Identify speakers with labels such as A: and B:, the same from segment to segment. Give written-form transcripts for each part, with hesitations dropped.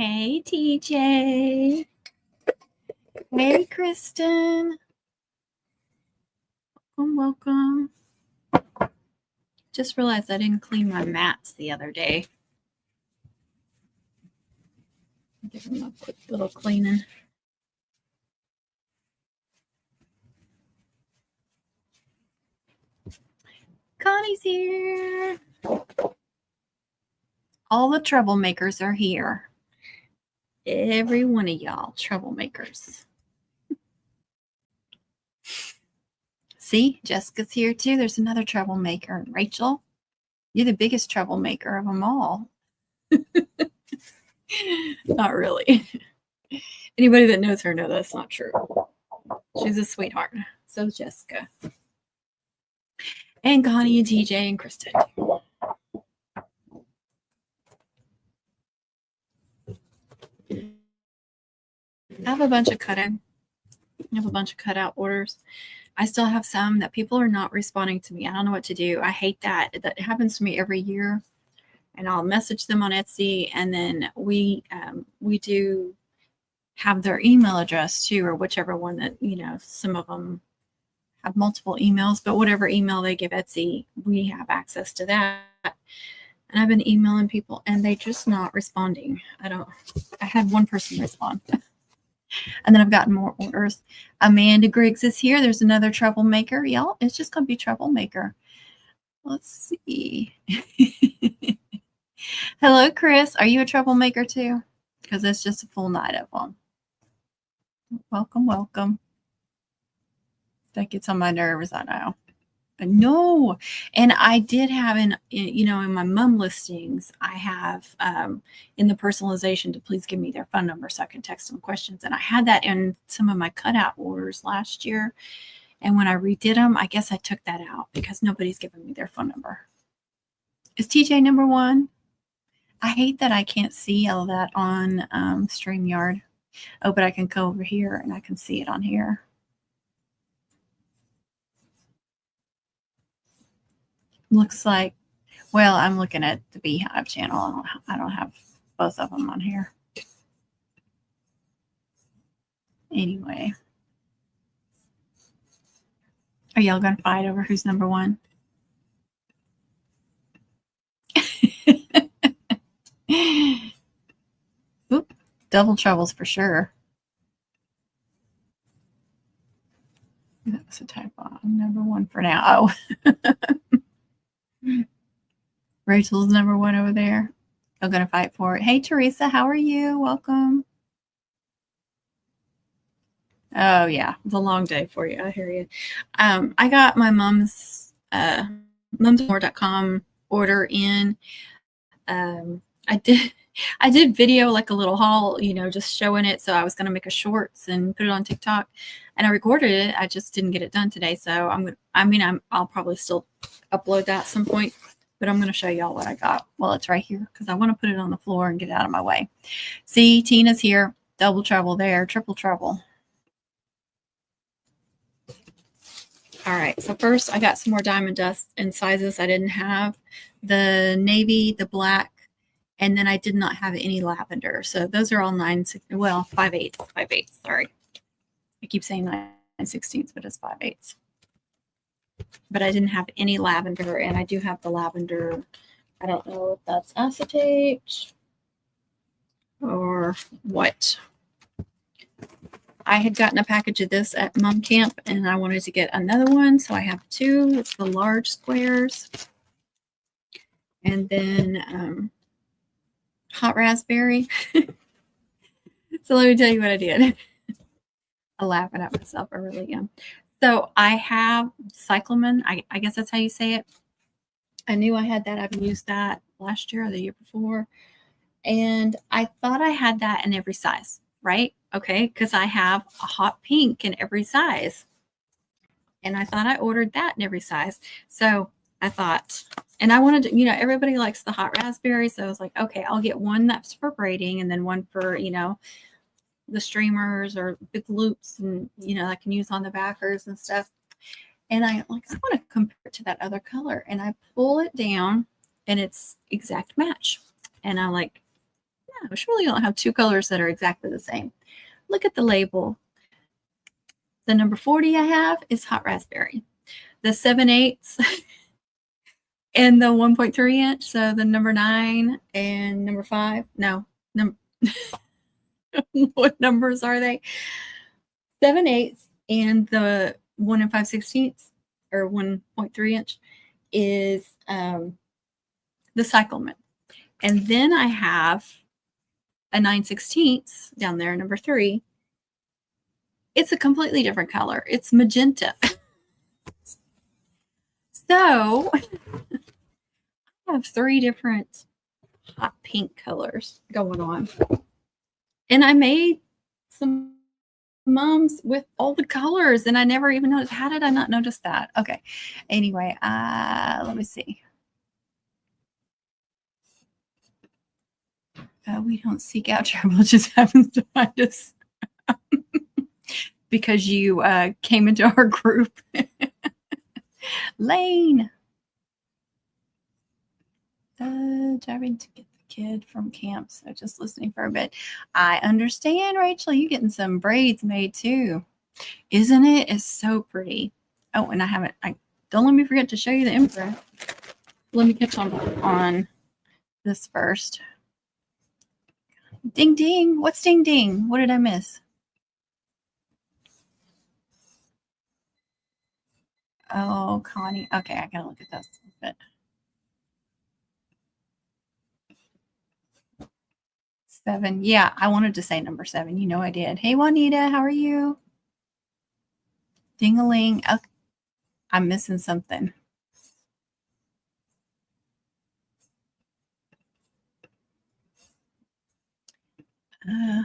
A: Hey, TJ. Hey, Kristen. Welcome. Just realized I didn't clean my mats the other day. Give them a quick little cleaning. Connie's here. All the troublemakers are here. Every one of y'all troublemakers. See, Jessica's here too. There's another troublemaker. Rachel, you're the biggest troublemaker of them all. Not really. Anybody that knows her knows that's not true. She's a sweetheart. So is Jessica. And Connie and TJ and Kristen. I have a bunch of cutout orders. I still have some that people are not responding to me. I don't know what to do. I hate that. That happens to me every year. And I'll message them on Etsy, and then we do have their email address too, or whichever one that, some of them have multiple emails, but whatever email they give Etsy, we have access to that. And I've been emailing people and they're just not responding. I had one person respond. And then I've gotten more orders. Amanda Griggs is here. There's another troublemaker. Y'all, it's just going to be troublemaker. Let's see. Hello, Chris. Are you a troublemaker too? Because it's just a full night of them. Welcome, welcome. That gets on my nerves, I know. No. And I did have in my mom listings, I have in the personalization to please give me their phone number so I can text them questions. And I had that in some of my cutout orders last year. And when I redid them, I guess I took that out because nobody's given me their phone number. Is TJ number one? I hate that I can't see all that on StreamYard. Oh, but I can go over here and I can see it on here. Looks like, well, I'm looking at the Beehive channel. I don't have both of them on here. Anyway. Are y'all going to fight over who's number one? Oop, double troubles for sure. That was a typo. Number one for now. Oh. Rachel's number one over there. Y'all going to fight for it. Hey, Teresa, how are you? Welcome. Oh, yeah. It's a long day for you. I hear you. I got my mom's momsmore.com order in. I did video like a little haul, just showing it. So I was going to make a shorts and put it on TikTok, and I recorded it. I just didn't get it done today. So I'll probably still upload that at some point, but I'm going to show y'all what I got. Well, it's right here because I want to put it on the floor and get it out of my way. See, Tina's here. Double trouble there. Triple trouble. All right. So first I got some more diamond dust in sizes I didn't have. The navy, the black, and then I did not have any lavender. So those are all 5/8. Sorry. I keep saying 9/16, but it's 5/8. But I didn't have any lavender, and I do have the lavender. I don't know if that's acetate or what. I had gotten a package of this at Mom Camp, and I wanted to get another one, so I have two. It's the large squares. And then hot raspberry. So let me tell you what I did. I'm laughing at myself. I really am. So I have cyclamen. I guess that's how you say it. I knew I had that. I've used that last year or the year before. And I thought I had that in every size, right? Okay, because I have a hot pink in every size. And I thought I ordered that in every size. So I thought, and I wanted to, everybody likes the hot raspberry. So I was like, okay, I'll get one that's for braiding and then one for, the streamers or big loops and, I can use on the backers and stuff. And I want to compare it to that other color. And I pull it down and it's exact match. And I'm like, No, surely you don't have two colors that are exactly the same. Look at the label. The number 40 I have is hot raspberry. The 7/8 and the 1.3 inch. So the number 9 and number 5. No, what numbers are they? 7/8 and the 1 5/16 or 1.3 inch is the cyclamen. And then I have a 9/16 down there, number 3. It's a completely different color. It's magenta. So I have 3 different hot pink colors going on. And I made some mums with all the colors and I never even noticed. How did I not notice that? Okay. Anyway, let me see. We don't seek out trouble. It just happens to find us because you came into our group. Lane. Driving to get the kid from camp, so just listening for a bit. I understand, Rachel. You getting some braids made too, isn't it? It's so pretty. Oh, and I don't let me forget to show you the imprint. Let me catch on this first. Ding ding. What's ding ding? What did I miss? Oh, Connie. Okay, I gotta look at this a bit. 7. Yeah, I wanted to say number 7. You know I did. Hey, Juanita, how are you? Ding-a-ling. Okay. I'm missing something.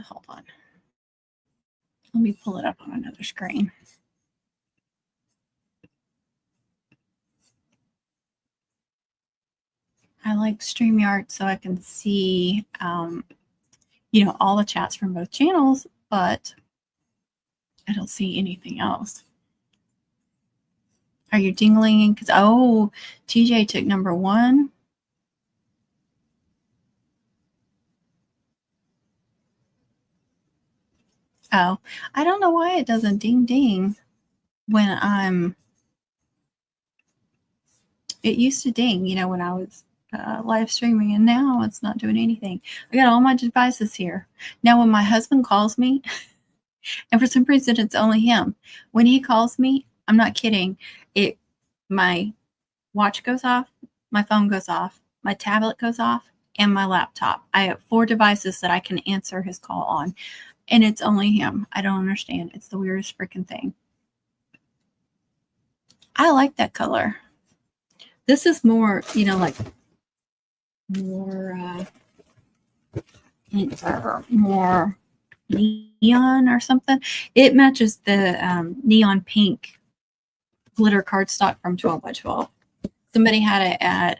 A: Hold on. Let me pull it up on another screen. I like StreamYard so I can see, all the chats from both channels, but I don't see anything else. Are you dingling? Because, TJ took number 1. Oh, I don't know why it doesn't ding ding when it used to ding, when I was live streaming, and now it's not doing anything. I got all my devices here. Now, when my husband calls me, and for some reason it's only him, when he calls me, I'm not kidding, my watch goes off, my phone goes off, my tablet goes off, and my laptop. I have 4 devices that I can answer his call on, and it's only him. I don't understand. It's the weirdest freaking thing. I like that color. This is more, like more neon or something. It matches the neon pink glitter cardstock from 12 by 12. Somebody had it at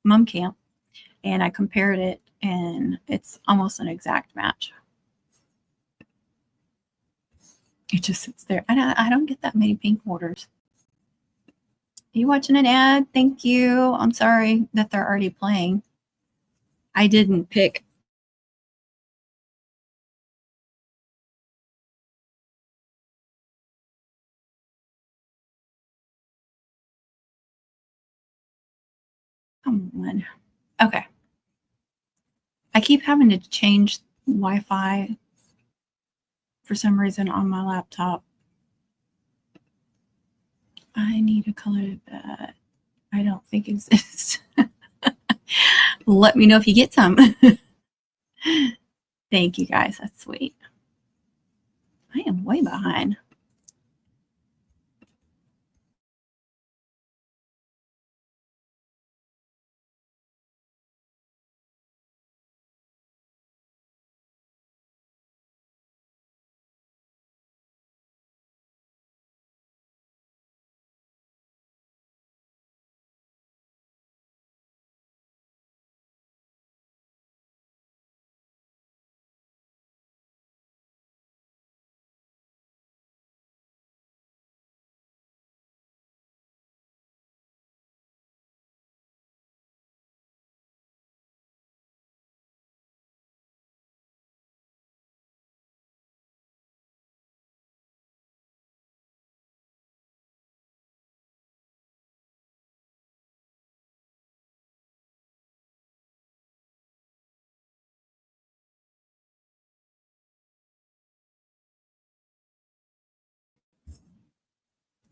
A: mom camp, and I compared it, and it's almost an exact match. It just sits there. I don't get that many pink orders. Are you watching an ad? Thank you. I'm sorry that they're already playing. I didn't pick. Come on. Okay. I keep having to change Wi-Fi for some reason on my laptop. I need a color that I don't think exists. Let me know if you get some. Thank you guys. That's sweet. I am way behind.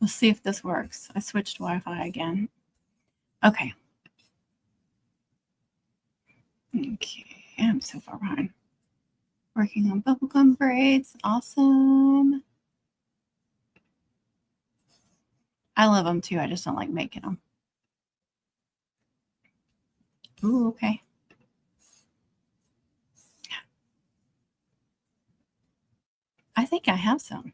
A: Let's see if this works. I switched Wi-Fi again. Okay. Okay, I'm so far behind. Working on bubblegum braids. Awesome. I love them too. I just don't like making them. Ooh, okay. I think I have some.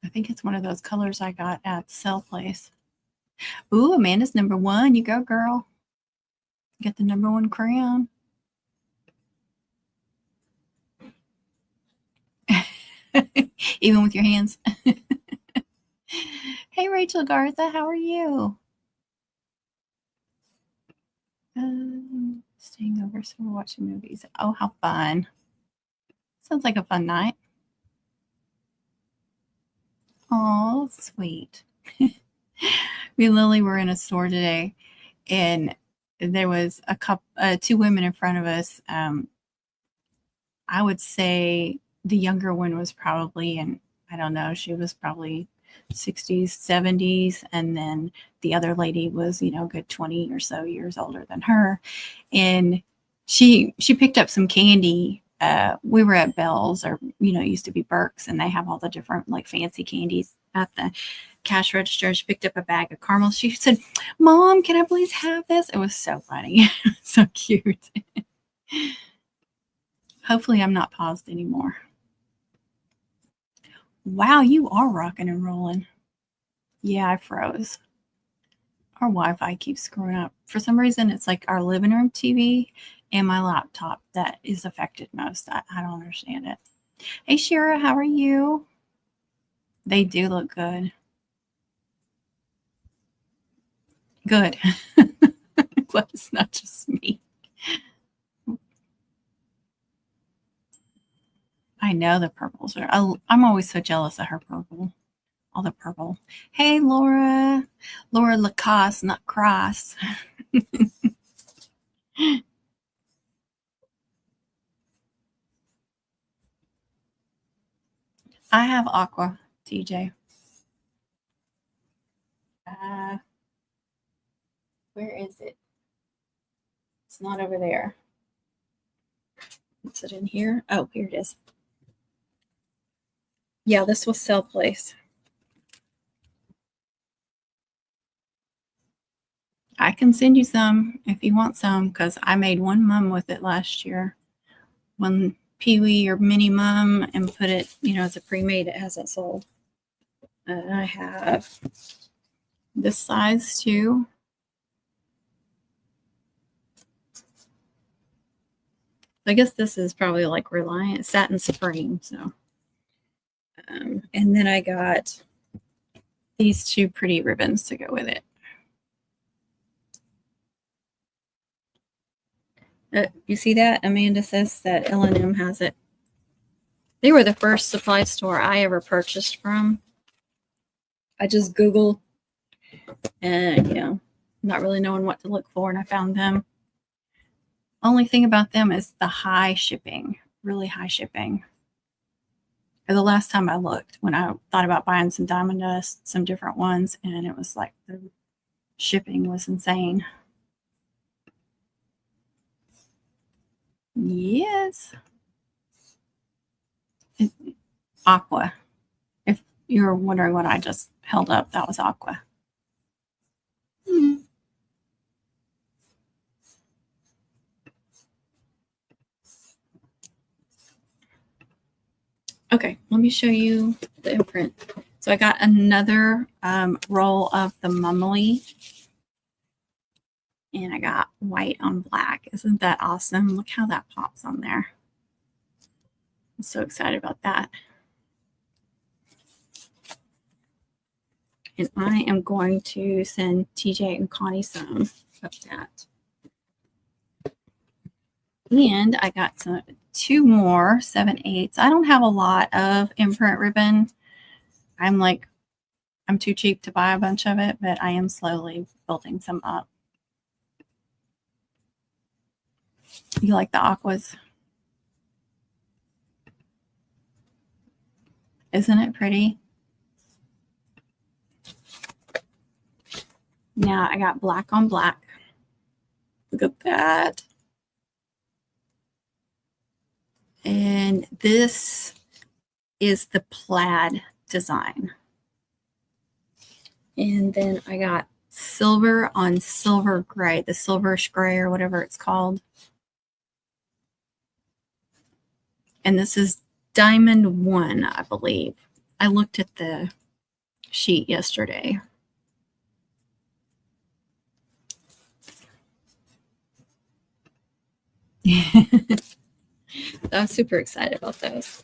A: I think it's one of those colors I got at the sale place. Ooh, Amanda's number one. You go, girl. Get the number one crown. Even with your hands. Hey, Rachel Garza, how are you? Staying over, so we're watching movies. Oh, how fun. Sounds like a fun night. Oh, sweet. Me and Lily were in a store today, and there was a couple, two women in front of us. I would say the younger one was probably, and I don't know, she was probably 60s, 70s, and then the other lady was, you know, good 20 or so years older than her. And she picked up some candy. We were at Bell's, or, you know, it used to be Burke's, and they have all the different like fancy candies at the cash register. She picked up a bag of caramel. She said, "Mom, can I please have this?" It was so funny. So cute. Hopefully I'm not paused anymore. Wow, you are rocking and rolling. Yeah, I froze. Our Wi-Fi keeps screwing up. For some reason, it's like our living room TV and my laptop that is affected most. I don't understand it. Hey, Shira, how are you? They do look good. Good. Glad it's not just me. I know the purples are. I'm always so jealous of her purple. All the purple. Hey, Laura. Laura Lacoste, not Cross. I have aqua, TJ. Where is it? It's not over there. Is it in here? Oh, here it is. Yeah, this was sale place. I can send you some if you want some, because I made one mum with it last year. One Pee-wee or mini mum, and put it, you know, as a pre-made. It hasn't sold. I have this size too. I guess this is probably like Reliant Satin Supreme. So, and then I got these two pretty ribbons to go with it. You see that? Amanda says that L&M has it. They were the first supply store I ever purchased from. I just Googled and, you know, not really knowing what to look for, and I found them. Only thing about them is the high shipping, really high shipping. Or the last time I looked, when I thought about buying some diamond dust, some different ones, and it was like the shipping was insane. Yes. Aqua. If you're wondering what I just held up, that was aqua. Okay, let me show you the imprint. So I got another roll of the Mummely, and I got white on black. Isn't that awesome? Look how that pops on there. I'm so excited about that. And I am going to send TJ and Connie some of that. And I got two more 7/8. I don't have a lot of imprint ribbon. I'm too cheap to buy a bunch of it, but I am slowly building some up. You like the aquas? Isn't it pretty? Now I got black on black. Look at that. And this is the plaid design. And then I got silver on silver gray, the silverish gray or whatever it's called. And this is Diamond 1, I believe. I looked at the sheet yesterday. I'm super excited about those.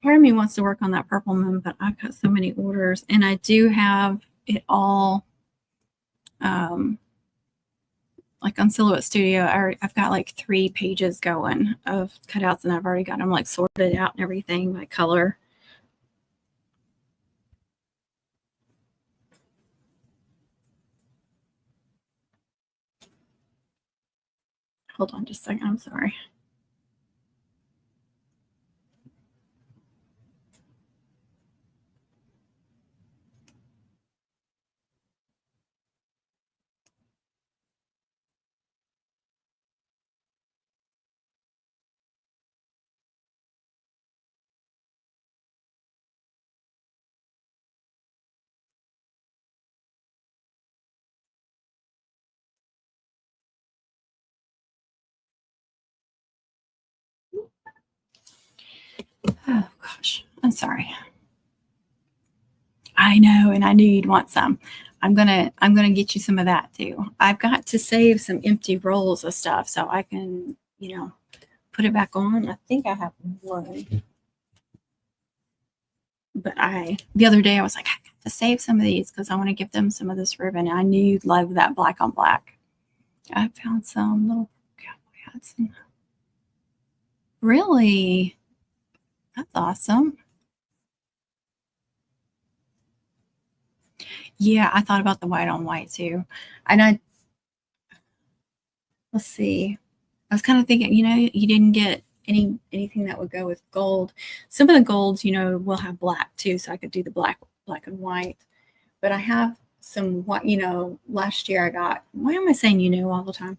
A: Part of me wants to work on that purple moon, but I've got so many orders, and I do have it all like on Silhouette Studio. I've got like 3 pages going of cutouts, and I've already got them like sorted out and everything by color. Hold on just a second. I'm sorry. Oh gosh, I'm sorry. I know, and I knew you'd want some. I'm gonna get you some of that too. I've got to save some empty rolls of stuff so I can, put it back on. I think I have one. But the other day I was like, I got to save some of these because I want to give them some of this ribbon. I knew you'd love that black on black. I found some little cowboy hats. Really? That's awesome. Yeah, I thought about the white on white too. And let's see. I was kind of thinking, you didn't get anything that would go with gold. Some of the golds, will have black too, so I could do the black and white. But I have some white, last year I got, why am I saying all the time?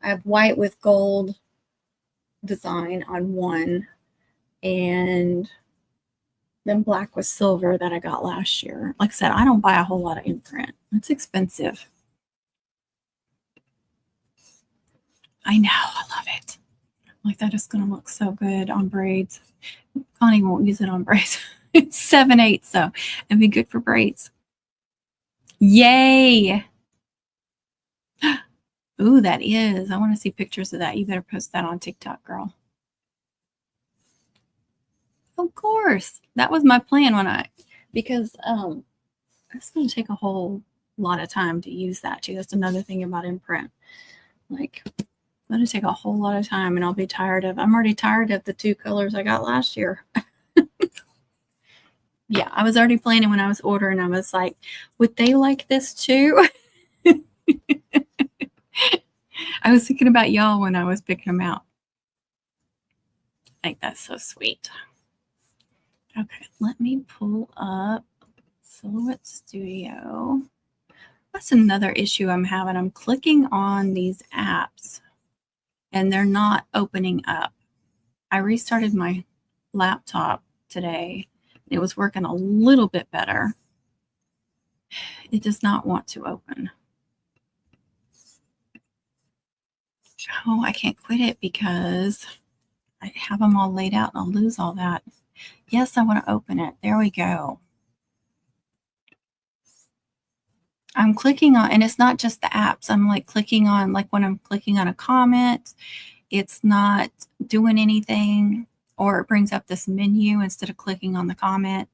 A: I have white with gold design on one, and then black with silver that I got last year. Like I said, I don't buy a whole lot of imprint. It's expensive. I know, I love it. Like that is going to look so good on braids. Connie won't use it on braids. It's 7/8, so it'd be good for braids. Yay! Ooh, that is. I want to see pictures of that. You better post that on TikTok, girl. Of course. That was my plan because it's going to take a whole lot of time to use that too. That's another thing about imprint. Like, going to take a whole lot of time, and I'm already tired of the 2 colors I got last year. Yeah, I was already planning when I was ordering. I was like, would they like this too? I was thinking about y'all when I was picking them out. I think that's so sweet. Okay, let me pull up Silhouette Studio. That's another issue I'm having. I'm clicking on these apps and they're not opening up. I restarted my laptop today. It was working a little bit better. It does not want to open. Oh, I can't quit it because I have them all laid out and I'll lose all that. Yes, I want to open it. There we go. I'm clicking on, and it's not just the apps. I'm like clicking on, like when I'm clicking on a comment, it's not doing anything, or it brings up this menu instead of clicking on the comment.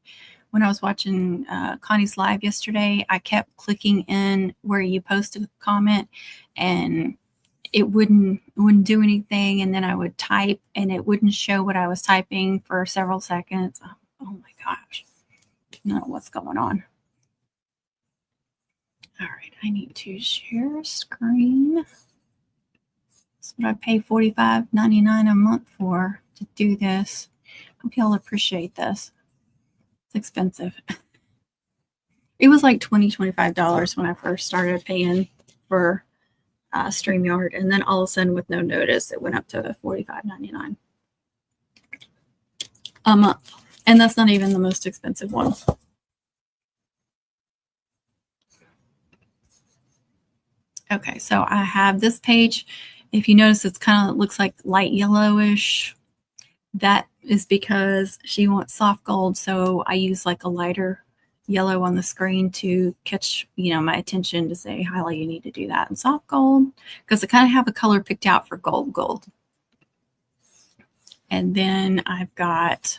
A: When I was watching Connie's live yesterday, I kept clicking in where you post a comment, and it wouldn't do anything, and then I would type and it wouldn't show what I was typing for several seconds. Oh my gosh. I don't know what's going on. All right, I need to share a screen. That's what I pay $45.99 a month for, to do this. Hope y'all appreciate this. It's expensive. It was like $25 when I first started paying for StreamYard, and then all of a sudden, with no notice, it went up to $45.99 a month, and that's not even the most expensive one. Okay, so I have this page. If you notice, it's kind of looks like light yellowish. That is because she wants soft gold, so I use like a lighter yellow on the screen to catch, my attention, to say, Hyla, you need to do that in soft gold, because I kind of have a color picked out for gold. And then I've got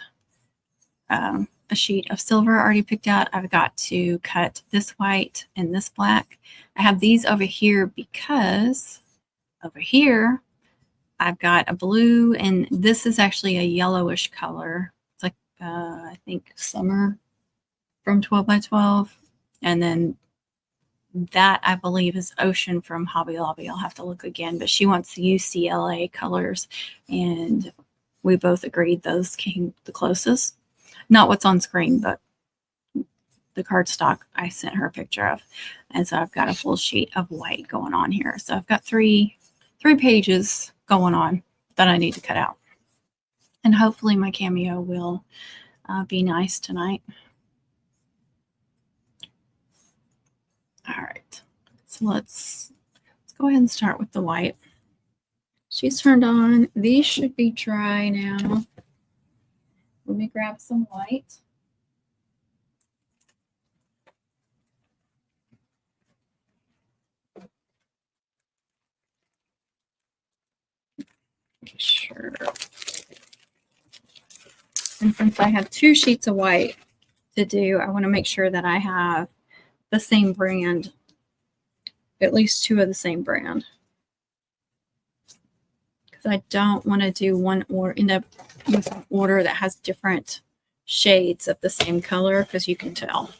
A: a sheet of silver already picked out. I've got to cut this white and this black. I have these over here because over here I've got a blue, and this is actually a yellowish color. It's like, I think Summer from 12 by 12. And then that, I believe, is Ocean from Hobby Lobby. I'll have to look again, but she wants the UCLA colors, and we both agreed those came the closest. Not what's on screen, but the cardstock I sent her a picture of. And so I've got a full sheet of white going on here. So I've got three pages going on that I need to cut out. And hopefully my cameo will be nice tonight. All right, so let's go ahead and start with the white. She's turned on. These should be dry now. Let me grab some white. Sure. And since I have 2 sheets of white to do, I want to make sure that I have the same brand, at least 2 of the same brand, because I don't want to do one or end up with an order that has different shades of the same color, because you can tell.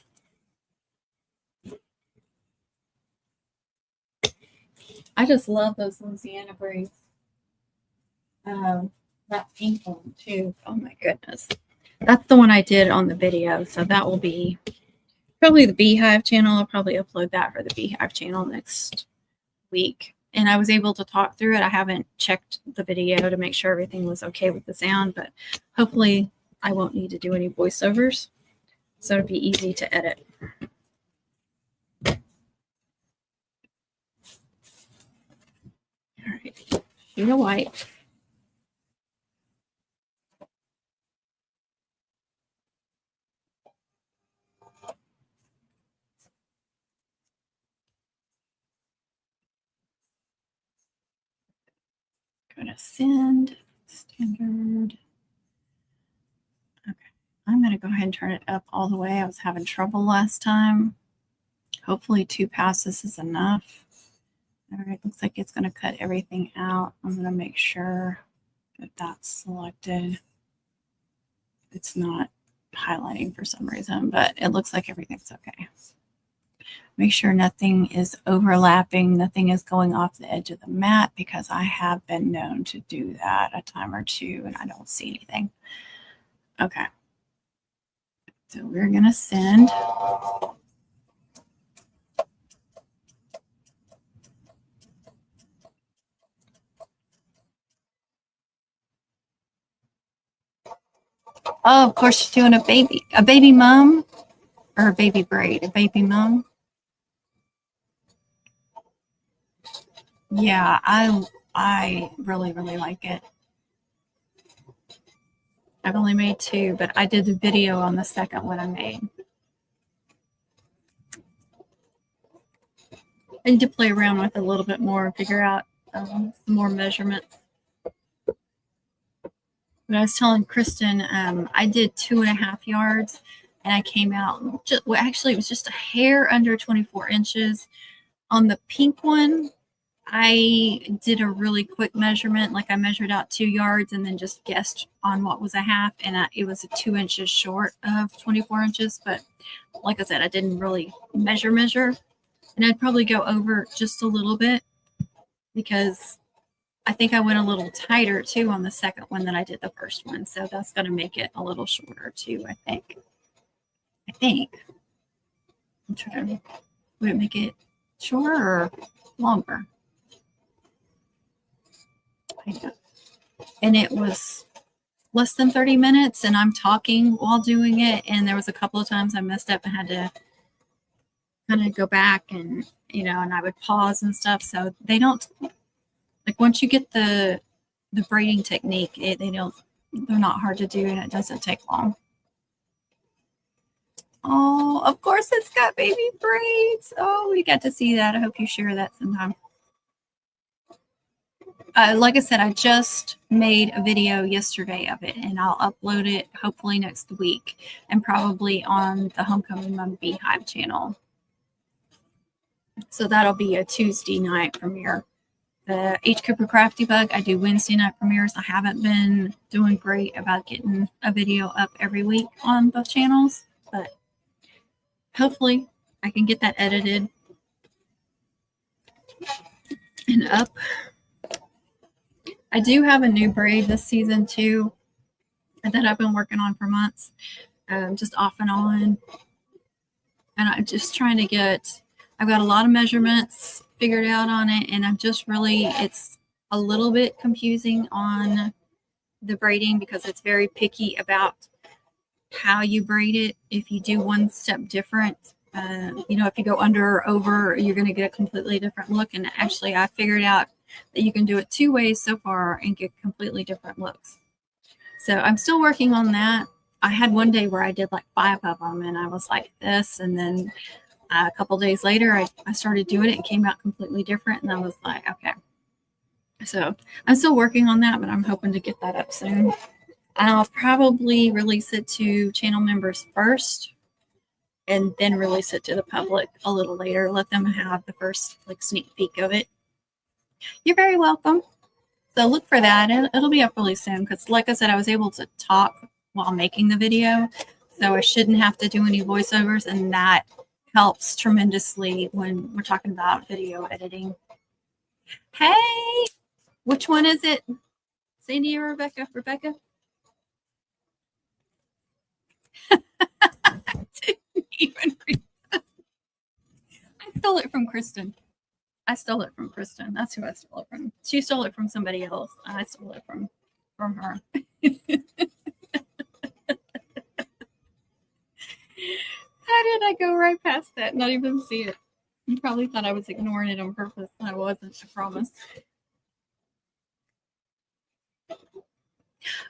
A: I just love those Louisiana braids. That pink one too. Oh my goodness. That's the one I did on the video. So that will be probably the Beehive channel. I'll probably upload that for the Beehive channel next week. And I was able to talk through it. I haven't checked the video to make sure everything was okay with the sound, but hopefully I won't need to do any voiceovers. So it'll be easy to edit. All right. Sheet of white. Going to send standard. Okay, I'm going to go ahead and turn it up all the way. I was having trouble last time. Hopefully 2 passes is enough. All right, looks like it's going to cut everything out. I'm going to make sure that that's selected. It's not highlighting for some reason, but it looks like everything's okay. Make sure nothing is overlapping, nothing is going off the edge of the mat, because I have been known to do that a time or two and I don't see anything. Okay. So we're going to send. Oh, of course, she's doing a baby mom, or a baby braid, a baby mom. Yeah, I really, really like it. I've only made 2, but I did the video on the second one I made. I need to play around with it a little bit more and figure out some more measurements. But I was telling Kristen, I did 2.5 yards, and I came out, actually it was just a hair under 24 inches. On the pink one, I did a really quick measurement. Like I measured out 2 yards and then just guessed on what was a half. And it was 2 inches short of 24 inches. But like I said, I didn't really measure. And I'd probably go over just a little bit because I think I went a little tighter too on the second one than I did the first one. So that's going to make it a little shorter too, I think. I'm trying to, would it make it shorter or longer? I know. And it was less than 30 minutes and I'm talking while doing it. And there was a couple of times I messed up and had to kind of go back and, you know, and I would pause and stuff. So they don't, like once you get the braiding technique, they're not hard to do and it doesn't take long. Oh, of course it's got baby braids. Oh, we got to see that. I hope you share that sometime. Like I said, I just made a video yesterday of it and I'll upload it hopefully next week and probably on the Homecoming Mom Beehive channel. So that'll be a Tuesday night premiere. The H. Cooper Crafty Bug, I do Wednesday night premieres. I haven't been doing great about getting a video up every week on both channels, but hopefully I can get that edited and up. I do have a new braid this season too that I've been working on for months, just off and on. And I'm just trying to get, I've got a lot of measurements figured out on it, and I'm just really, it's a little bit confusing on the braiding because it's very picky about how you braid it. If you do one step different, you know, if you go under or over, you're going to get a completely different look. And actually, I figured out that you can do it 2 ways so far and get completely different looks. So I'm still working on that. I had one day where I did like 5 of them and I was like this. And then a couple days later, I started doing it and came out completely different. And I was like, okay. So I'm still working on that, but I'm hoping to get that up soon. I'll probably release it to channel members first and then release it to the public a little later. Let them have the first like sneak peek of it. You're very welcome. So look for that. It'll be up really soon because like I said, I was able to talk while making the video. So I shouldn't have to do any voiceovers, and that helps tremendously when we're talking about video editing. Hey, which one is it? Sandy or Rebecca? Rebecca? I didn't even read that. I stole it from Kristen. That's who I stole it from. She stole it from somebody else. I stole it from her. How did I go right past that? Not even see it. You probably thought I was ignoring it on purpose. I wasn't, I promise.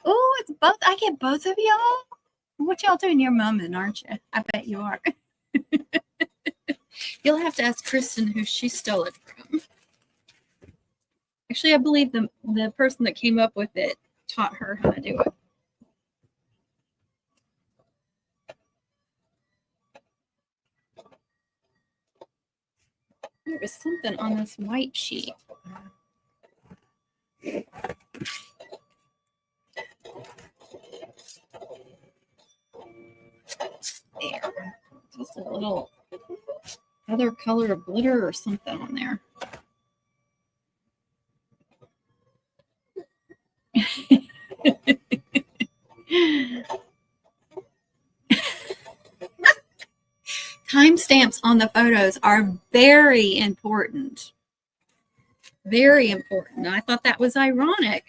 A: Oh, it's both. I get both of y'all. What y'all doing? You're mumming, aren't you? I bet you are. You'll have to ask Kristen who she stole it from. Actually, I believe the person that came up with it taught her how to do it. There was something on this white sheet. There. Just a little other color of glitter or something on there. Timestamps on the photos are very important. Very important. I thought that was ironic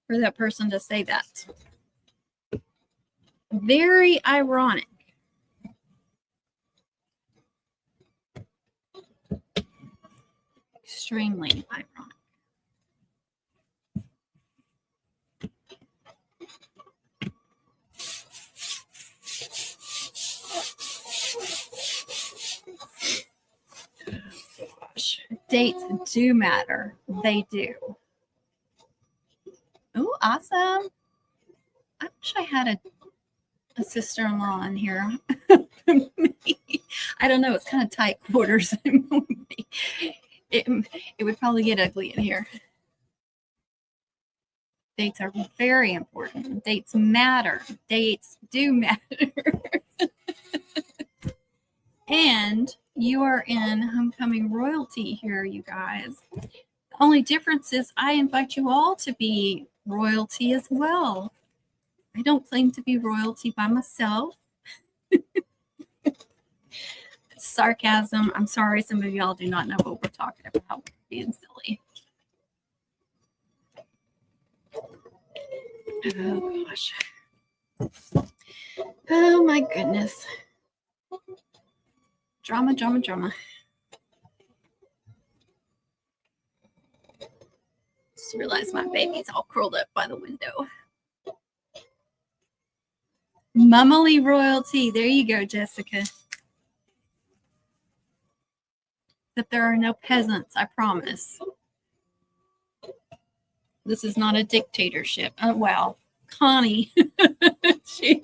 A: for that person to say that. Very ironic. Extremely ironic. Gosh, dates do matter. They do. Oh, awesome. I wish I had a sister-in-law in here. I don't know. It's kind of tight quarters. it would probably get ugly in here. Dates are very important. Dates matter. Dates do matter. And you are in homecoming royalty here, you guys. The only difference is I invite you all to be royalty as well. I don't claim to be royalty by myself. Sarcasm. I'm sorry, some of y'all do not know what we're talking about. Being silly. Oh gosh. Oh my goodness. Drama, drama, drama. Just realized my baby's all curled up by the window. Mummily royalty. There you go, Jessica. That there are no peasants, I promise. This is not a dictatorship. Oh, wow. Connie. She's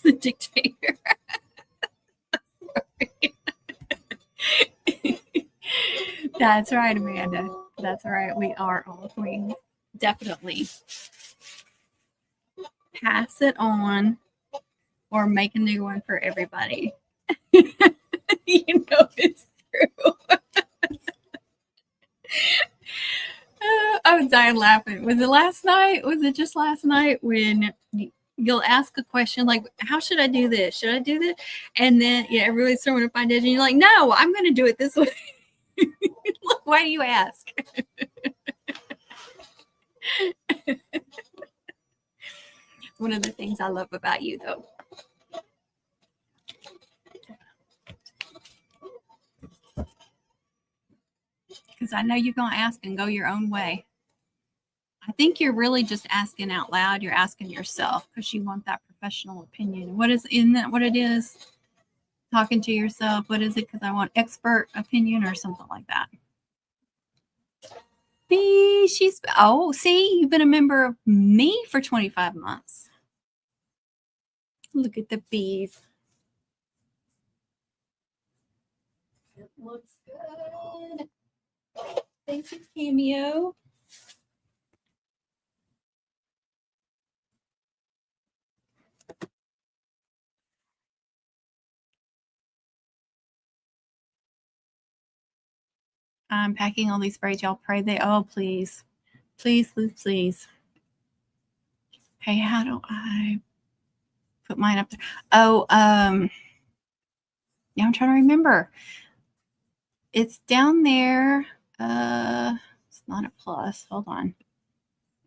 A: the dictator. That's right, Amanda. That's right. We are all queens. Definitely. Pass it on or make a new one for everybody. You know it's true. I was dying laughing. Was it last night? Was it just last night when you'll ask a question like, how should I do this? Should I do this? And then everybody's throwing a fine and you're like, no, I'm going to do it this way. Look, why do you ask? One of the things I love about you, though. Because I know you're going to ask and go your own way. I think you're really just asking out loud. You're asking yourself because you want that professional opinion. Isn't that what it is? Talking to yourself. What is it? Because I want expert opinion or something like that. B, see, you've been a member of me for 25 months. Look at the bees. It looks good. Thank you, Cameo. I'm packing all these braids. Y'all pray please. Please, please, please. Hey, how do I put mine up there? Oh, yeah, I'm trying to remember. It's down there. It's not a plus. Hold on.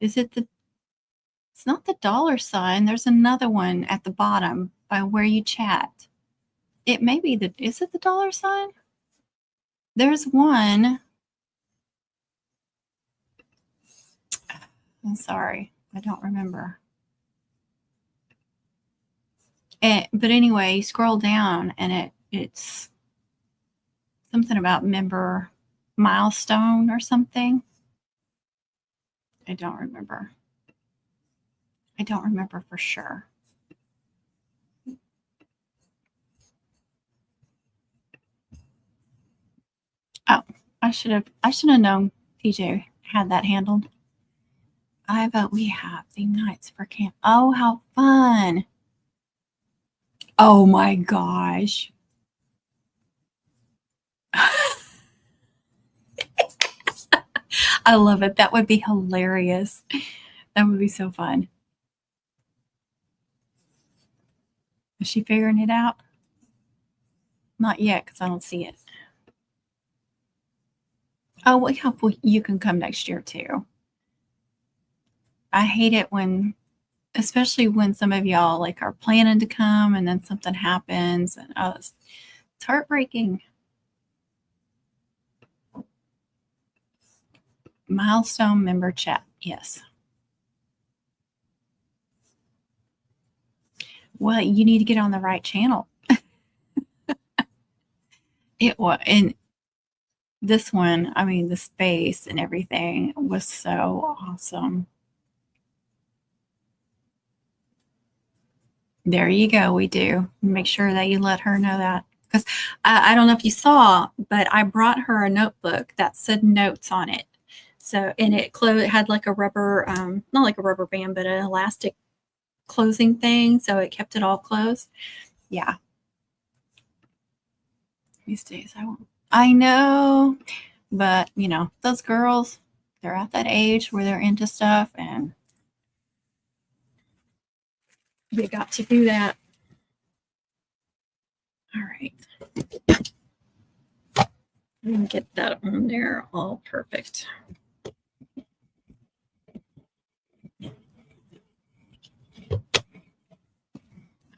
A: Is it it's not the $sign. There's another one at the bottom by where you chat. It may be is it the $sign? There's one. I'm sorry. I don't remember. But anyway, you scroll down and it's something about member milestone or something. I don't remember. I don't remember for sure. Oh, I should have known PJ had that handled. I vote we have the nights for camp. Oh, how fun. Oh my gosh. I love it. That would be hilarious. That would be so fun. Is she figuring it out? Not yet, because I don't see it. Oh, well, you can come next year too. I hate it especially when some of y'all are planning to come and then something happens and it's heartbreaking. Milestone member chat. Yes. Well, you need to get on the right channel. And this one, I mean, the space and everything was so awesome. There you go. We do. Make sure that you let her know that. because I don't know if you saw, but I brought her a notebook that said notes on it. So, and it had like a rubber, not like a rubber band, but an elastic closing thing. So it kept it all closed. Yeah. These days I won't. I know, but you know, those girls, they're at that age where they're into stuff and you got to do that. All right. I'm going to get that on there all perfect.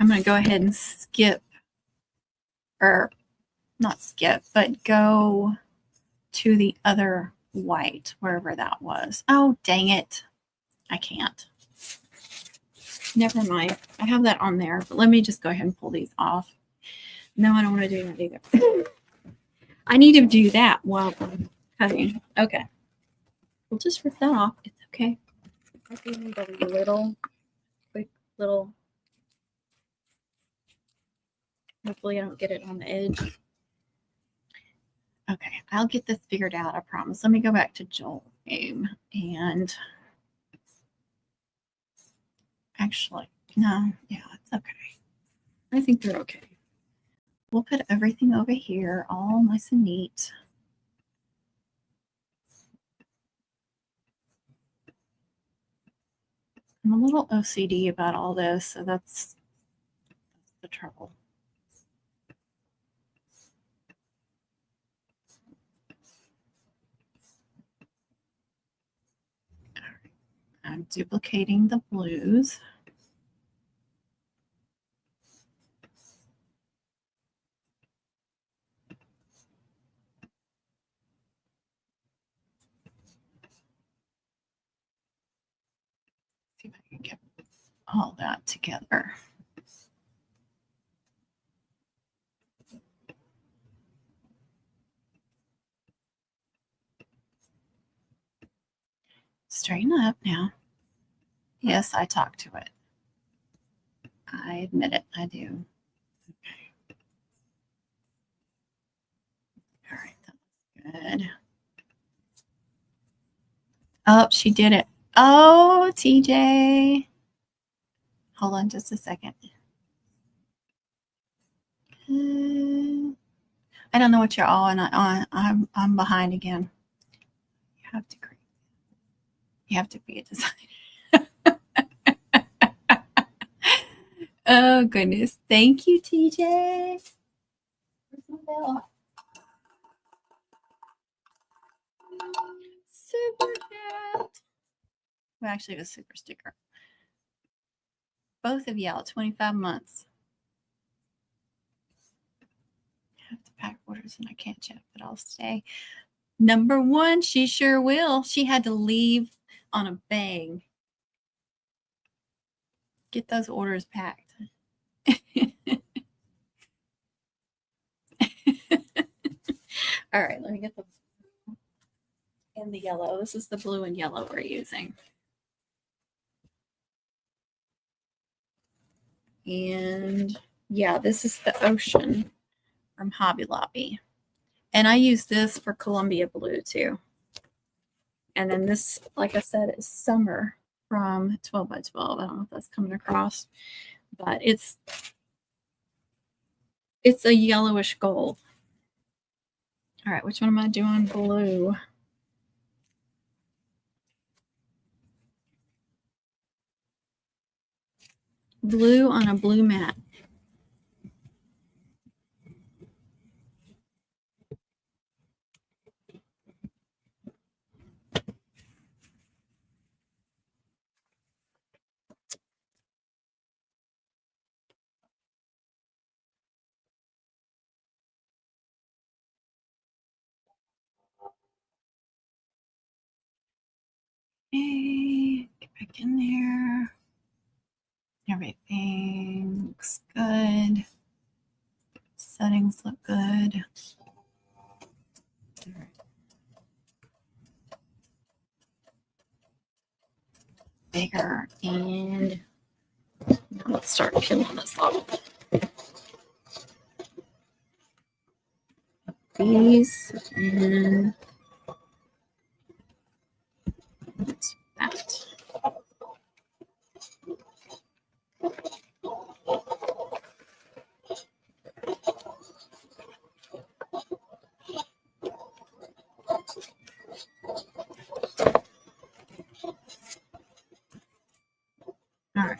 A: I'm going to go ahead and skip, or not skip, but go to the other white, wherever that was. Oh, dang it. I can't. Never mind. I have that on there, but let me just go ahead and pull these off. No, I don't want to do that either. I need to do that while I'm cutting. Okay. We'll just rip that off. It's okay. I do need a little, quick little. Hopefully I don't get it on the edge. Okay, I'll get this figured out, I promise. Let me go back to Joel's name and actually, no, yeah, it's okay. I think they're okay. We'll put everything over here, all nice and neat. I'm a little OCD about all this, so that's the trouble. All right. I'm duplicating the blues. See if I can get all that together. Straighten up now. Yes, I talk to it. I admit it, I do. Okay. All right, that's good. Oh, she did it. Oh, TJ. Hold on just a second. I don't know what you're all on. I'm behind again. You have to be a designer. Oh goodness. Thank you, TJ. Where's my bell? Super chat. Well, actually, it was super sticker. Both of y'all, 25 months. I have to pack orders and I can't chat, but I'll stay. Number one, she sure will. She had to leave on a bang. Get those orders packed. All right, let me get the and the yellow. This is the blue and yellow we're using. And yeah, this is the ocean from Hobby Lobby. And I use this for Columbia blue too. And then this, like I said, is summer from 12 by 12. I don't know if that's coming across, but it's a yellowish gold. All right, which one am I doing? Blue. Blue on a blue mat. Okay, get back in there. Everything looks good. Settings look good. Bigger, and now let's start peeling this off. these, and that's that. All right.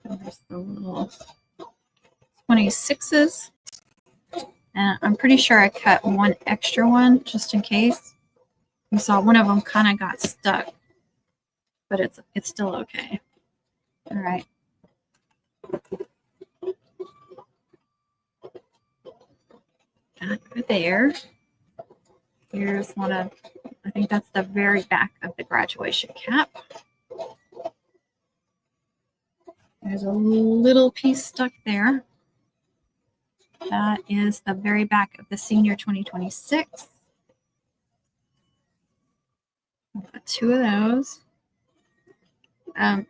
A: There's the little 26s. And I'm pretty sure I cut one extra one just in case. You saw one of them kind of got stuck, but it's still okay. All right. That over there. Here's one of, I think that's the very back of the graduation cap. There's a little piece stuck there. That is the very back of the senior 2026. I've got two of those. So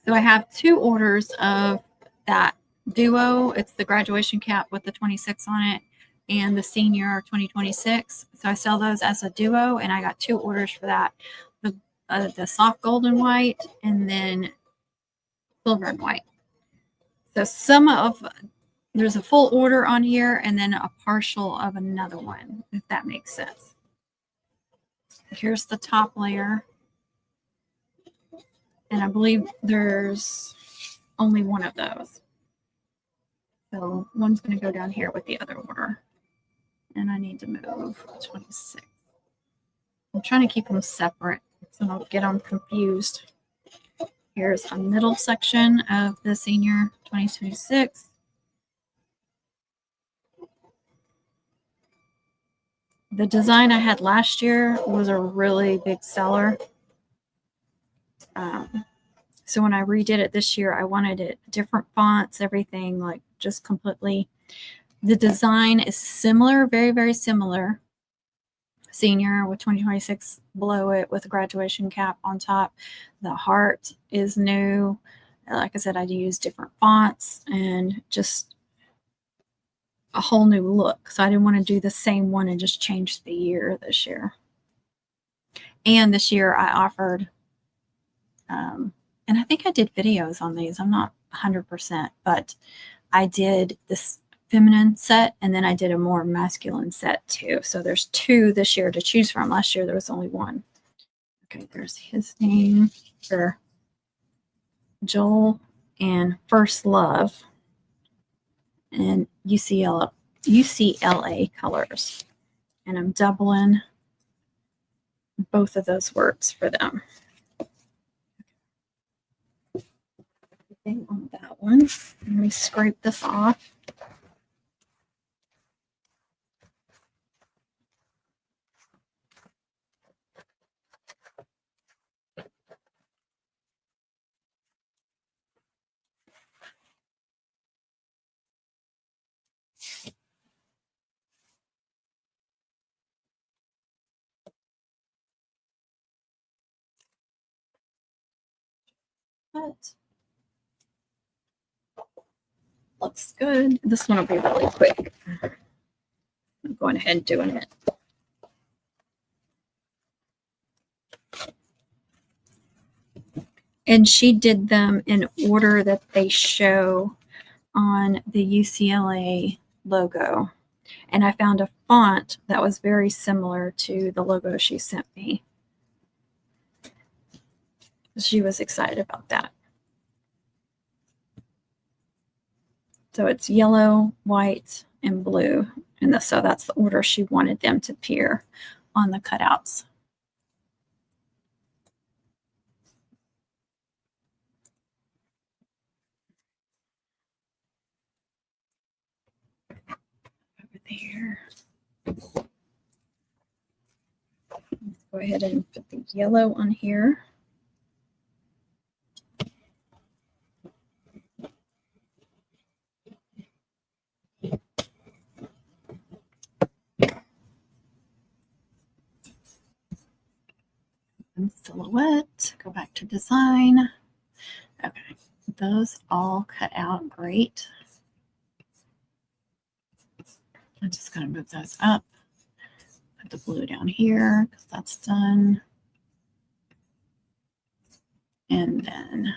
A: I have two orders of that duo. It's the graduation cap with the 26 on it and the senior 2026. So I sell those as a duo, and I got two orders for that. The soft gold and white, and then silver and white. So there's a full order on here and then a partial of another one, if that makes sense. Here's the top layer. And I believe there's only one of those. So one's going to go down here with the other order. And I need to move 26. I'm trying to keep them separate so I don't get them confused. Here's a middle section of the senior 2026. The design I had last year was a really big seller. So when I redid it this year, I wanted it different fonts, everything, like just completely. The design is similar, very, very similar. Senior with 2026 below it with a graduation cap on top. The heart is new. Like I said, I used different fonts and just a whole new look. So I didn't want to do the same one and just change the year this year. And this year I offered, and I think I did videos on these. I'm not 100%, but I did this feminine set, and then I did a more masculine set too. So there's two this year to choose from. Last year there was only one. Okay, there's his name for Joel and First Love and UCLA colors. And I'm doubling both of those words for them. Everything on that one. Let me scrape this off. But looks good. This one will be really quick. I'm going ahead and doing it. And she did them in order that they show on the UCLA logo. And I found a font that was very similar to the logo she sent me. She was excited about that. So it's yellow, white, and blue. And so that's the order she wanted them to appear on the cutouts. Over there. Let's go ahead and put the yellow on here. And silhouette, go back to design. Okay, those all cut out great. I'm just going to move those up. Put the blue down here because that's done. And then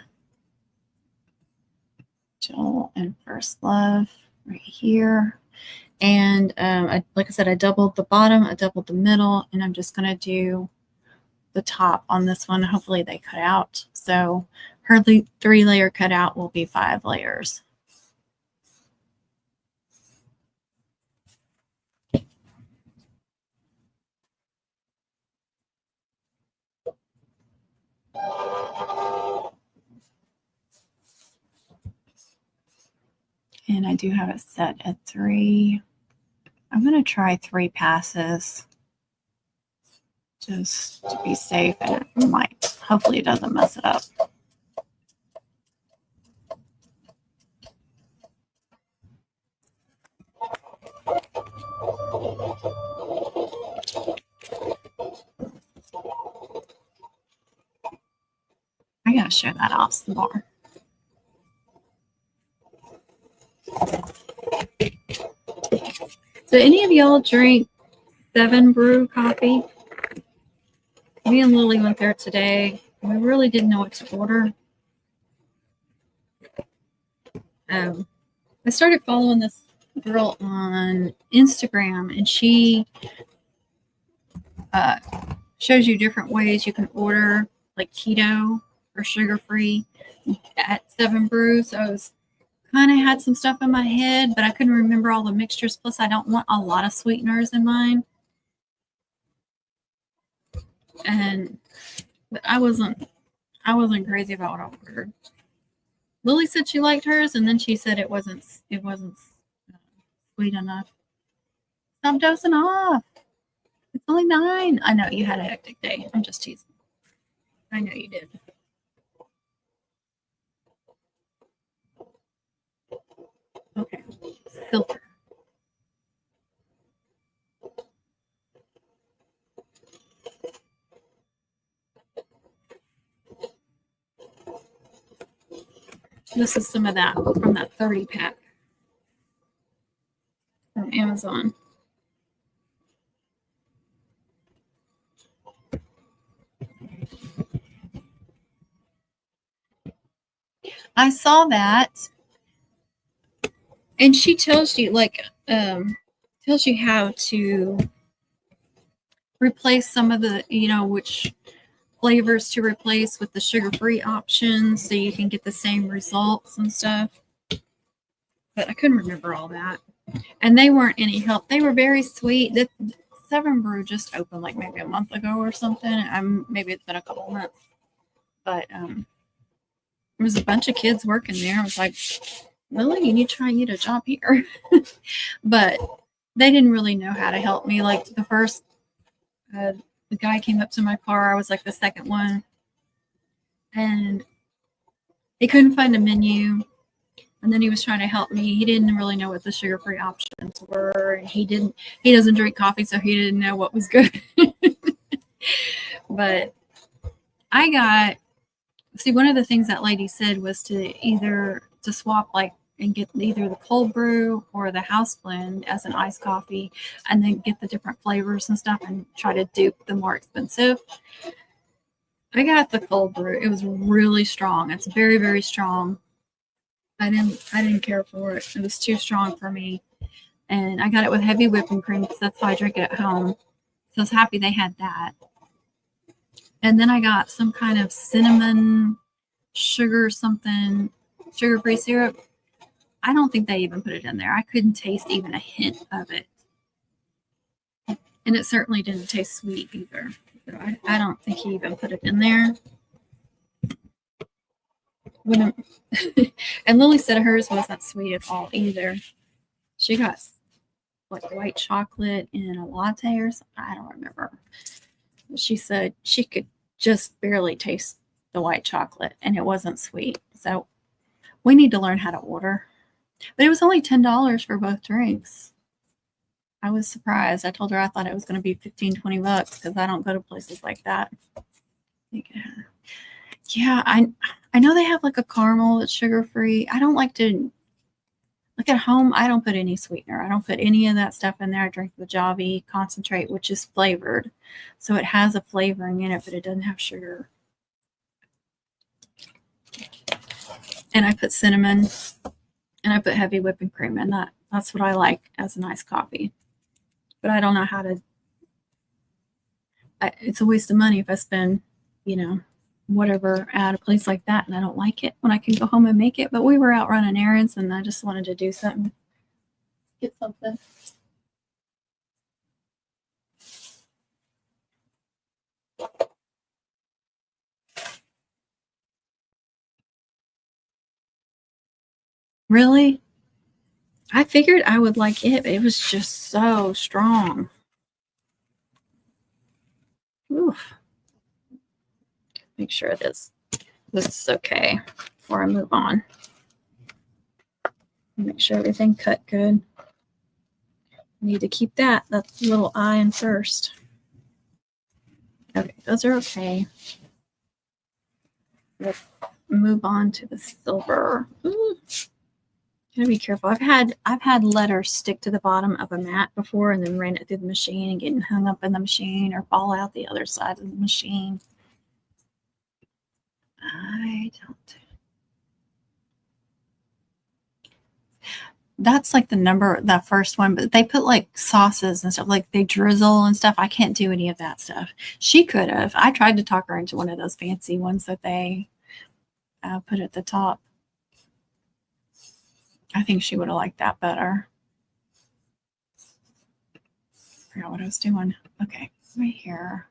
A: Jill and First Love right here. And like I said, I doubled the bottom, I doubled the middle, and I'm just going to do the top on this one. Hopefully they cut out. So her 3-layer cutout will be 5 layers. And I do have it set at 3. I'm going to try 3 passes just to be safe, and it might. Hopefully it doesn't mess it up. I gotta show that off some more. So any of y'all drink 7 Brew coffee? Me and Lily went there today. We really didn't know what to order. I started following this girl on Instagram, and she shows you different ways you can order, like keto or sugar-free at 7 Brew. So I was kind of had some stuff in my head, but I couldn't remember all the mixtures. Plus, I don't want a lot of sweeteners in mine. But I wasn't crazy about what I ordered. Lily said she liked hers, and then she said it wasn't sweet enough. Stop dosing off. It's only 9. I know you had a hectic day. I'm just teasing. I know you did. Okay. Filter. This is some of that from that 30 pack from Amazon. I saw that, and she tells you tells you how to replace some of the, which flavors to replace with the sugar-free options so you can get the same results and stuff. But I couldn't remember all that. And they weren't any help. They were very sweet. The 7 Brew just opened like maybe a month ago or something. Maybe it's been a couple months. But there was a bunch of kids working there. I was like, Lily, you need to try and get a job here. But they didn't really know how to help me. Like the first, the guy came up to my car. I was like the second one. And he couldn't find a menu. And then he was trying to help me. He didn't really know what the sugar-free options were. And he doesn't drink coffee, so he didn't know what was good. But one of the things that lady said was to swap and get either the cold brew or the house blend as an iced coffee, and then get the different flavors and stuff and try to dupe the more expensive. I got the cold brew. It was really strong. It's very, very strong. I didn't care for it. It was too strong for me. And I got it with heavy whipping cream because that's how I drink it at home. So I was happy they had that. And then I got some kind of cinnamon sugar-free syrup. I don't think they even put it in there. I couldn't taste even a hint of it. And it certainly didn't taste sweet either. So I don't think he even put it in there. And Lily said hers wasn't sweet at all either. She got like white chocolate in a latte or something. I don't remember. She said she could just barely taste the white chocolate, and it wasn't sweet. So we need to learn how to order. But it was only $10 for both drinks. I was surprised. I told her I thought it was going to be $15-20 because I don't go to places like that. Yeah, I know they have like a caramel that's sugar-free. I don't like to Like at home, I don't put any sweetener. I don't put any of that stuff in there. I drink the Javi concentrate, which is flavored. So it has a flavoring in it, but it doesn't have sugar. And I put cinnamon and I put heavy whipping cream in that. That's what I like as a nice coffee. But I don't know how to. It's a waste of money if I spend, whatever at a place like that and I don't like it when I can go home and make it. But we were out running errands and I just wanted to do something, get something. Really? I figured I would like it, but it was just so strong. Oof. Make sure this is okay before I move on. Make sure everything cut good. Need to keep that little eye in first. Okay, those are okay. Let's move on to the silver. Ooh. Gotta be careful. I've had letters stick to the bottom of a mat before and then ran it through the machine and getting hung up in the machine or fall out the other side of the machine. I don't. That's like that first one, but they put like sauces and stuff, like they drizzle and stuff. I can't do any of that stuff. She could have. I tried to talk her into one of those fancy ones that they put at the top. I think she would have liked that better. I forgot what I was doing. Okay, right here.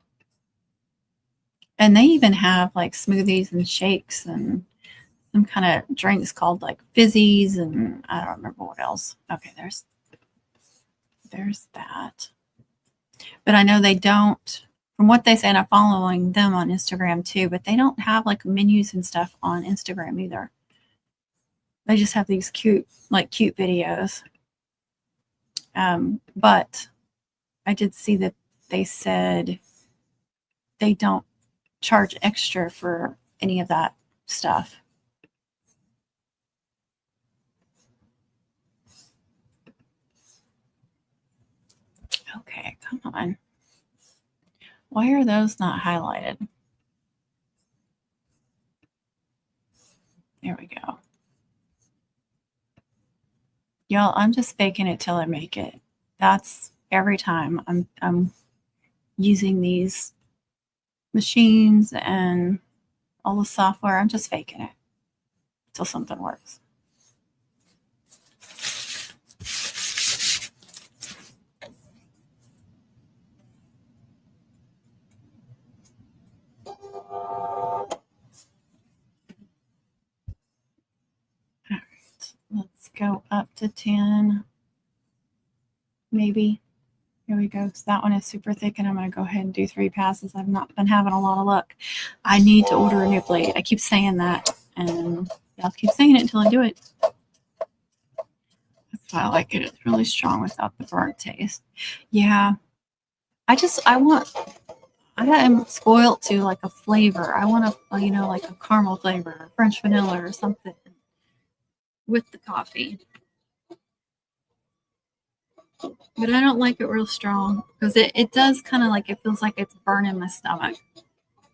A: And they even have like smoothies and shakes and some kind of drinks called like fizzies and I don't remember what else. Okay, there's that. But I know they don't, from what they say, and I'm following them on Instagram too, but they don't have like menus and stuff on Instagram either. They just have these cute videos. But I did see that they said they don't charge extra for any of that stuff. Okay, come on. Why are those not highlighted? There we go. Y'all, I'm just faking it till I make it. That's every time I'm using these machines and all the software. I'm just faking it till something works. All right, let's go up to 10. Maybe. Here we go. So that one is super thick, and I'm going to go ahead and do 3 passes. I've not been having a lot of luck. I need to order a new blade. I keep saying that, and I'll keep saying it until I do it. That's why I like it. It's really strong without the burnt taste. Yeah. I am spoiled to like a flavor. I want a, like a caramel flavor, French vanilla or something with the coffee. But I don't like it real strong because it does kind of like, it feels like it's burning my stomach.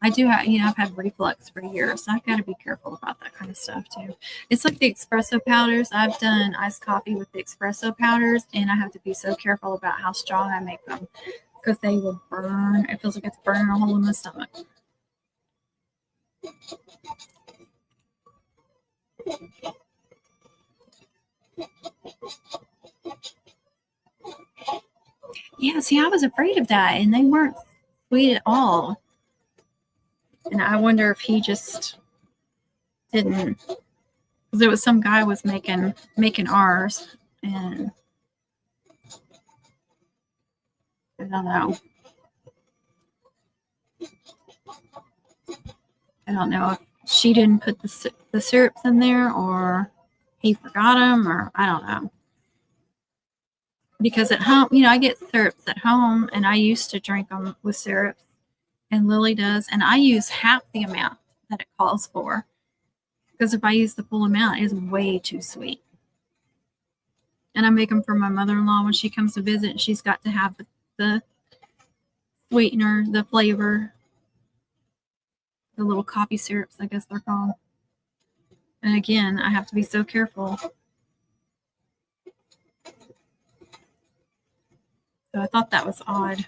A: I do have, I've had reflux for years, so I've got to be careful about that kind of stuff too. It's like the espresso powders. I've done iced coffee with the espresso powders, and I have to be so careful about how strong I make them because they will burn. It feels like it's burning a hole in my stomach. Yeah, see, I was afraid of that, and they weren't sweet at all. And I wonder if he just didn't, because there was some guy was making ours, and I don't know. I don't know if she didn't put the syrups in there, or he forgot them, or I don't know. Because at home, I get syrups at home, and I used to drink them with syrups, and Lily does, and I use half the amount that it calls for. Because if I use the full amount, it's way too sweet. And I make them for my mother-in-law when she comes to visit. She's got to have the sweetener, the flavor, the little coffee syrups, I guess they're called. And again, I have to be so careful. So I thought that was odd.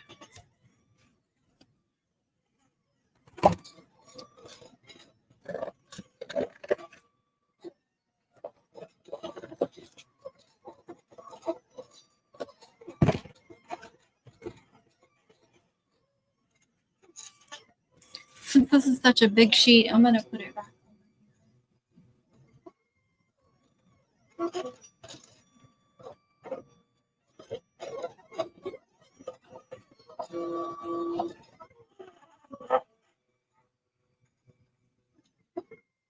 A: Since this is such a big sheet, I'm going to put it back.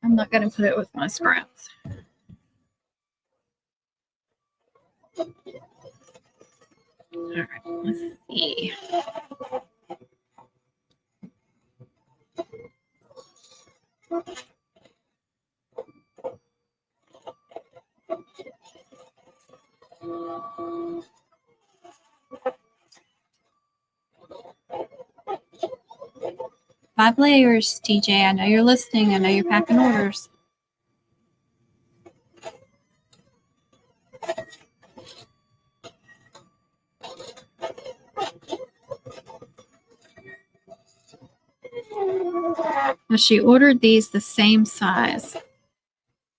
A: I'm not going to put it with my scraps. All right, let's see. Five layers, TJ. I know you're listening. I know you're packing orders. Now she ordered these the same size.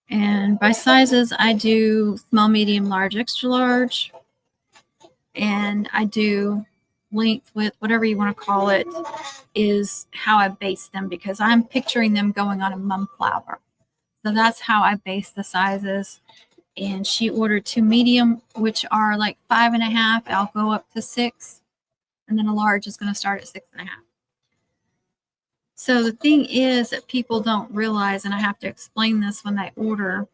A: And by sizes, I do small, medium, large, extra large. And I do length, width, whatever you want to call it, is how I base them because I'm picturing them going on a mum flower. So that's how I base the sizes. And she ordered 2 medium, which are like 5.5. I'll go up to 6. And then a large is going to start at 6.5. So the thing is that people don't realize, and I have to explain this when they order,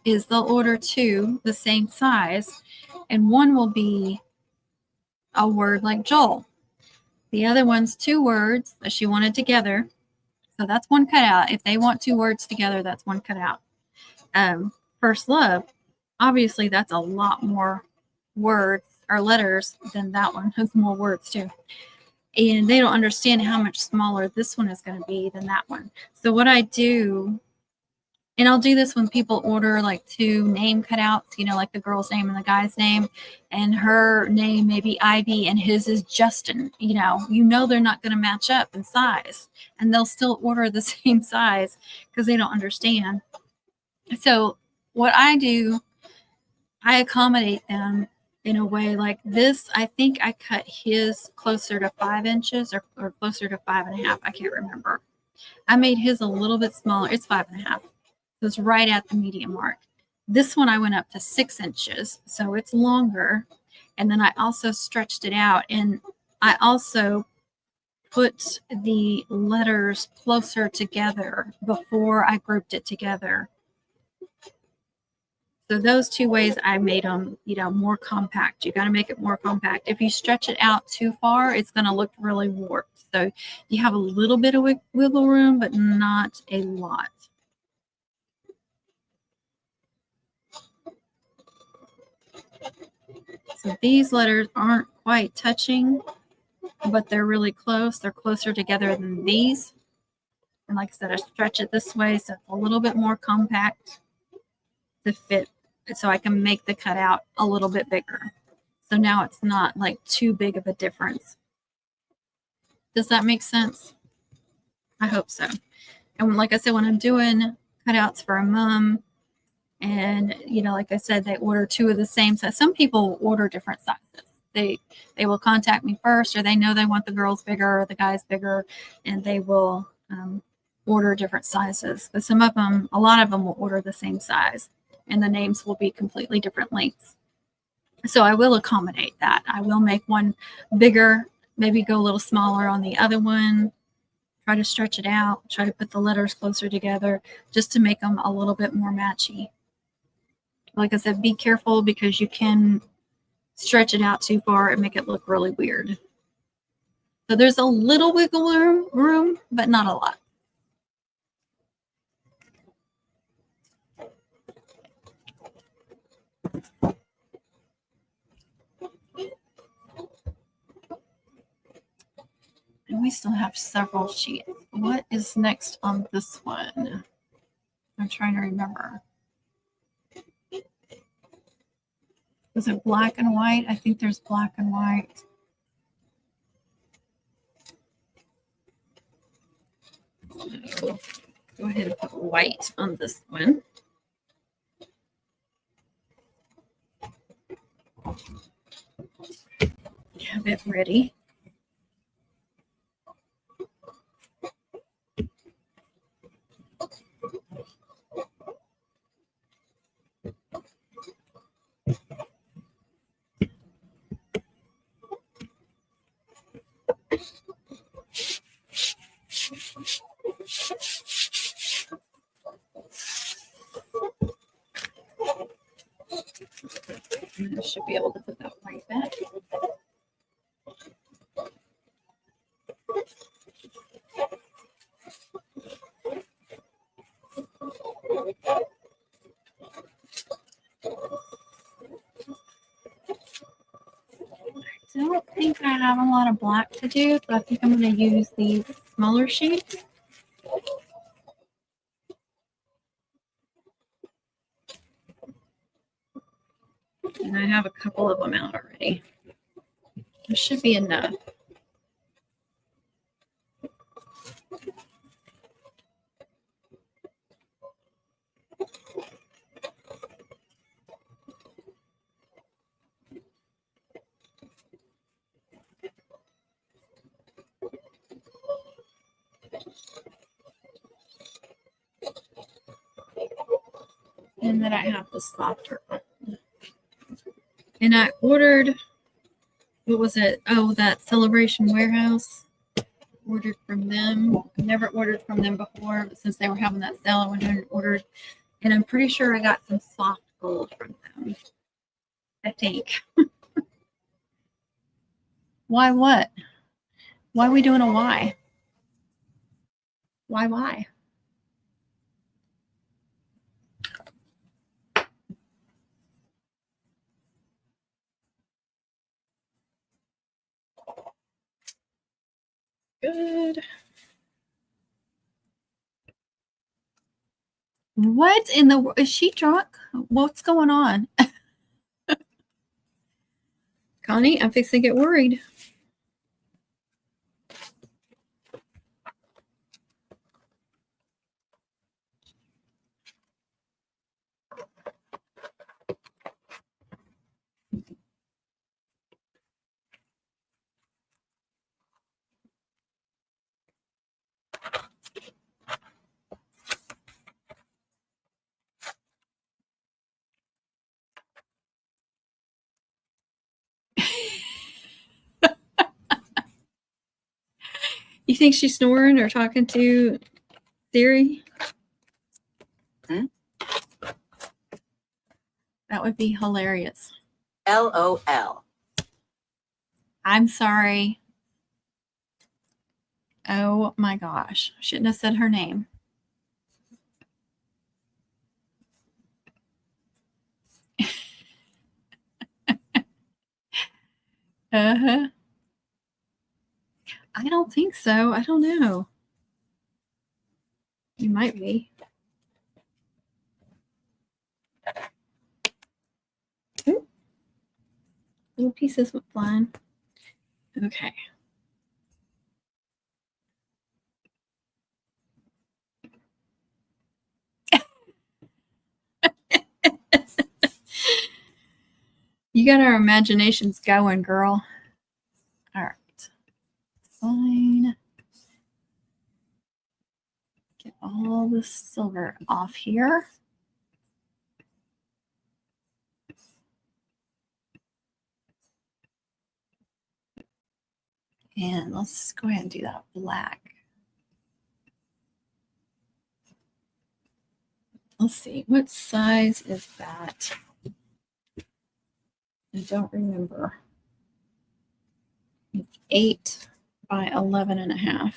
A: is they'll order 2 the same size, and one will be a word like Joel. The other one's 2 words that she wanted together. So that's one cutout. If they want 2 words together, that's one cutout. First love, obviously that's a lot more words or letters than that one. Has more words too. And they don't understand how much smaller this one is going to be than that one. So what I do, and I'll do this when people order like 2 name cutouts, you know, like the girl's name and the guy's name, and her name may be Ivy and his is Justin. You know they're not going to match up in size, and they'll still order the same size because they don't understand. So what I do, I accommodate them in a way like this. I think I cut his closer to 5 inches or closer to 5.5. I can't remember. I made his a little bit smaller. It's 5.5. So it's right at the medium mark. This one I went up to 6 inches, so it's longer. And then I also stretched it out, and I also put the letters closer together before I grouped it together. So those 2 ways I made them, more compact. You got to make it more compact. If you stretch it out too far, it's going to look really warped. So you have a little bit of wiggle room, but not a lot. So these letters aren't quite touching, but they're really close. They're closer together than these. And like I said, I stretch it this way so it's a little bit more compact to fit, so I can make the cutout a little bit bigger. So now it's not like too big of a difference. Does that make sense? I hope so. And like I said, when I'm doing cutouts for a mom, and like I said, they order 2 of the same size. Some people order different sizes. They will contact me first, or they know they want the girls bigger or the guys bigger, and they will order different sizes. But some of them, a lot of them will order the same size, and the names will be completely different lengths. So I will accommodate that. I will make one bigger, maybe go a little smaller on the other one, try to stretch it out, try to put the letters closer together just to make them a little bit more matchy. Like I said, be careful because you can stretch it out too far and make it look really weird. So there's a little wiggle room, but not a lot. we still have several sheets. What is next on this one? I'm trying to remember. Is it black and white? I think there's black and white. So go ahead and put white on this one. Have it ready. I should be able to put that right back. I don't think I have a lot of black to do, so I think I'm going to use these smaller sheets. And I have a couple of them out already. This should be enough. And then I have the softer one. And I ordered, what was it? Oh, that Celebration Warehouse. Ordered from them. I've never ordered from them before, but since they were having that sale, I went ahead and ordered. And I'm pretty sure I got some soft gold from them. I think. Why what? Why are we doing a why? Why? Good. What in the world? Is she drunk? What's going on? Connie, I'm fixing to get worried. You think she's snoring or talking to Siri? That would be hilarious.
B: LOL.
A: I'm sorry. Oh my gosh. Shouldn't have said her name. Uh-huh. I don't think so. I don't know. You might be. Ooh. Little pieces went flying. Okay. You got our imaginations going, girl. All right. Fine. Get all the silver off here. And let's go ahead and do that black. Let's see, what size is that? I don't remember. It's 8 by 11.5.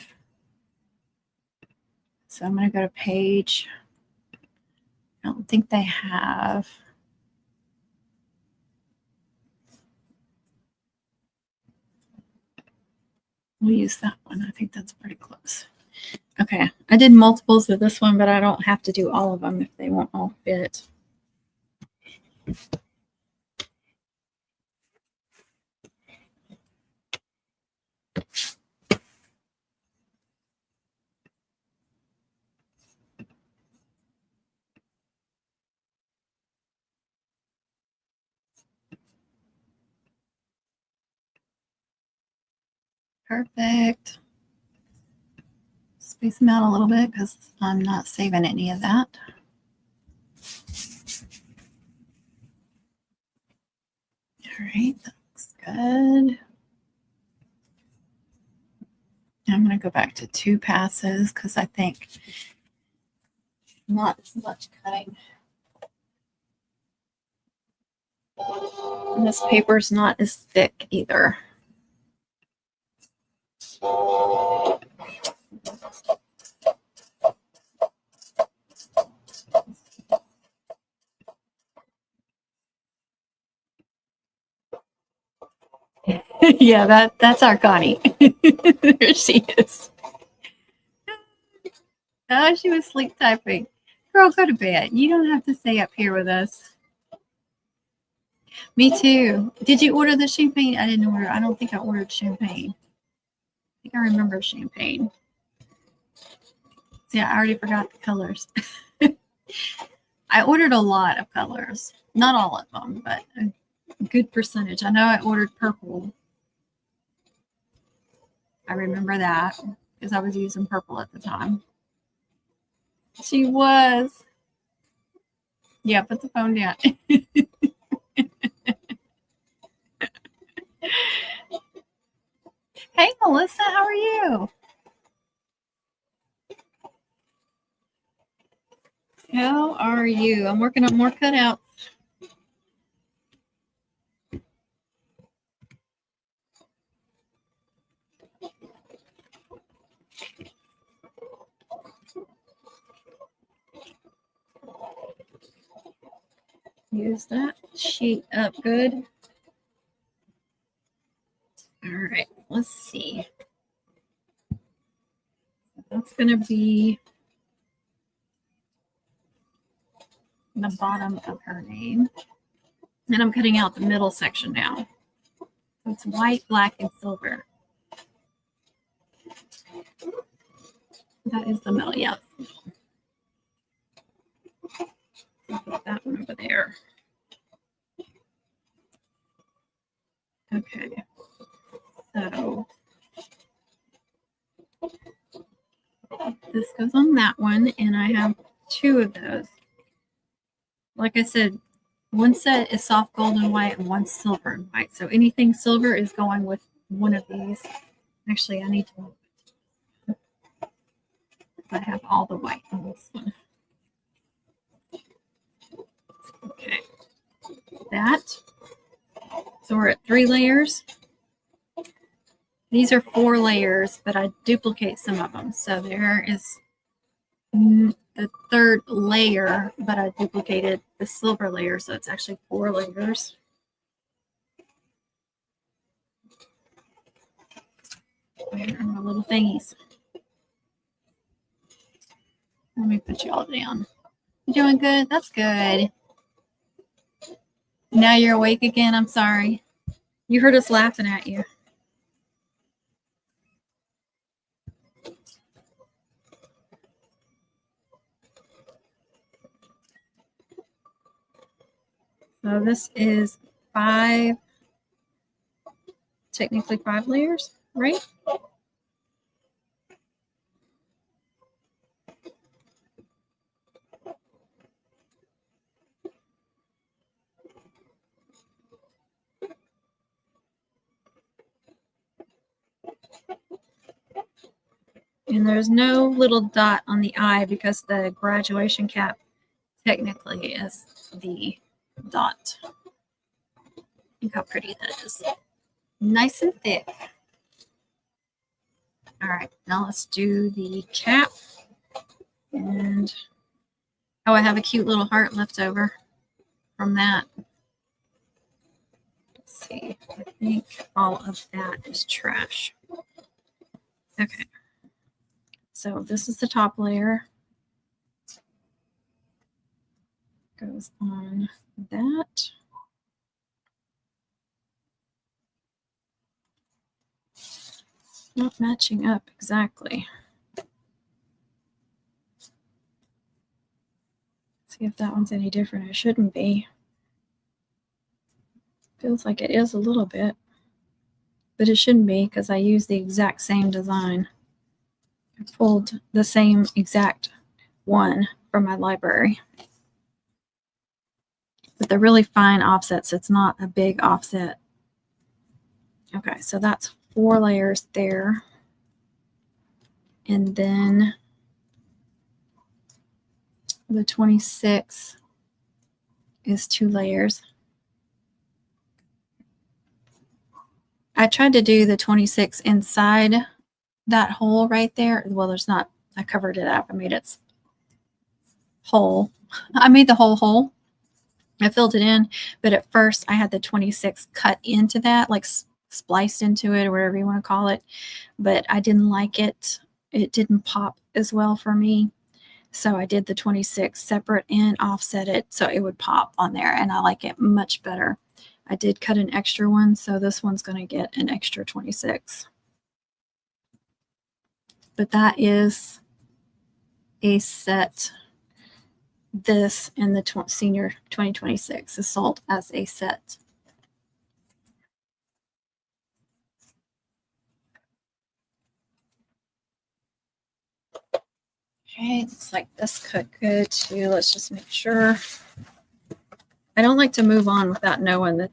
A: So I'm going to go to page. I don't think they have. We'll use that one. I think that's pretty close. Okay, I did multiples of this one, but I don't have to do all of them if they won't all fit. Perfect. Space them out a little bit because I'm not saving any of that. All right, that looks good. I'm going to go back to 2 passes because I think not as much cutting. And this paper's not as thick either. Yeah, that's our Connie. There she is. Oh, she was sleep typing. Girl, go to bed. You don't have to stay up here with us. Me too. Did you order the champagne? I didn't order. I don't think I ordered champagne. I think I remember champagne. Yeah, I already forgot the colors. I ordered a lot of colors. Not all of them, but a good percentage. I know I ordered purple. I remember that because I was using purple at the time. She was. Yeah, put the phone down. Hey, Melissa, how are you? How are you? I'm working on more cutouts. Use that sheet up good. All right, let's see. That's going to be the bottom of her name. And I'm cutting out the middle section now. It's white, black, and silver. That is the middle, yeah. Put that one over there. Okay. So this goes on that one, and I have 2 of those. Like I said, one set is soft gold and white, and one's silver and white. So anything silver is going with one of these. Actually, I need to. I have all the white on this one. Okay. That. So we're at 3 layers. These are 4 layers, but I duplicate some of them. So there is the 3rd layer, but I duplicated the silver layer, so it's actually 4 layers. Where are my little thingies? Let me put you all down. You doing good? That's good. Now you're awake again. I'm sorry. You heard us laughing at you. So this is 5, technically 5 layers, right? And there's no little dot on the eye because the graduation cap technically is the dot. Look how pretty that is. Nice and thick. All right, now let's do the cap. And oh, I have a cute little heart left over from that. Let's see. I think all of that is trash. Okay. So this is the top layer. Goes on that. Not matching up exactly. See if that one's any different. It shouldn't be. Feels like it is a little bit, but it shouldn't be because I used the exact same design. I pulled the same exact one from my library. But they're really fine offsets. It's not a big offset. Okay, so that's 4 layers there. And then the 26 is 2 layers. I tried to do the 26 inside that hole right there. Well, there's not, I covered it up. I made it whole. I made the whole hole. I filled it in, but at first I had the 26 cut into that, like spliced into it or whatever you want to call it, but I didn't like it. It didn't pop as well for me. So I did the 26 separate and offset it so it would pop on there, and I like it much better. I did cut an extra one, so this one's going to get an extra 26. But that is a set. This and the senior 2026 is sold as a set. Okay, looks like this cut good too. Let's just make sure. I don't like to move on without knowing that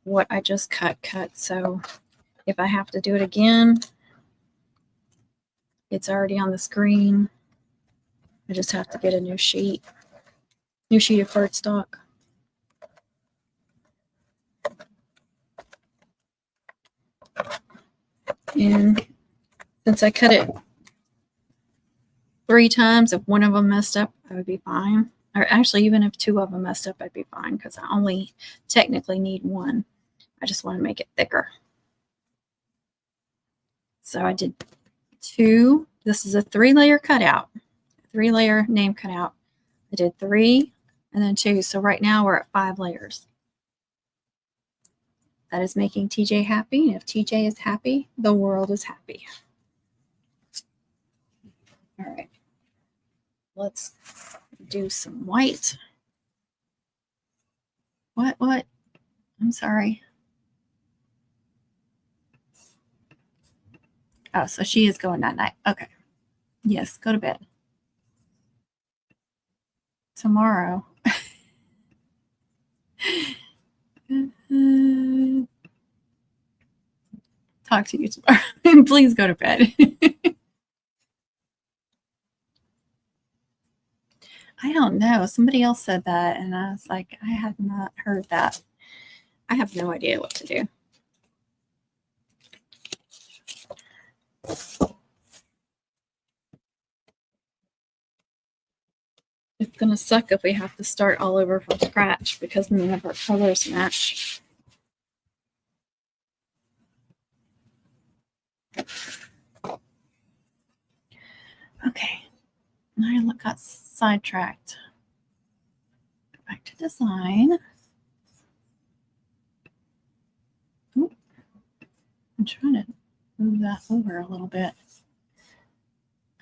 A: what I just cut. So if I have to do it again, it's already on the screen. I just have to get a new sheet of cardstock. And since I cut it 3 times, if one of them messed up, I would be fine. Or actually, even if 2 of them messed up, I'd be fine because I only technically need 1. I just want to make it thicker. So I did 2. This is a 3-layer cutout, 3-layer name cutout. I did 3 and then 2. So right now we're at 5 layers. That is making TJ happy. And if TJ is happy, the world is happy. All right. Let's do some white. What? I'm sorry. Oh, so she is going that night. Okay. Yes, go to bed. Tomorrow. Talk to you tomorrow. Please go to bed. I don't know. Somebody else said that, and I was like, I have not heard that. I have no idea what to do. It's going to suck if we have to start all over from scratch because none of our colors match. Okay. I got sidetracked. Go back to design. Ooh. I'm trying to move that over a little bit.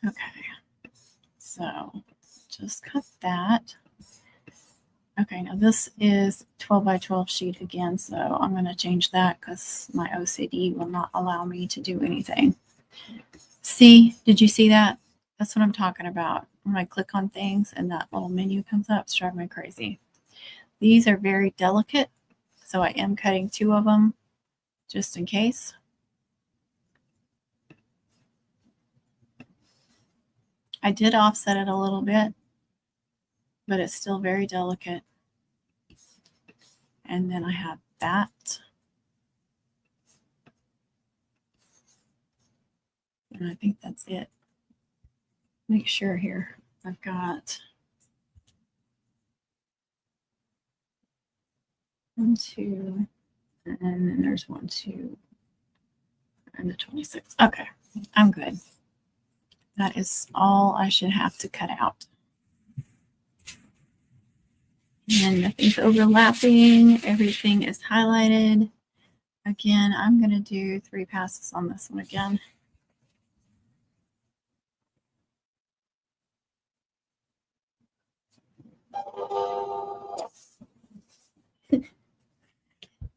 A: Okay. So just cut that. Okay, now this is 12 by 12 sheet again, so I'm going to change that because my OCD will not allow me to do anything. See, did you see that? That's what I'm talking about. When I click on things and that little menu comes up, it's driving me crazy. These are very delicate, so I am cutting 2 of them just in case. I did offset it a little bit, but it's still very delicate. And then I have that. And I think that's it. Make sure here I've got 1, 2, and then there's 1, 2, and the 26. Okay. I'm good. That is all I should have to cut out. And nothing's overlapping. Everything is highlighted. Again, I'm going to do 3 passes on this one again.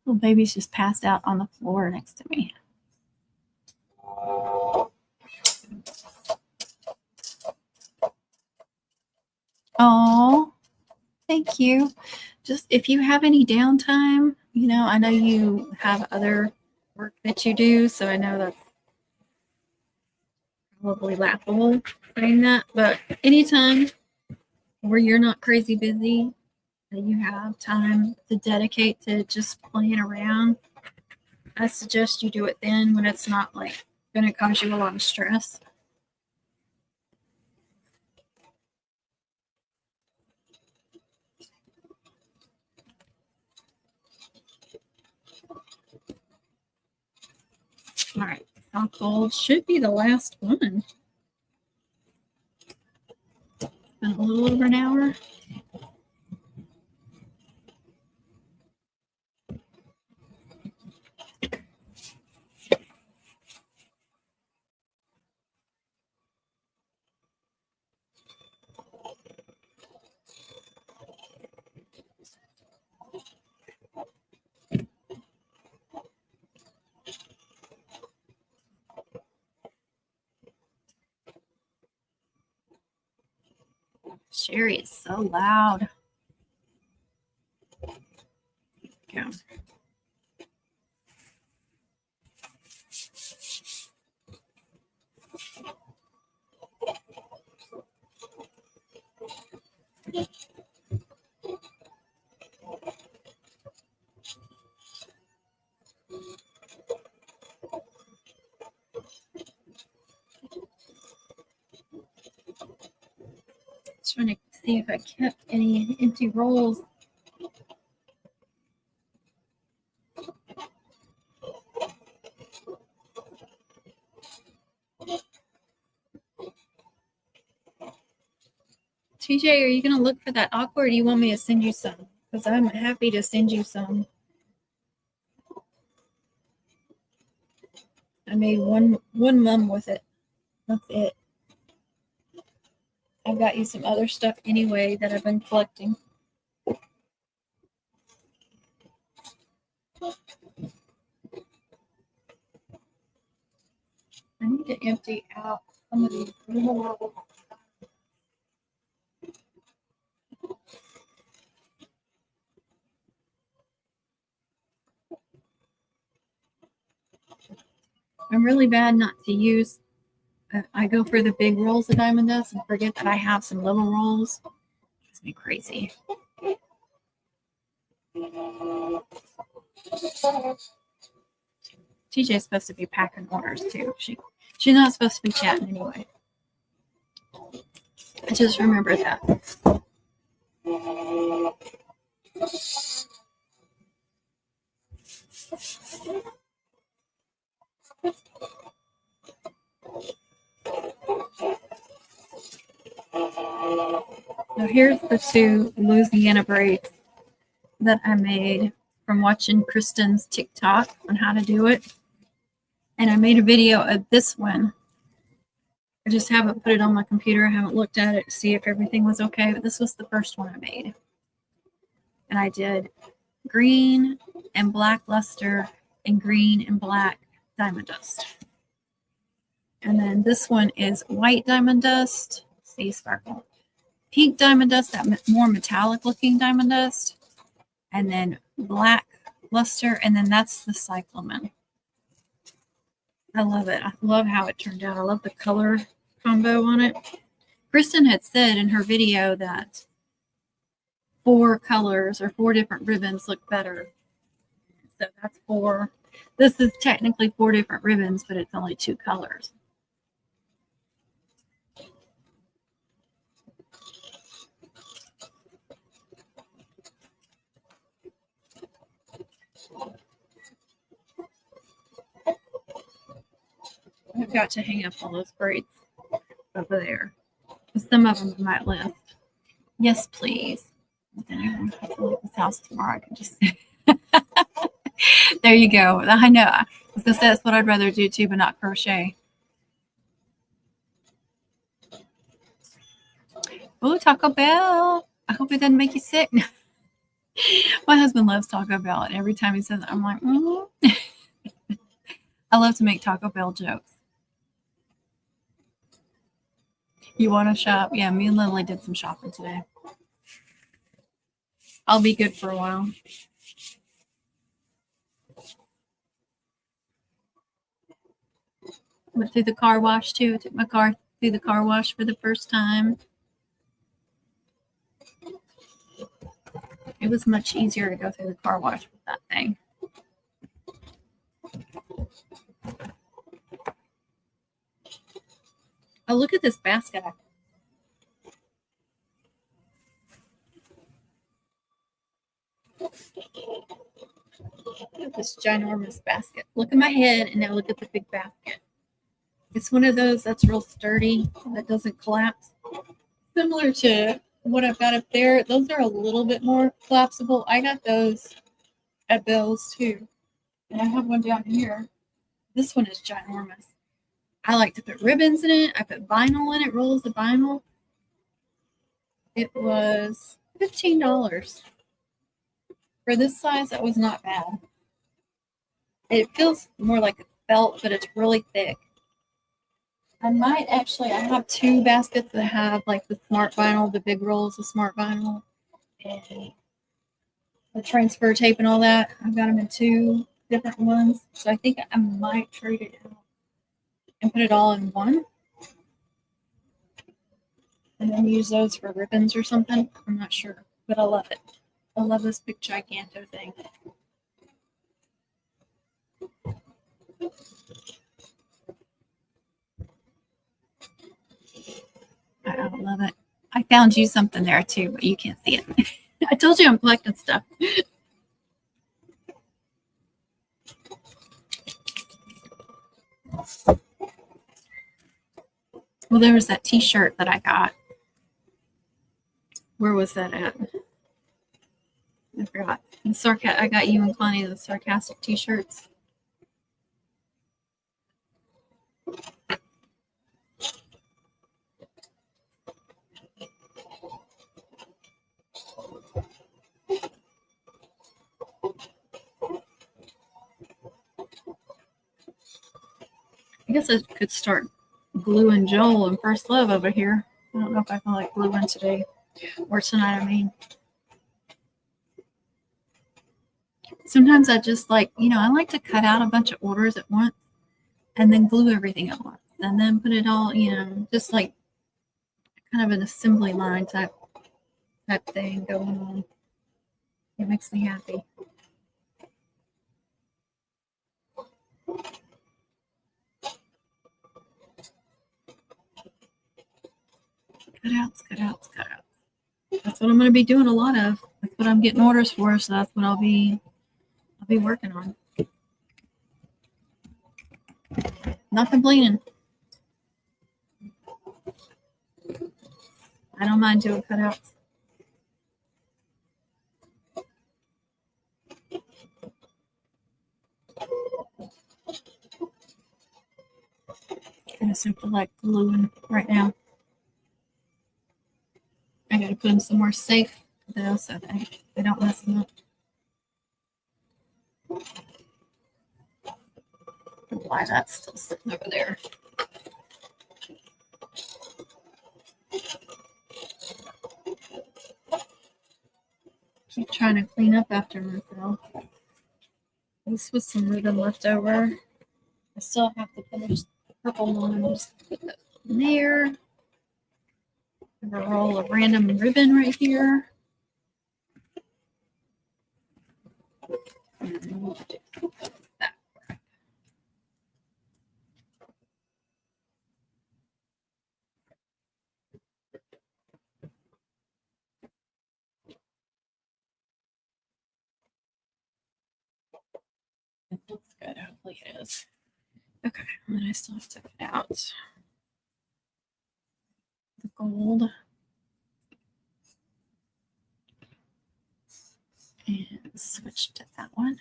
A: Little baby's just passed out on the floor next to me. Oh, thank you. Just if you have any downtime, you know, I know you have other work that you do, so I know that's probably laughable saying that, but anytime where you're not crazy busy and you have time to dedicate to just playing around, I suggest you do it then when it's not like going to cause you a lot of stress. All right, soft gold should be the last one. Been a little over an hour. Sherry is so loud. Yeah. Trying to see if I kept any empty rolls. TJ, are you going to look for that aqua or do you want me to send you some? Because I'm happy to send you some. I made one mum with it. That's it. I've got you some other stuff anyway that I've been collecting. I need to empty out some of these little. I'm really bad not to use. I go for the big rolls of diamond dust and forget that I have some little rolls. It makes me crazy. TJ's supposed to be packing orders too. She's not supposed to be chatting anyway. I just remember that. Now here's the 2 Louisiana braids that I made from watching Kristen's TikTok on how to do it. And I made a video of this one. I just haven't put it on my computer. I haven't looked at it to see if everything was okay, but this was the first one I made. And I did green and black luster and green and black diamond dust. And then this one is white diamond dust. See, sparkle. Pink diamond dust, that more metallic looking diamond dust. And then black luster, and then that's the cyclamen. I love it. I love how it turned out. I love the color combo on it. Kristen had said in her video that 4 colors or 4 different ribbons look better. So that's 4. This is technically 4 different ribbons, but it's only 2 colors. forgot to hang up all those braids over there. Some of them might lift. Yes, please. Then I won't have to leave this house tomorrow. I can just. There you go. I know. I was gonna say that's what I'd rather do too, but not crochet. Oh, Taco Bell. I hope it doesn't make you sick. My husband loves Taco Bell, and every time he says it, I'm like, I love to make Taco Bell jokes. You want to shop? Yeah, me and Lily did some shopping today. I'll be good for a while. Went through the car wash too. I took my car through the car wash for the first time. It was much easier to go through the car wash with that thing. Oh, look at this basket. Look at this ginormous basket. Look at my head and now look at the big basket. It's one of those that's real sturdy, that doesn't collapse. Similar to what I've got up there. Those are a little bit more collapsible. I got those at Bill's too. And I have one down here. This one is ginormous. I like to put ribbons in it. I put vinyl in it, rolls of vinyl. It was $15. For this size, that was not bad. It feels more like a felt, but it's really thick. I have two baskets that have like the smart vinyl, the big rolls of smart vinyl, and the transfer tape and all that. I've got them in two different ones. So I think I might trade it out and put it all in one. And then use those for ribbons or something. I'm not sure, but I love it. I love this big giganto thing. I love it. I found you something there too, but you can't see it. I told you I'm collecting stuff. Well, there was that t-shirt that I got. Where was that at? I forgot. I got you and Connie the sarcastic t-shirts. I guess I could start gluing Joel and First Love over here. I don't know if I feel like gluing today or tonight. I mean, sometimes I just like, I like to cut out a bunch of orders at once and then glue everything at once and then put it all, just like kind of an assembly line type thing going on. It makes me happy. Cutouts. That's what I'm going to be doing a lot of. That's what I'm getting orders for, so that's what I'll be working on. Not complaining. I don't mind doing cutouts. Kind of simple like gluing right now. I got to put them somewhere safe though, so they don't mess them up. Why that's still sitting over there. Keep trying to clean up after myself. This was some ribbon left over. I still have to finish the purple one. Just put that in there. Have a roll of random ribbon right here. And that. It looks good. Hopefully it is. Okay, and then I still have to cut out the gold. And switch to that one.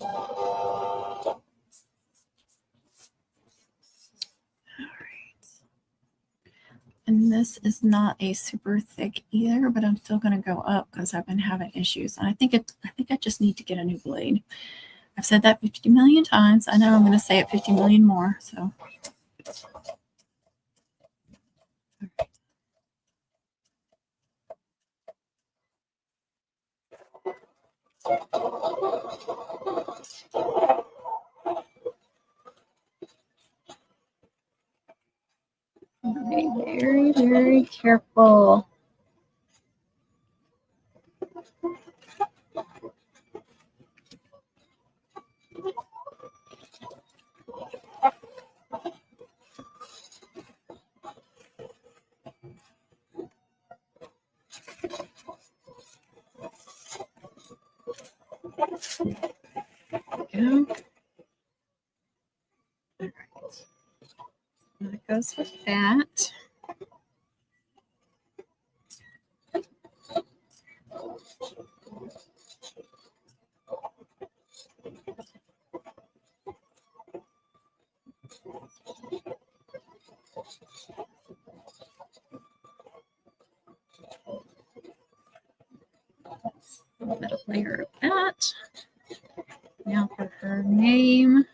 A: All right. And this is not a super thick either, but I'm still going to go up because I've been having issues. And I think I just need to get a new blade. I've said that 50 million times. I know I'm going to say it 50 million more. So. Be very, very careful. Go. All right. That goes with that. A little bit of layer of that. Now for her name.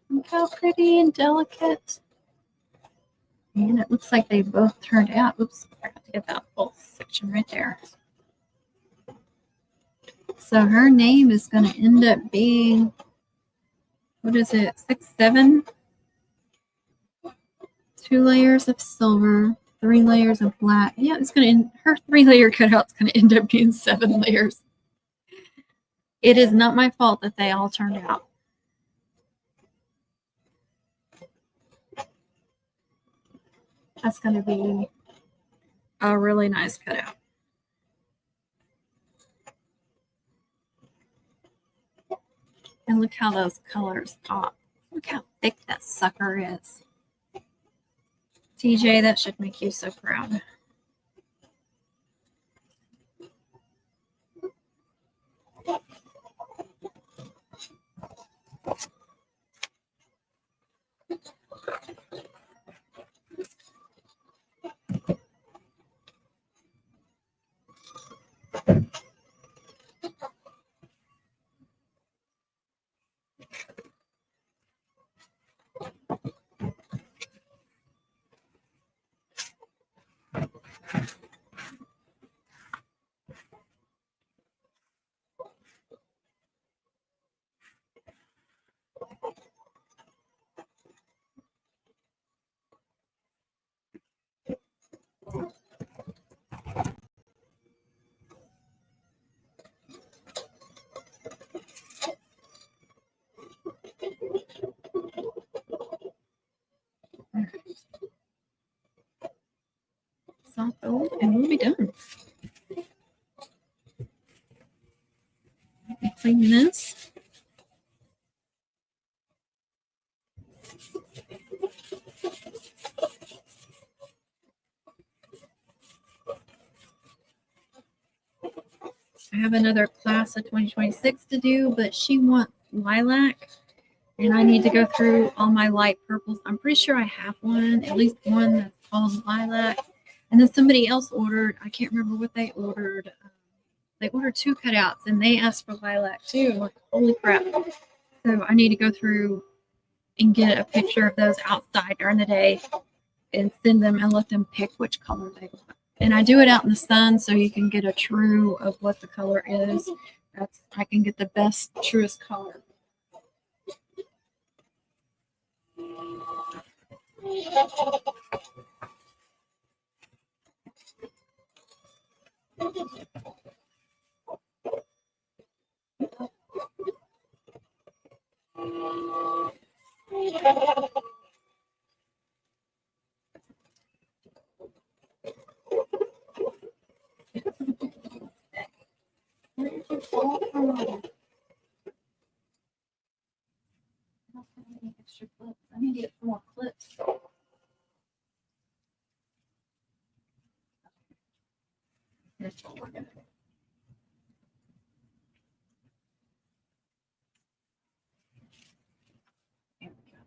A: Look how pretty and delicate. And it looks like they both turned out. Oops, I forgot to get that whole section right there. So her name is going to end up being, what is it, 6, 7? 2 layers of silver, 3 layers of black. Yeah, it's going to end, her 3-layer cutout's going to end up being 7 layers. It is not my fault that they all turned out. That's going to be a really nice cutout. And look how those colors pop. Look how thick that sucker is. TJ, that should make you so proud. Soft gold, and we'll be done. Clean this. I have another class of 2026 to do, but she wants lilac, and I need to go through all my light purples. I'm pretty sure I have one, at least one that's called lilac. And then somebody else ordered, I can't remember what they ordered. They ordered 2 cutouts, and they asked for lilac too. Like, holy crap. So I need to go through and get a picture of those outside during the day and send them and let them pick which color they want. And I do it out in the sun so you can get a true of what the color is. I can get the best, truest color. extra clips. I need to get more clips. Here's what we're gonna do. There we go.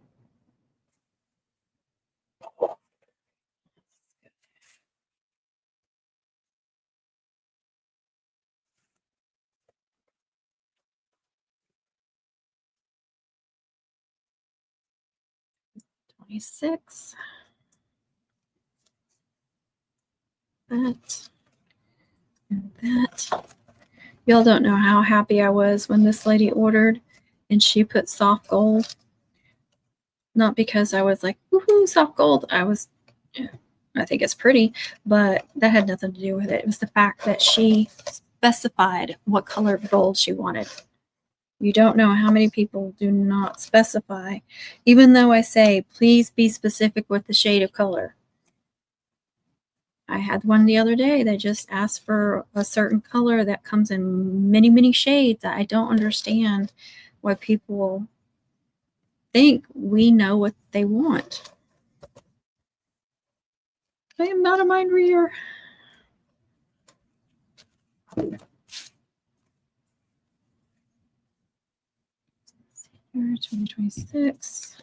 A: 26. That and that. Y'all don't know how happy I was when this lady ordered and she put soft gold. Not because I was like, woohoo, soft gold. I think it's pretty, but that had nothing to do with it. It was the fact that she specified what color of gold she wanted. You don't know how many people do not specify, even though I say, please be specific with the shade of color. I had one the other day that just asked for a certain color that comes in many, many shades. I don't understand why people think we know what they want. I am not a mind reader. Here, 2026.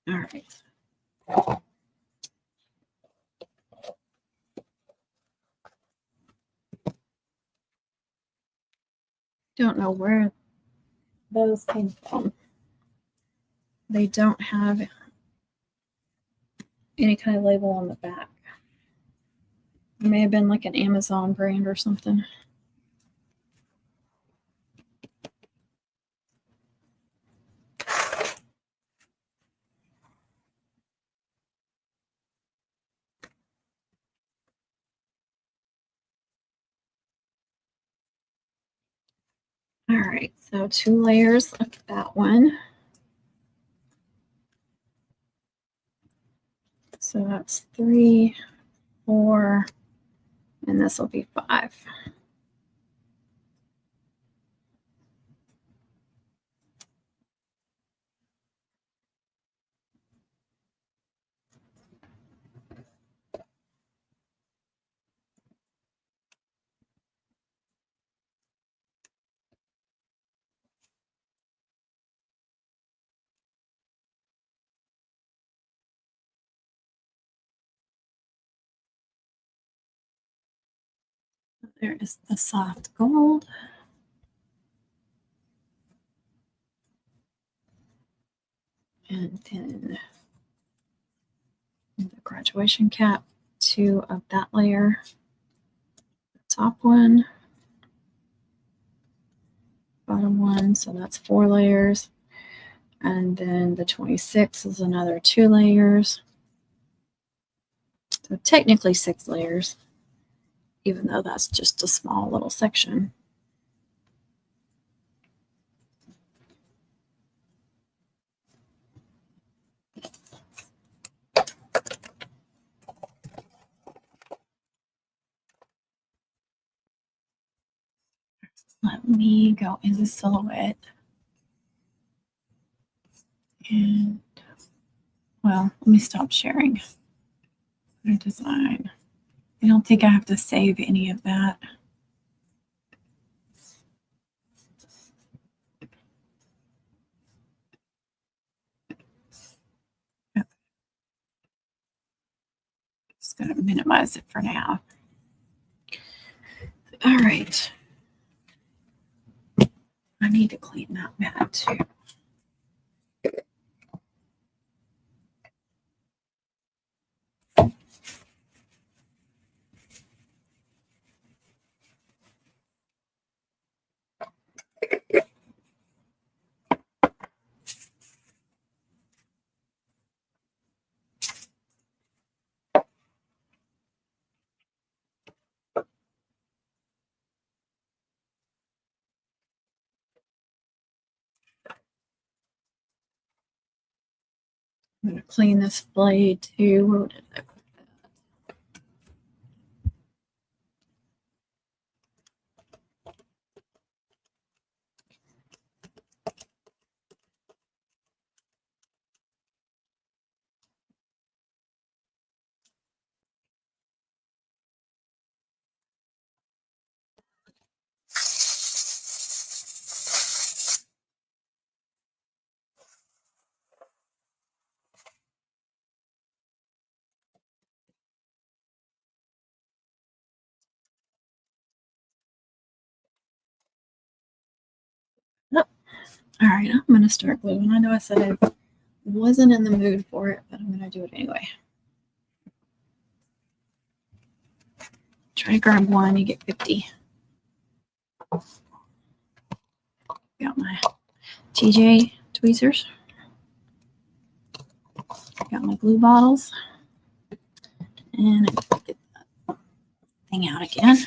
A: All right. Don't know where those came from. They don't have any kind of label on the back. It may have been like an Amazon brand or something. All right, so 2 layers of that one. So that's 3, 4, and this will be 5. There is the soft gold. And then the graduation cap, 2 of that layer. The top one, bottom one, so that's 4 layers. And then the 26 is another 2 layers. So technically 6 layers, even though that's just a small little section. Let me go into silhouette. And, well, let me stop sharing. Go to design. I don't think I have to save any of that. Just going to minimize it for now. All right. I need to clean that mat too. I'm going to clean this blade too. Where did I put that? All right, I'm going to start gluing. I know I said I wasn't in the mood for it, but I'm going to do it anyway. Try to grab one, you get 50. Got my TJ tweezers. Got my glue bottles. And I'm going to get that thing out again.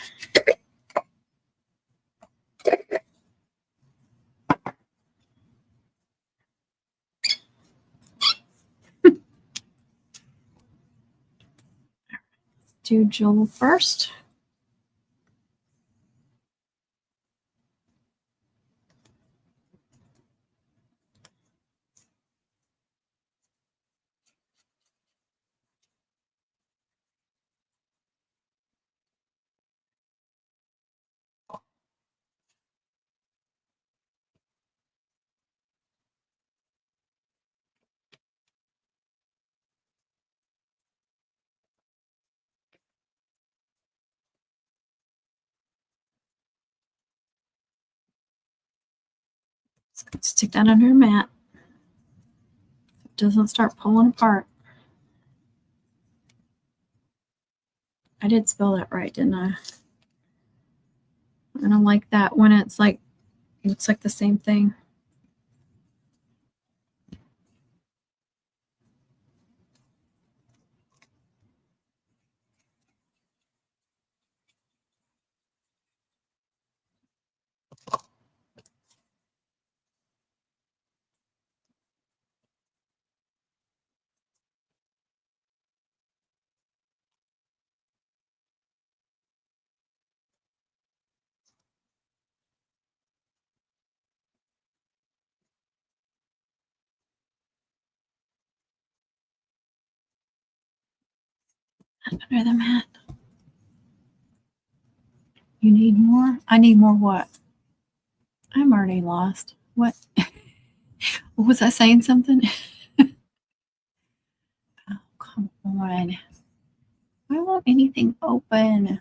A: Do Joel first. Stick that under your mat. It doesn't start pulling apart. I did spell that right, didn't I? And I like that when it's like, it looks like the same thing. Under the mat. You need more? I need more what? I'm already lost. What? Was I saying something? Oh, come on. I want anything open.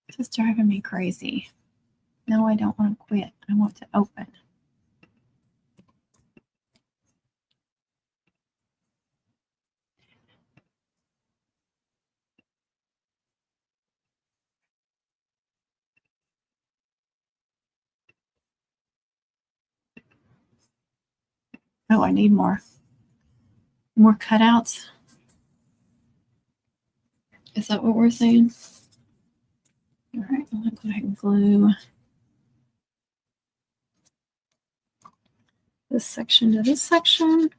A: This is driving me crazy. No, I don't want to quit. I want to open. Oh, I need more. More cutouts. Is that what we're saying? All right, I'm going to go ahead and glue this section to this section.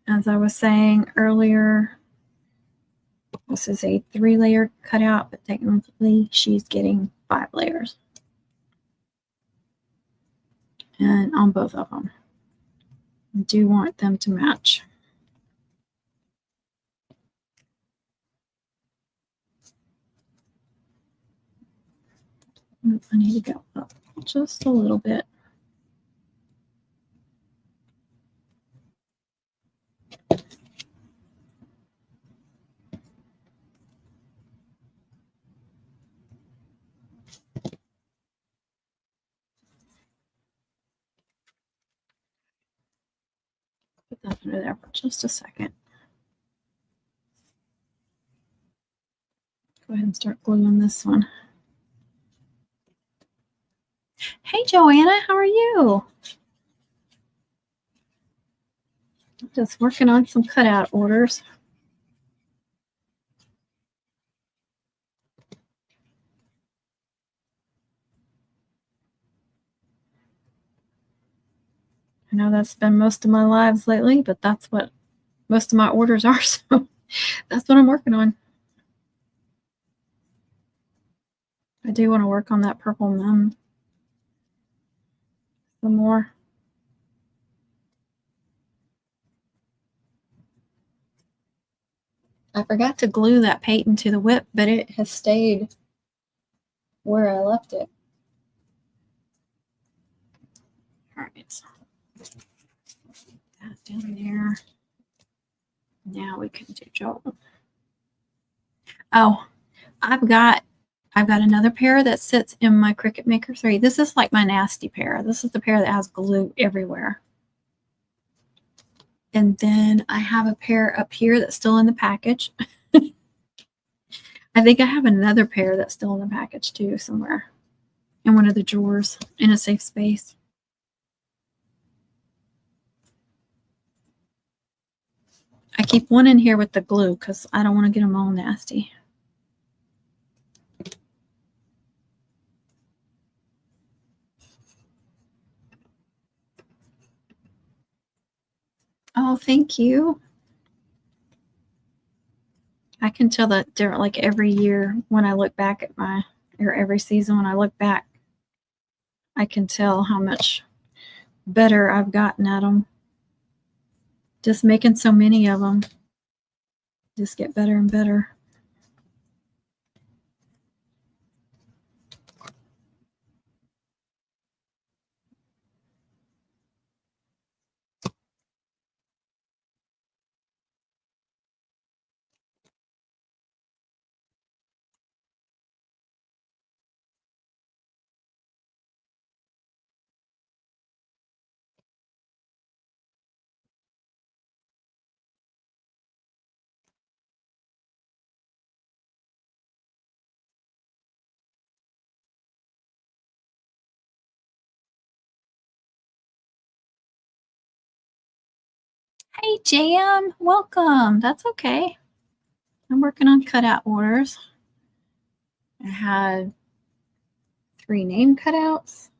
A: As I was saying earlier, this is a 3-layer cutout, but technically she's getting 5 layers. And on both of them. I do want them to match. I need to go up just a little bit. Put that under there for just a second. Go ahead and start gluing this one. Hey, Joanna, how are you? Just working on some cutout orders. I know that's been most of my lives lately, but that's what most of my orders are, so that's what I'm working on. I do want to work on that purple mum some more. I forgot to glue that patent to the whip, but it has stayed where I left it. All right, so that down there. Now we can do Joel. Oh, I've got I've got another pair that sits in my Cricut Maker 3. This is like my nasty pair. This is the pair that has glue everywhere. And then I have a pair up here that's still in the package. I think I have another pair that's still in the package too somewhere in one of the drawers in a safe space. I keep one in here with the glue because I don't want to get them all nasty. Oh, thank you. I can tell that different, like every year when I look back at or every season when I look back, I can tell how much better I've gotten at them. Just making so many of them, just get better and better. Hey, Jam, welcome. That's okay. I'm working on cutout orders. I had 3 name cutouts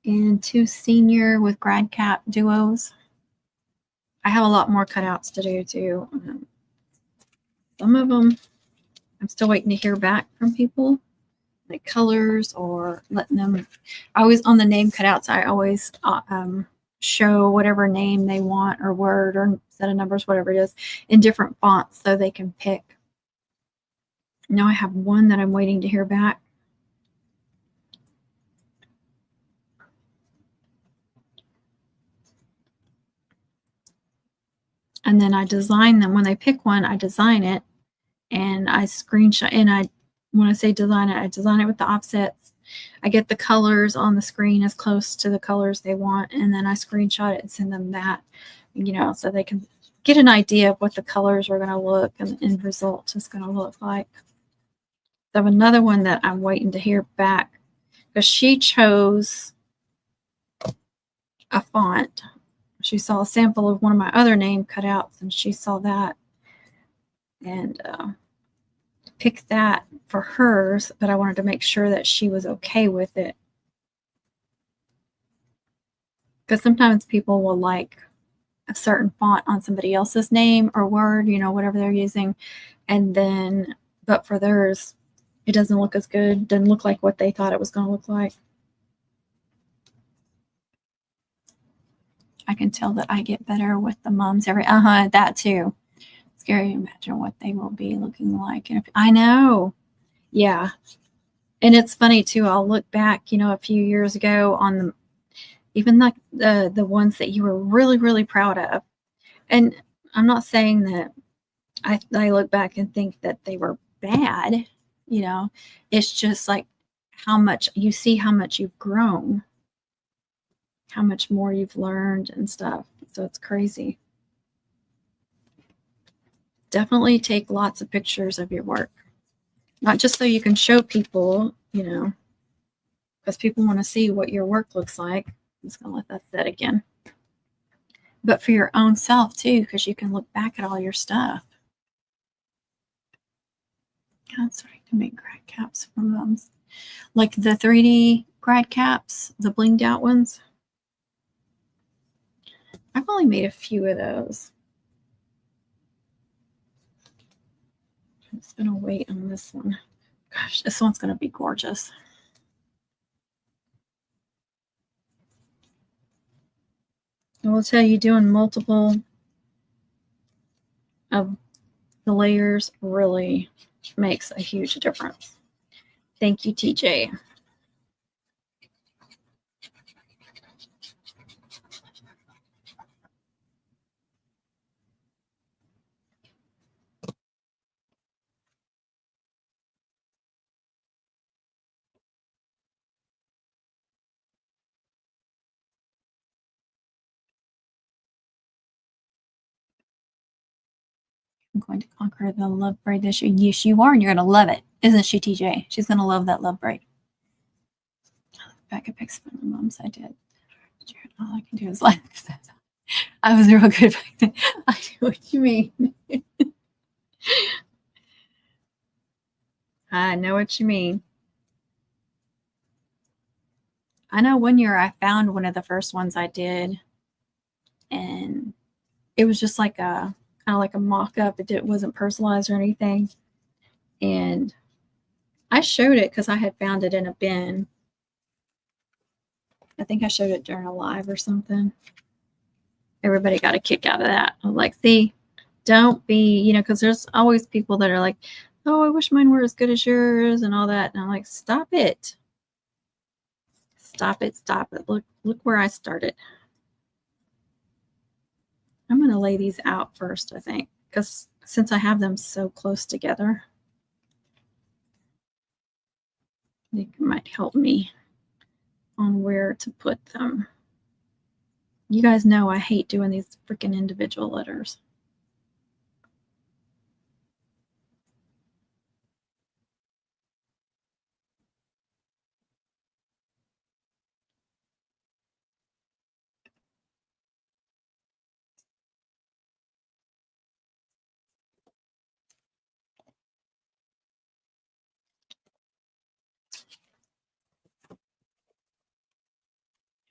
A: and 2 senior with grad cap duos. I have a lot more cutouts to do too. Some of them I'm still waiting to hear back from people, like colors or letting them. I always on the name cutouts. I always show whatever name they want or word or set of numbers, whatever it is, in different fonts so they can pick. Now I have one that I'm waiting to hear back. And then I design them. When they pick one, I design it and I screenshot. And when I say design it, I design it with the offsets. I get the colors on the screen as close to the colors they want, and then I screenshot it and send them that, so they can get an idea of what the colors are going to look and the end result is going to look like. I have another one that I'm waiting to hear back because she chose a font. She saw a sample of one of my other name cutouts, and she saw that and picked that for hers, but I wanted to make sure that she was okay with it. Because sometimes people will like a certain font on somebody else's name or word, whatever they're using. And then, but for theirs, it doesn't look as good, doesn't look like what they thought it was going to look like. I can tell that I get better with the mums that too. Scary to imagine what they will be looking like. And I know. Yeah. And it's funny too. I'll look back, a few years ago on even like the ones that you were really, really proud of. And I'm not saying that I look back and think that they were bad, it's just like how much you've grown, how much more you've learned and stuff. So it's crazy. Definitely take lots of pictures of your work, not just so you can show people, because people want to see what your work looks like. I'm just going to let that sit again. But for your own self too, because you can look back at all your stuff. I'm starting to make grad caps from them. Like the 3D grad caps, the blinged out ones. I've only made a few of those. I'm just going to wait on this one. Gosh, this one's going to be gorgeous. I will tell you, doing multiple of the layers really makes a huge difference. Thank you, TJ. I'm going to conquer the love braid this year. Yes, you are, and you're going to love it. Isn't she, TJ? She's going to love that love braid. Back at Picks for the moms, I did. All I can do is like I was real good back then. I know what you mean. I know what you mean. I know one year I found one of the first ones I did, and it was just like a kind of like a mock-up. It wasn't personalized or anything. And I showed it because I had found it in a bin. I think I showed it during a live or something. Everybody got a kick out of that. I'm like, see, don't be, because there's always people that are like, oh, I wish mine were as good as yours and all that. And I'm like, stop it. Stop it. Stop it. Look where I started. I'm going to lay these out first, I think, because since I have them so close together, it might help me on where to put them. You guys know I hate doing these freaking individual letters.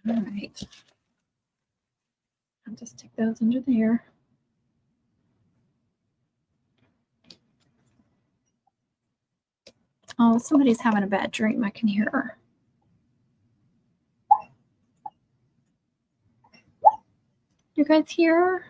A: All right. I'll just stick those under there. Oh, somebody's having a bad dream. I can hear her. You guys hear her?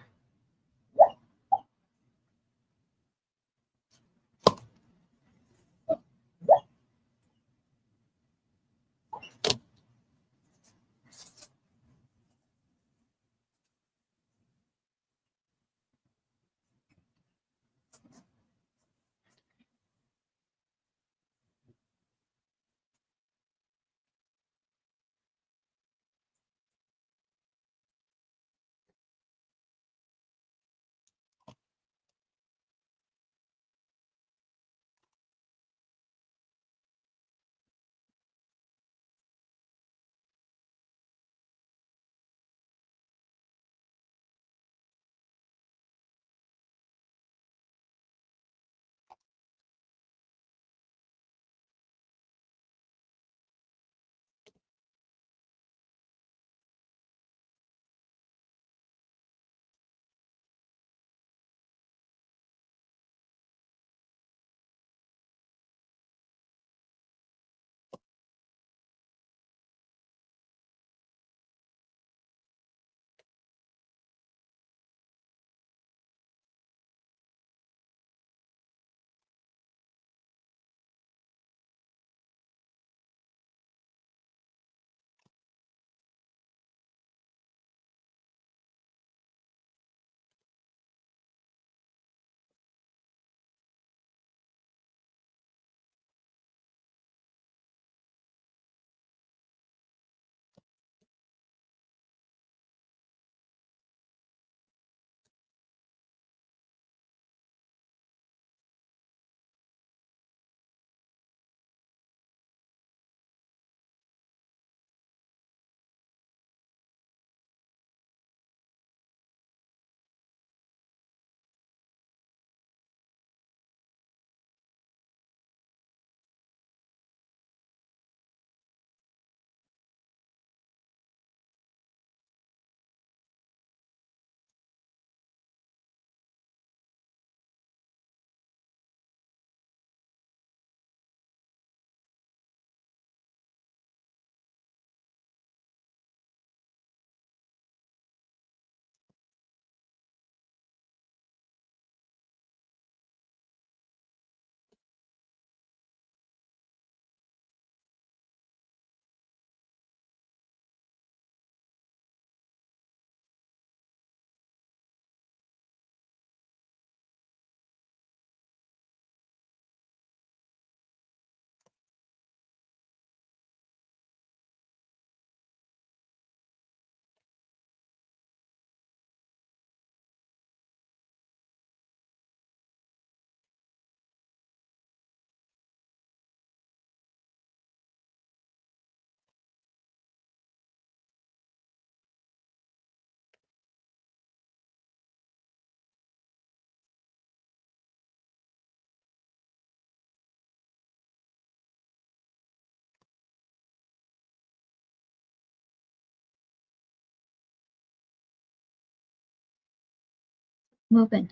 A: moving.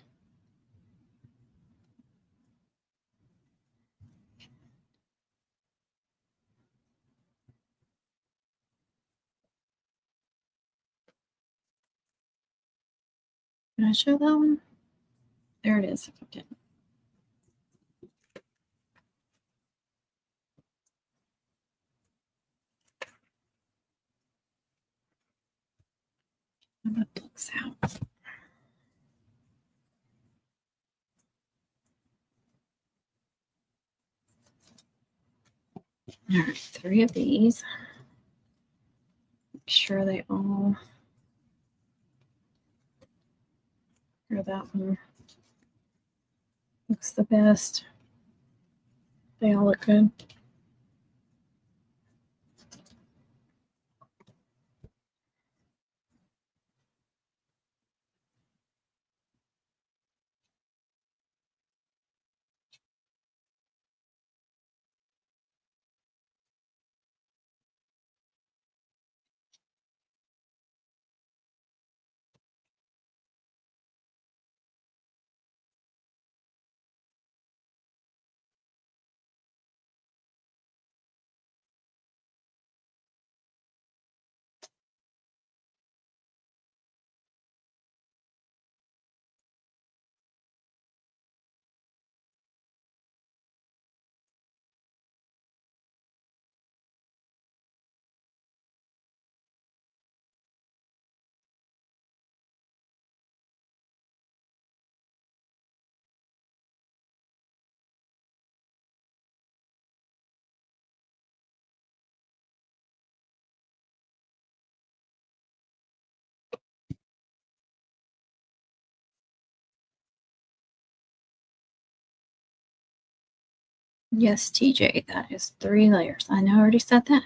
A: Did I show that one? There it is. Okay. How about looks out? All right, 3 of these. Make sure they all are that one. Looks the best. They all look good. Yes, TJ, that is 3 layers. I know I already said that,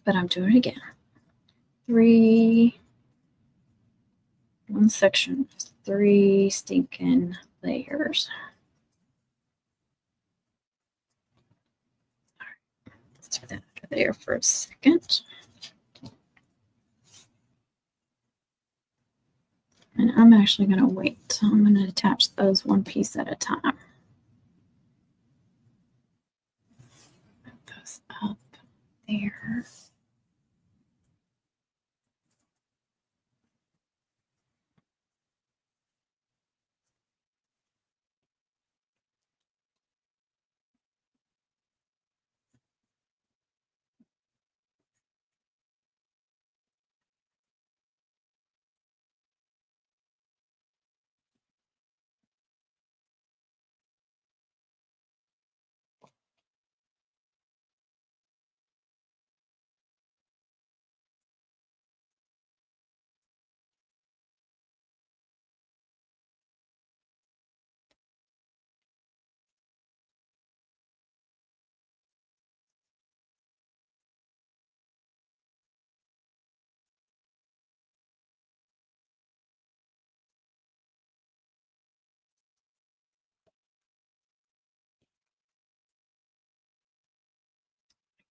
A: but I'm doing it again. 3, one section, 3 stinking layers. All right, let's put that over there for a second. And I'm actually going to wait. I'm going to attach those one piece at a time. Put those up there.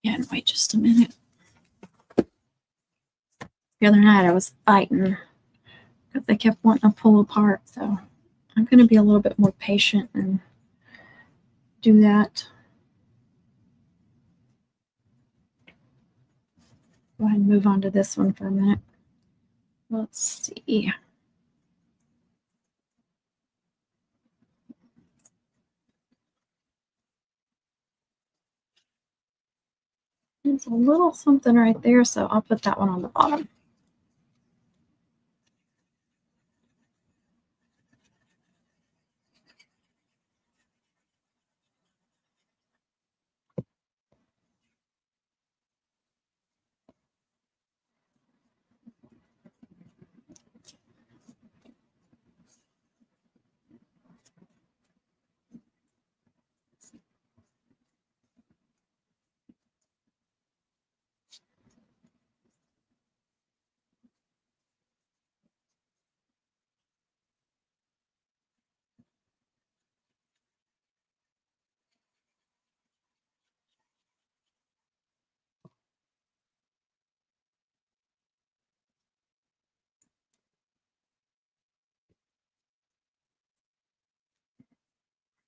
A: Yeah, wait just a minute. The other night I was fighting because they kept wanting to pull apart. So I'm going to be a little bit more patient and do that. Go ahead and move on to this one for a minute. Let's see. There's a little something right there, so I'll put that one on the bottom.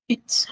A: It's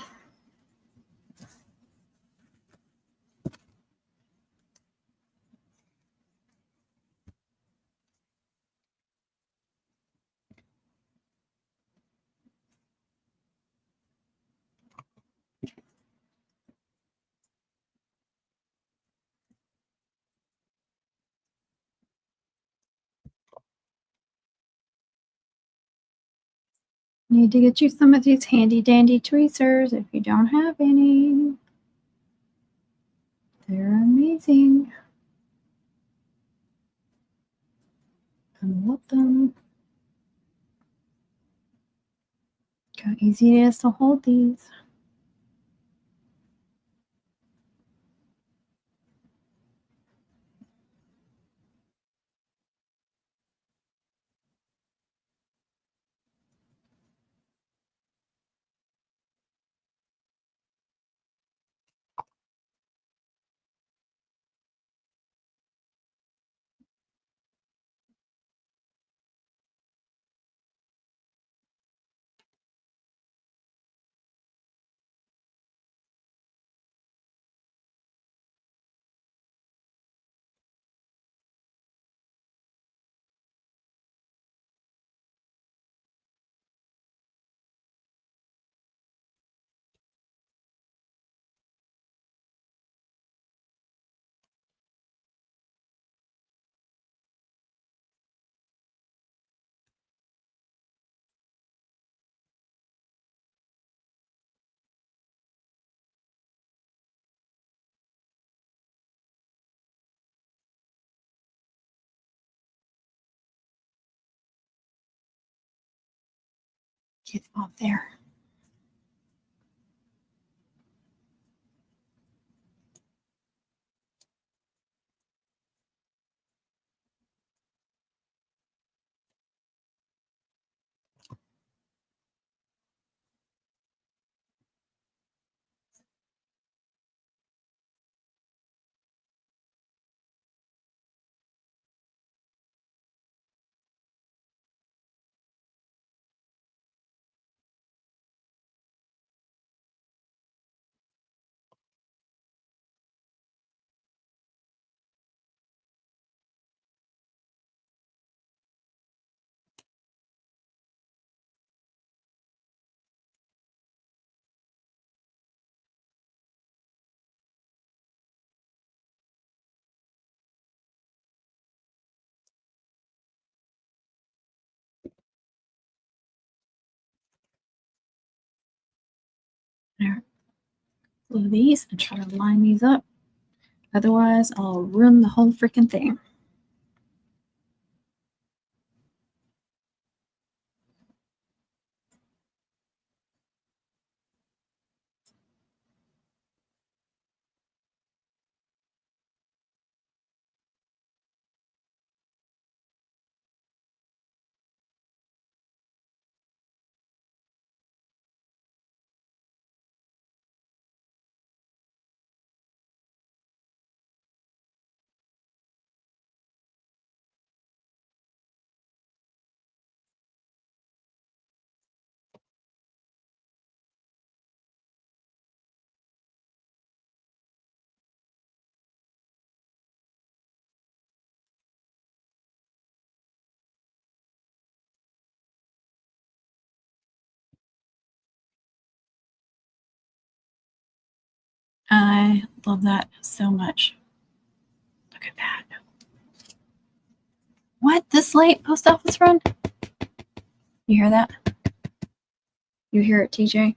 A: need to get you some of these handy dandy tweezers if you don't have any. They're amazing. I love them. Look how easy it is to hold these. Get off there. There. Glue these and try to line these up. Otherwise, I'll ruin the whole freaking thing. I love that so much. Look at that. What? This late post office run? You hear that? You hear it, TJ?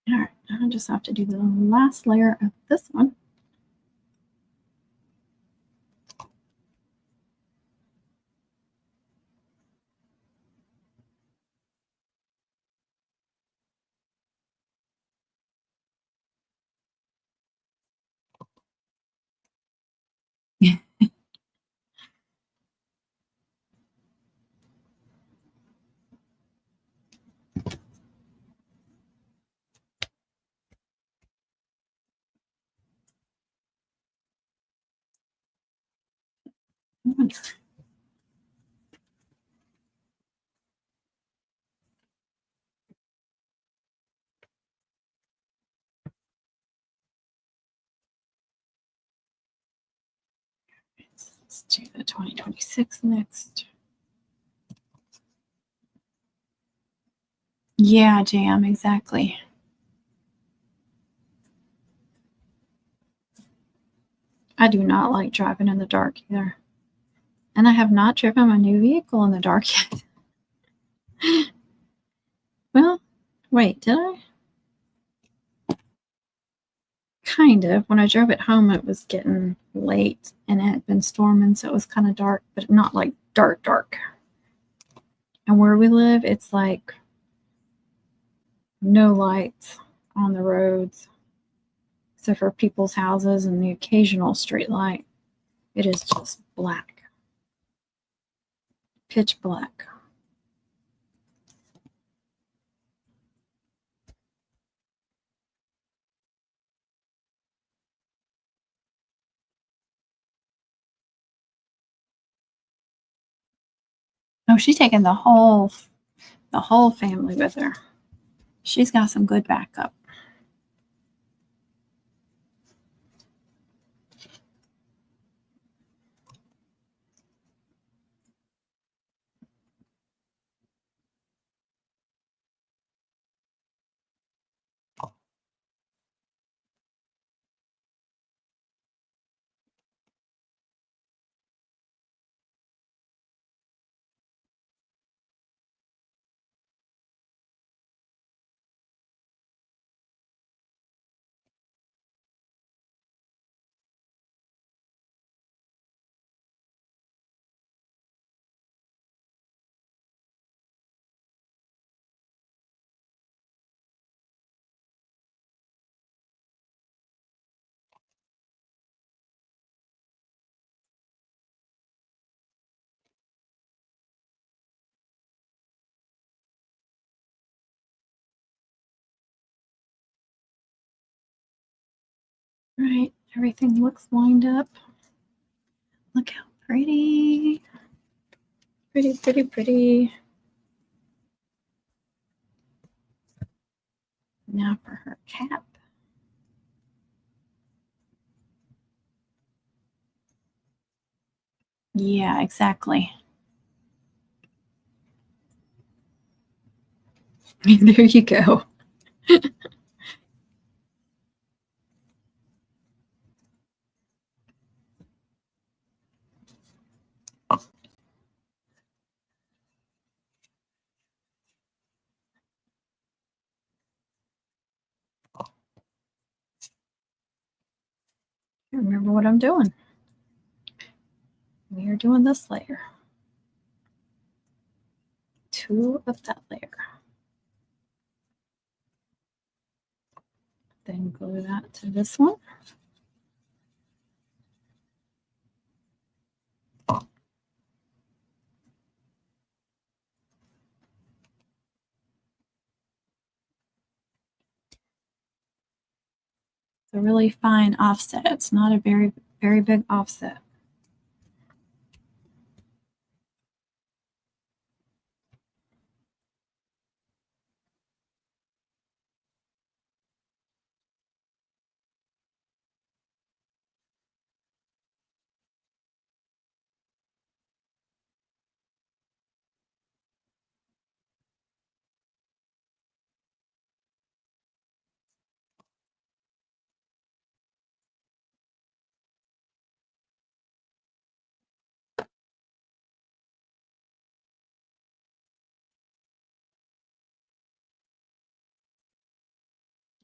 A: All right, I just have to do the last layer of this one. on here? Let's do the 2026 next. Yeah, Jam, exactly. I do not like driving in the dark either. And I have not driven my new vehicle in the dark yet. Well, wait, did I? Kind of. When I drove it home, it was getting late and it had been storming, so it was kind of dark, but not like dark, dark. And where we live, it's like no lights on the roads except for people's houses and the occasional street light. It is just black, pitch black. Oh, she's taking the whole family with her. She's got some good backup. Right, everything looks lined up. Look how pretty. Pretty, pretty, pretty. Now for her cap. Yeah, exactly. There you go. I remember what I'm doing. We are doing this layer. 2 of that layer. Then glue that to this one. It's a really fine offset. It's not a very, very big offset.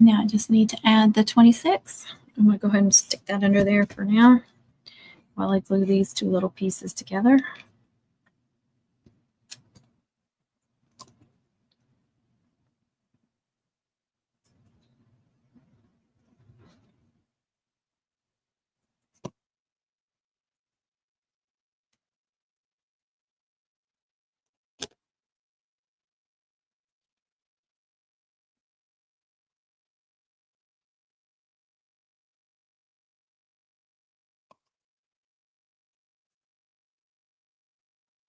A: Now I just need to add the 26. I'm going to go ahead and stick that under there for now while I glue these 2 little pieces together.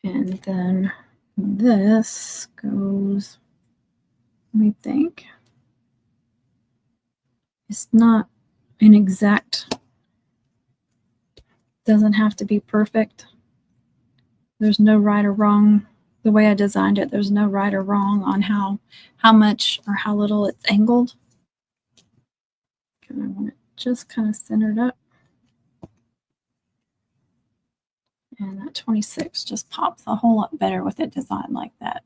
A: And then this goes, let me think. It's not an exact, doesn't have to be perfect. There's no right or wrong. The way I designed it, there's no right or wrong on how much or how little it's angled. And I want it just kind of centered up. And that 26 just pops a whole lot better with it designed like that.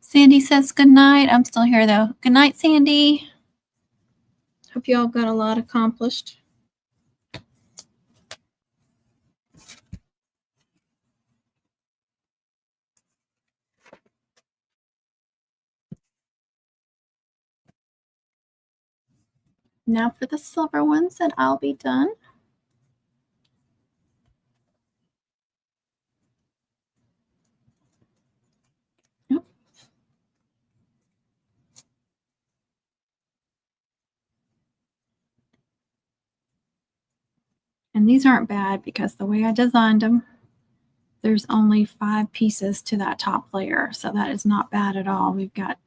A: Sandy says good night. I'm still here though. Good night, Sandy. Hope you all got a lot accomplished. Now for the silver ones, and I'll be done. Yep. And these aren't bad because the way I designed them, there's only 5 pieces to that top layer. So that is not bad at all. We've got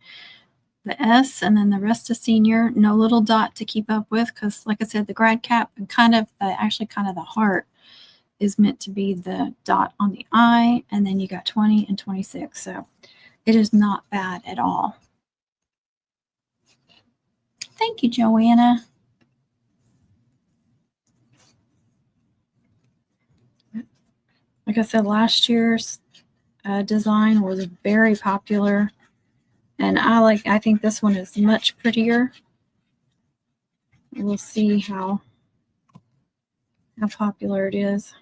A: the S and then the rest of senior, no little dot to keep up with because like I said, the grad cap and actually kind of the heart is meant to be the dot on the I, and then you got 20 and 26. So it is not bad at all. Thank you, Joanna. Like I said, last year's design was very popular, and I think this one is much prettier. We'll see how popular it is.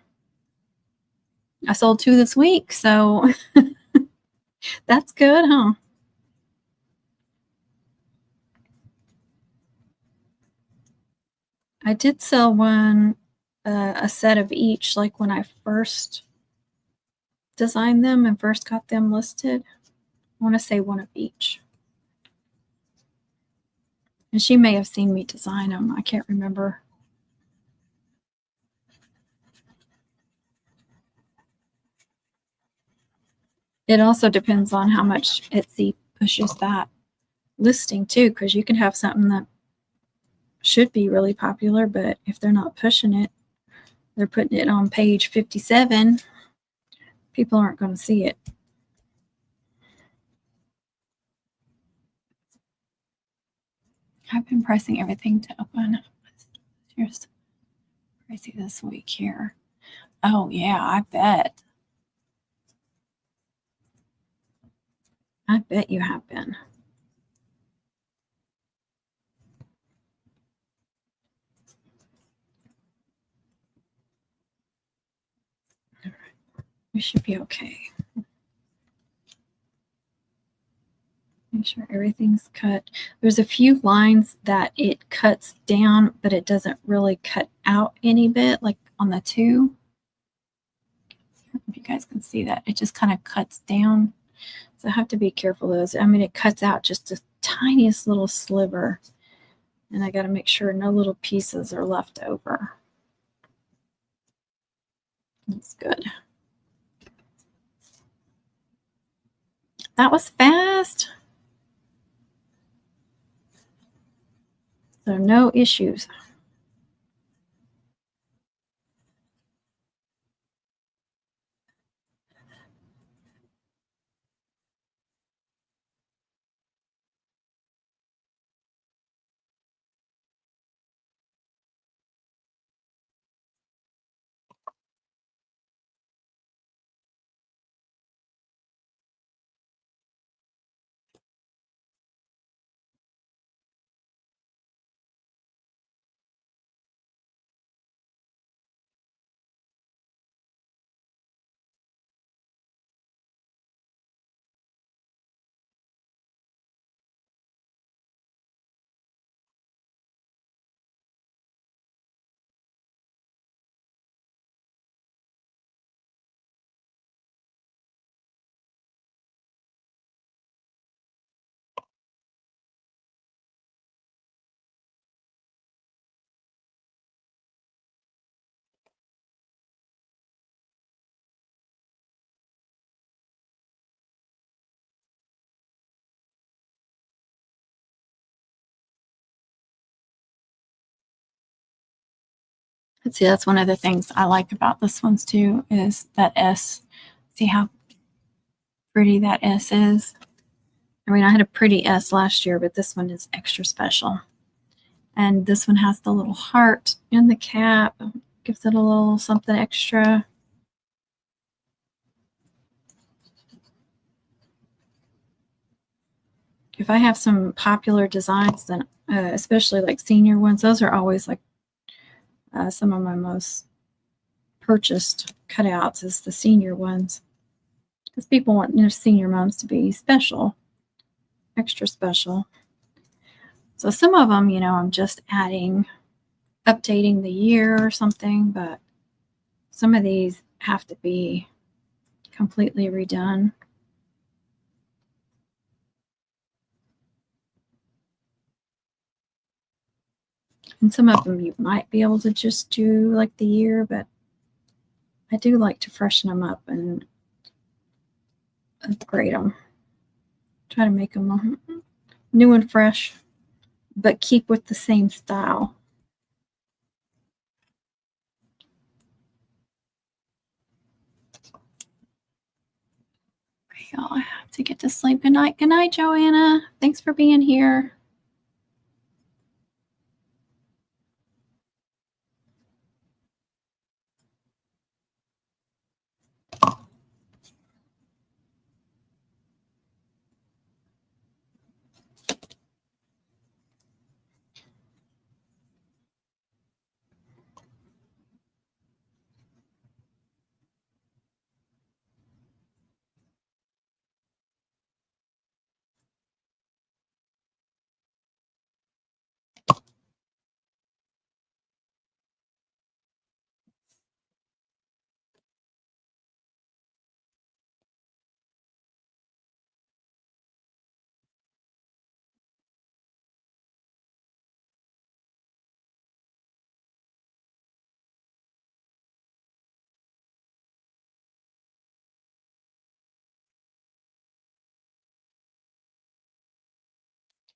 A: I sold 2 this week, so that's good, huh? I did sell one, a set of each, like when I first designed them and first got them listed. I want to say one of each. And she may have seen me design them. I can't remember. It also depends on how much Etsy pushes that listing too, because you can have something that should be really popular, but if they're not pushing it, they're putting it on page 57, people aren't going to see it. I've been pressing everything to open. Here's crazy this week here. Oh yeah, I bet. I bet you have been. All right. We should be okay. Make sure everything's cut. There's a few lines that it cuts down, but it doesn't really cut out any bit, like on the 2. If you guys can see that, it just kind of cuts down. So I have to be careful of those. I mean, it cuts out just the tiniest little sliver, and I got to make sure no little pieces are left over. That's good. That was fast. So no issues. But see, that's one of the things I like about this one's too, is that S. See how pretty that S is? I mean, I had a pretty S last year, but this one is extra special. And this one has the little heart in the cap, gives it a little something extra. If I have some popular designs, then especially like senior ones, those are always like some of my most purchased cutouts is the senior ones, because people want their senior moms to be special, extra special. So some of them, I'm just updating the year or something, but some of these have to be completely redone. And some of them you might be able to just do like the year, but I do like to freshen them up and upgrade them. Try to make them new and fresh, but keep with the same style. Okay, I have to get to sleep. Good night. Good night, Joanna. Thanks for being here.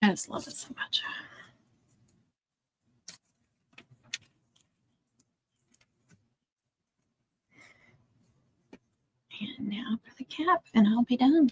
A: I just love it so much. And now for the cap, and I'll be done.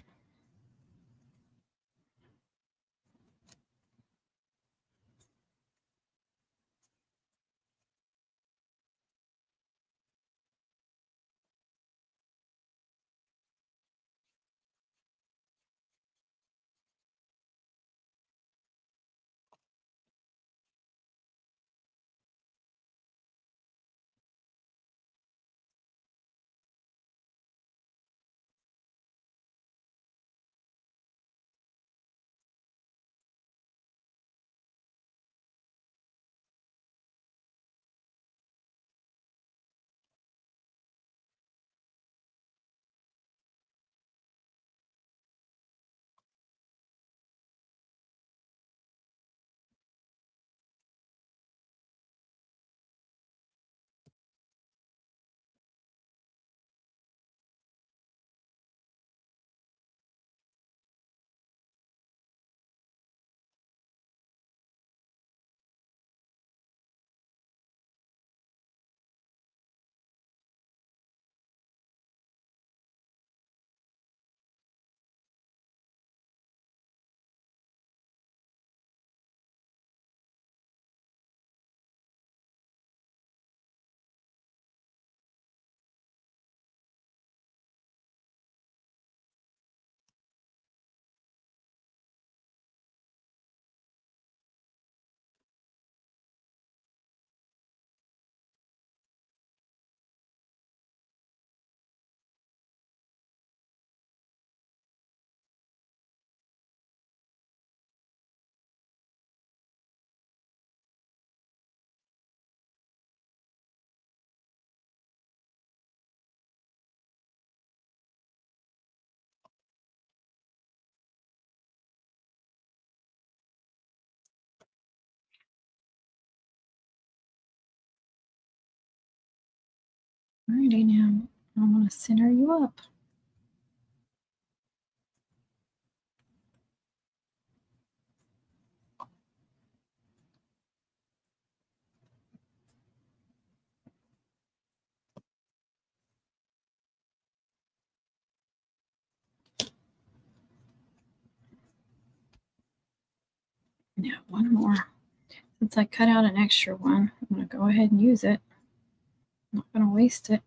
A: Alrighty, now I want to center you up. Now, one more. Since I cut out an extra one, I'm going to go ahead and use it. I'm not going to waste it.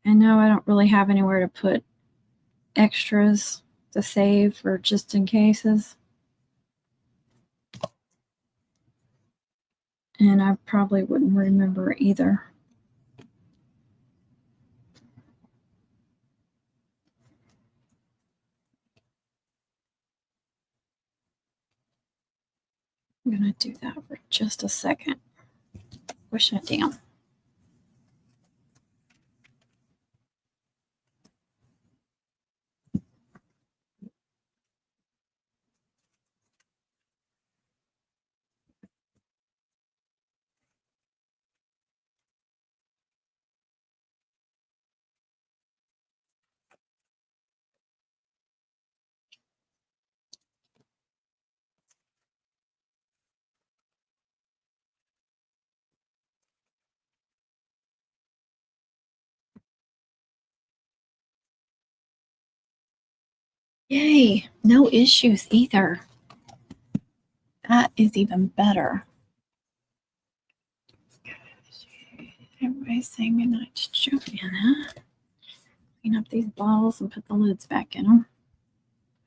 A: And no, I don't really have anywhere to put extras to save for just in cases. And I probably wouldn't remember either. I'm going to do that for just a second. Push it down. Yay, no issues either. That is even better. Everybody's saying goodnight to Joanna. Clean up these bottles and put the lids back in them.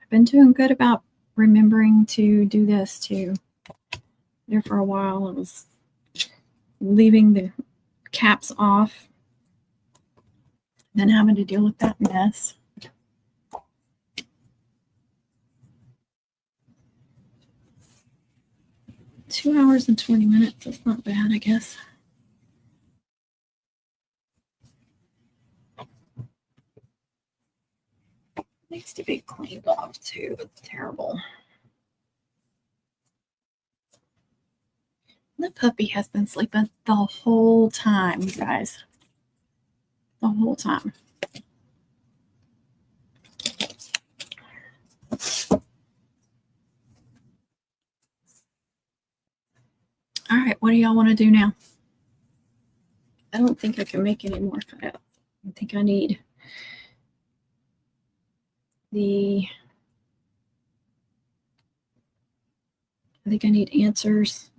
A: I've been doing good about remembering to do this too. There for a while, I was leaving the caps off, then having to deal with that mess. 2 hours and 20 minutes. That's not bad, I guess. Needs to be cleaned off too. It's terrible. The puppy has been sleeping the whole time, you guys. The whole time. All right, what do y'all want to do now? I don't think I can make any more cutouts. I think I need answers.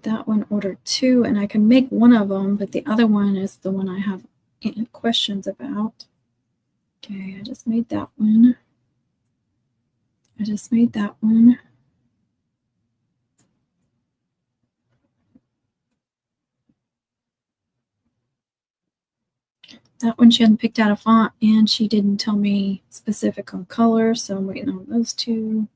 A: That one ordered 2, and I can make one of them, but the other one is the one I have questions about. Okay, I just made that one. That one she hadn't picked out a font, and she didn't tell me specific on color, so I'm waiting on those 2.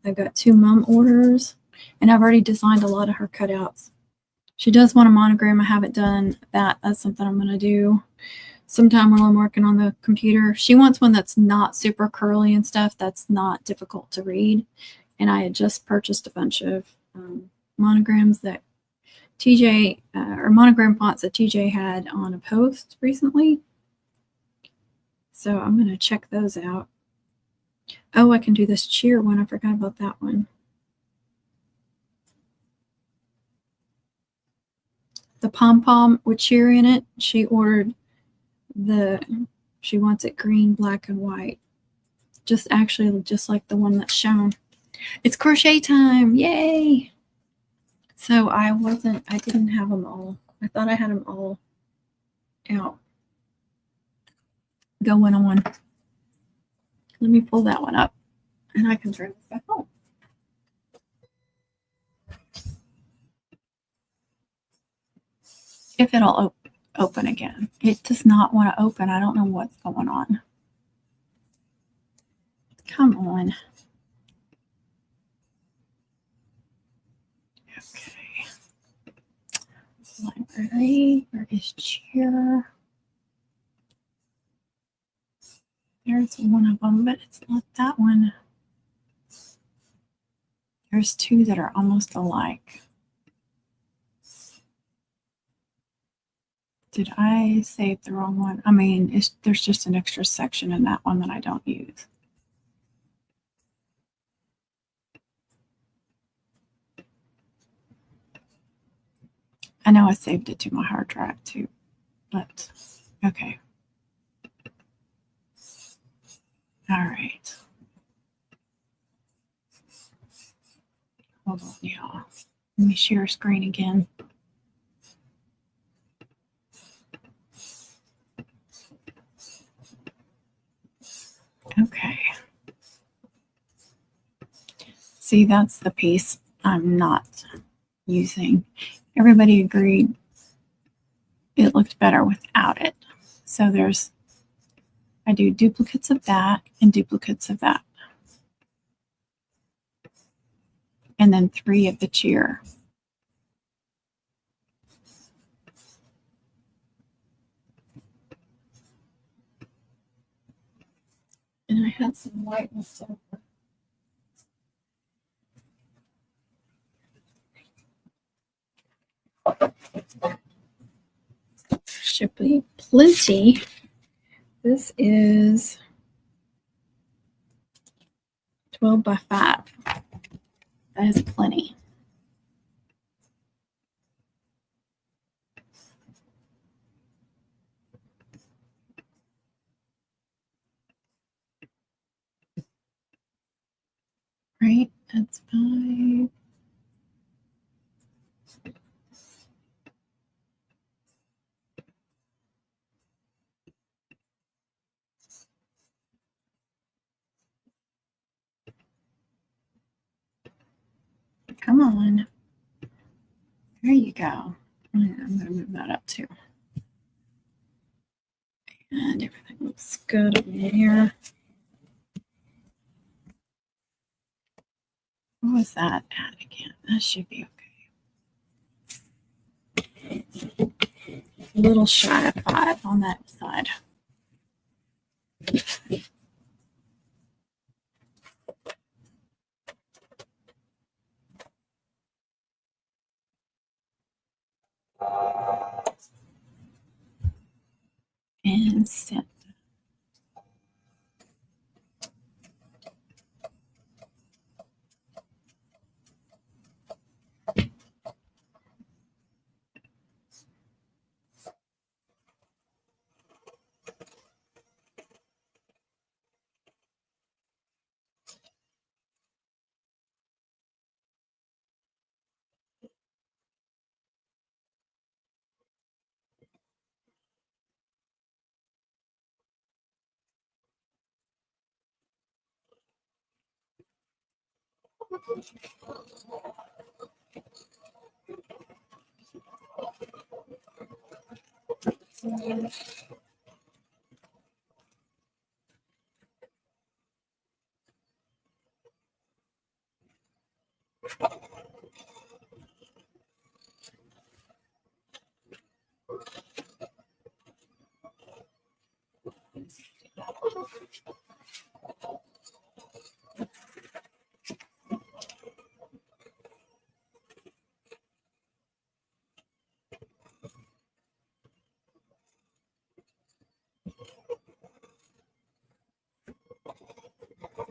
A: I've got 2 mum orders, and I've already designed a lot of her cutouts. She does want a monogram. I haven't done that. That's something I'm going to do sometime while I'm working on the computer. She wants one that's not super curly and stuff, that's not difficult to read. And I had just purchased a bunch of monograms that TJ, or monogram fonts that TJ had on a post recently. So I'm going to check those out. Oh, I can do this cheer one. I forgot about that one. The pom-pom with cheer in it. She ordered she wants it green, black, and white. Just like the one that's shown. It's crochet time. Yay. So I didn't have them all. I thought I had them all out going on. Let me pull that one up and I can turn this back on. If it'll open again. It does not want to open. I don't know what's going on. Come on. Okay. Library. Where is cheer? There's one of them, but it's not that one. There's 2 that are almost alike. Did I save the wrong one? I mean, there's just an extra section in that one that I don't use. I know I saved it to my hard drive too, but okay. All right. Hold on, y'all. Let me share screen again. Okay. See, that's the piece I'm not using. Everybody agreed it looked better without it. So I do duplicates of that and duplicates of that. And then 3 of the cheer. And I had some white left over. Should be plenty. This is 12 by 5. That is plenty. Right? That's 5. Come on. There you go. I'm going to move that up too. And everything looks good over here. What was that at again? That should be okay. A little shy of 5 on that side. And send.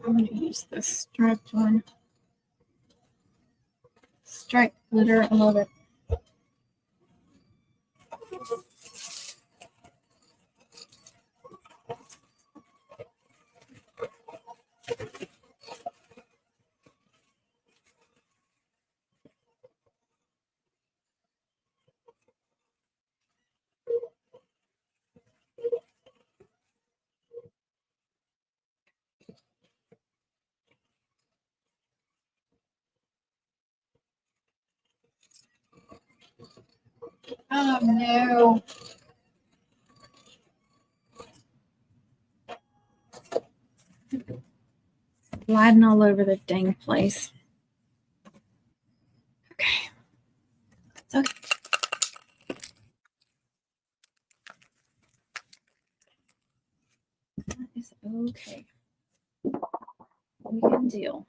A: I'm going to use this striped one. Striped glitter. I love it. Oh no. Gliding all over the dang place. Okay. It's okay. That is okay. We can deal.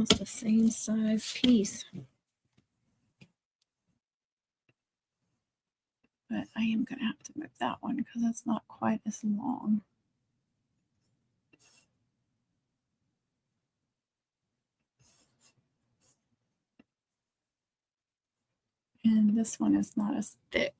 A: almost the same size piece. But I am going to have to move that one because it's not quite as long. And this one is not as thick.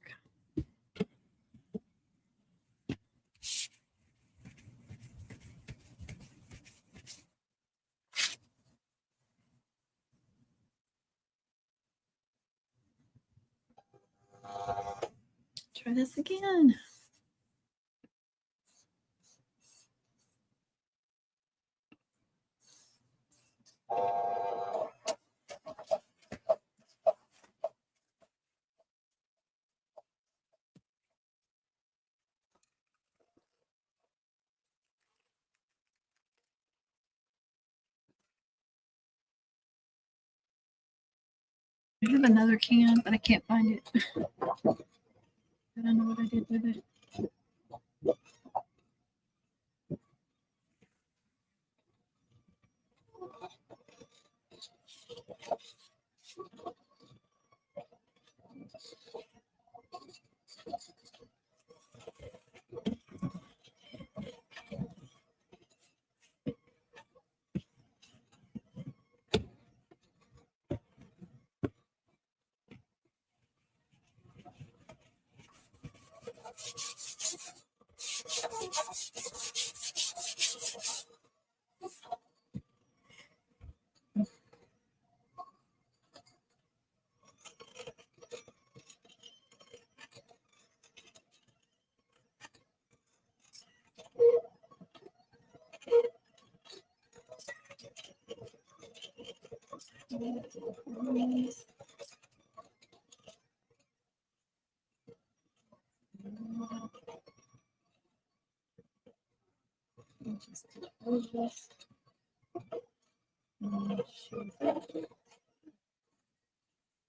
A: Try this again. I have another can, but I can't find it. I don't know what I did with it.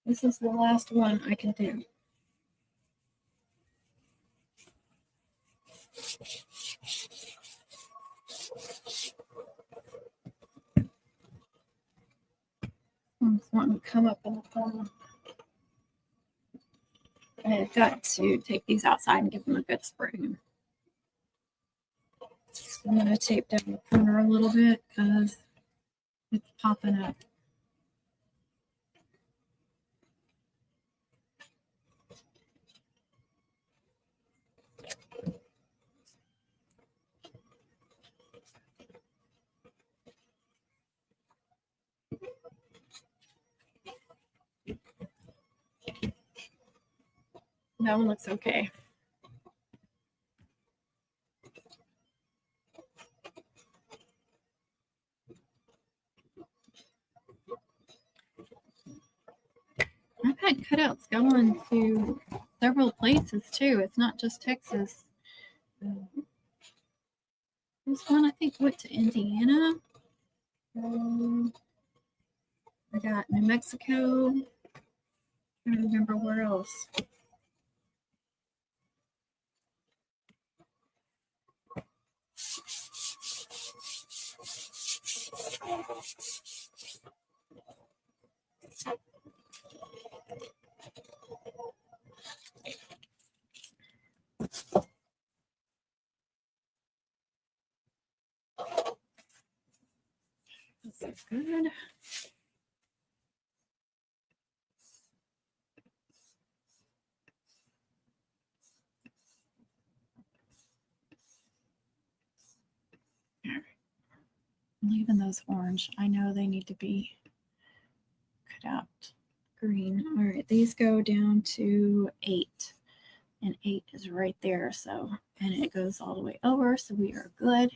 A: This is the last one I can do. I'm wanting to come up in the corner. I've got to take these outside and give them a good spray. I'm going to tape down the corner a little bit because it's popping up. That one looks okay. I've had cutouts going to several places too. It's not just Texas. This one I think went to Indiana. I got New Mexico. I don't remember where else. This is good. All right. I'm leaving those orange. I know they need to be cut out green. All right, these go down to 8. And 8 is right there. So, and it goes all the way over. So we are good.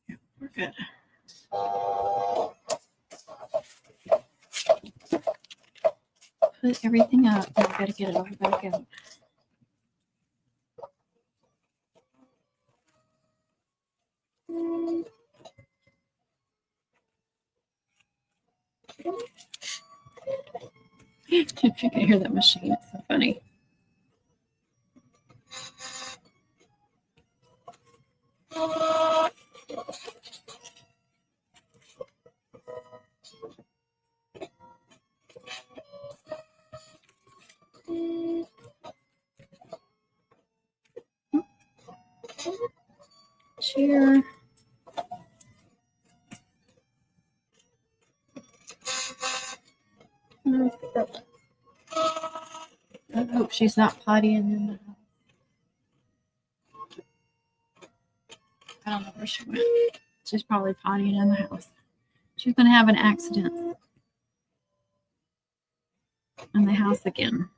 A: Yeah, we're good. Put everything up. I gotta get it all back out. If you can hear that machine, it's so funny. Chair. I hope she's not pottying in the house. I don't know where she went. She's probably pottying in the house. She's going to have an accident in the house again.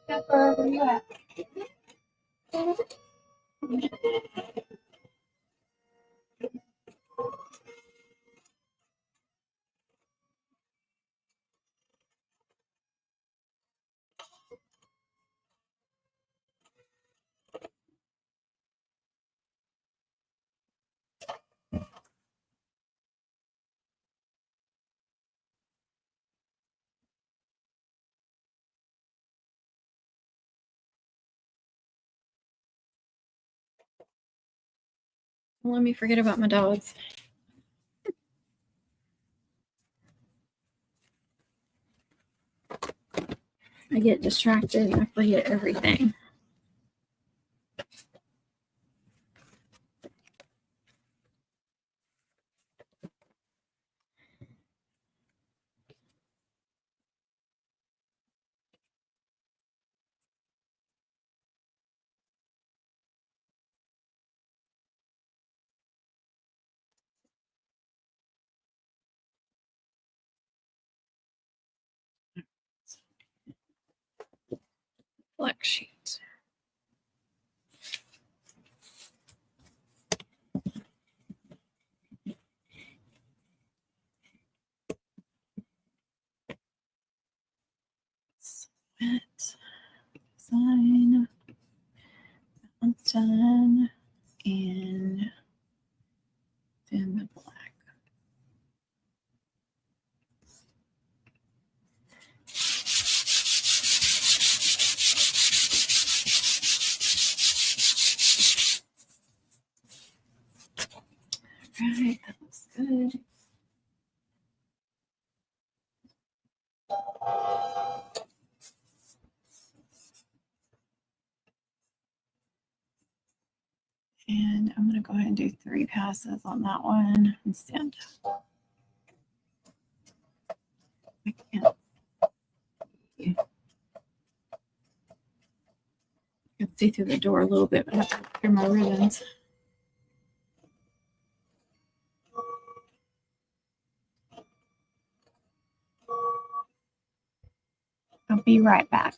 A: Pepper, where you at? Don't let me forget about my dogs. I get distracted and I forget everything. Black sheets. Wet. Design. That's done. And then the black. All right, that looks good. And I'm going to go ahead and do 3 passes on that one and send. I can't. You can see through the door a little bit, but I have to look through my ribbons. I'll be right back.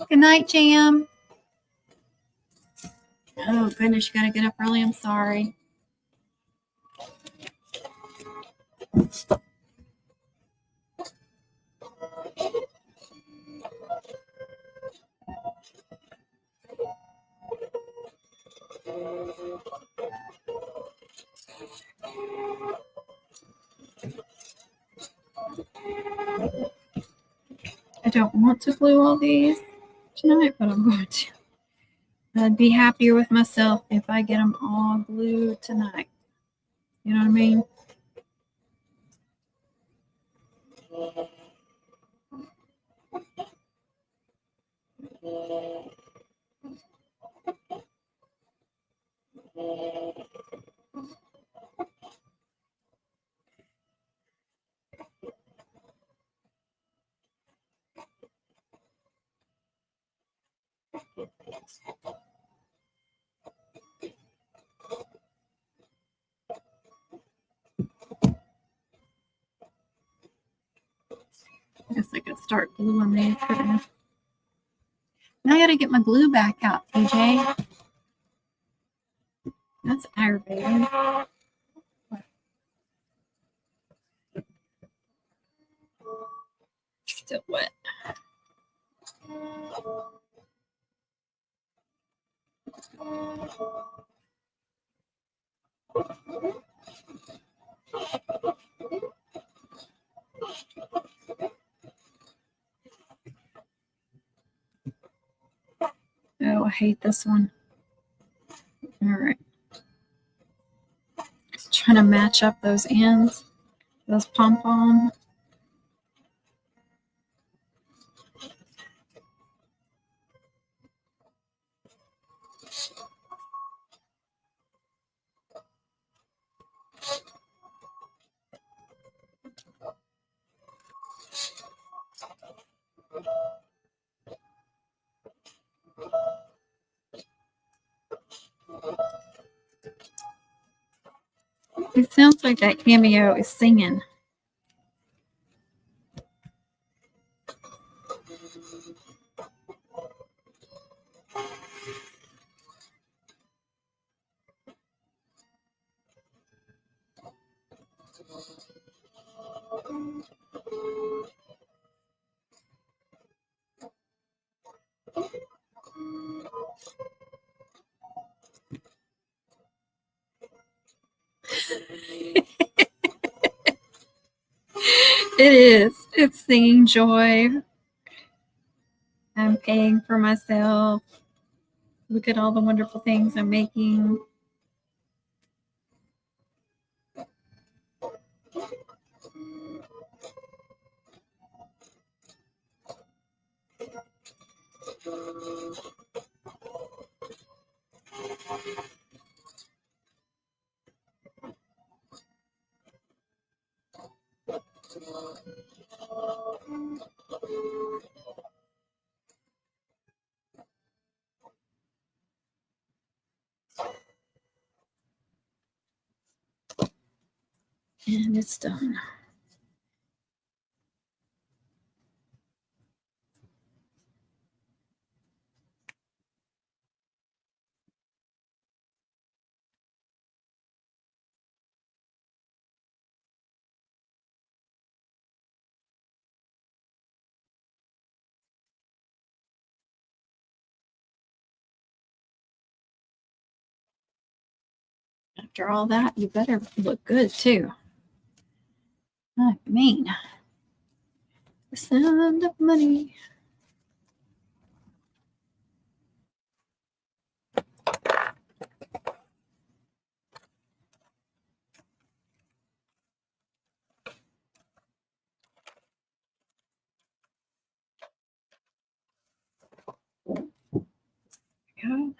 A: Good night, Jam. Oh, goodness, you got to get up early. I'm sorry. I don't want to glue all these tonight, but I'm going to. I'd be happier with myself if I get them all glued tonight. You know what I mean? I guess I could start gluing these. Now I got to get my glue back out, PJ. That's aggravating. Still wet. Oh, I hate this one. All right. Trying to match up those ends, those pom-pom. It sounds like that cameo is singing. It is. It's singing joy. I'm paying for myself. Look at all the wonderful things I'm making. And it's done. After all that, you better look good too. I mean, the sound of money. Go.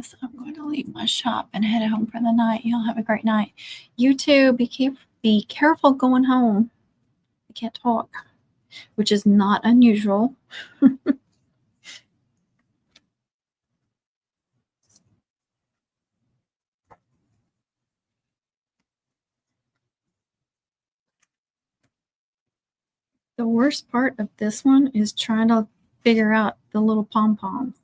A: guess I'm going to leave my shop and head home for the night. Y'all have a great night. You too. Be careful going home. I can't talk, which is not unusual. The worst part of this one is trying to figure out the little pom-poms.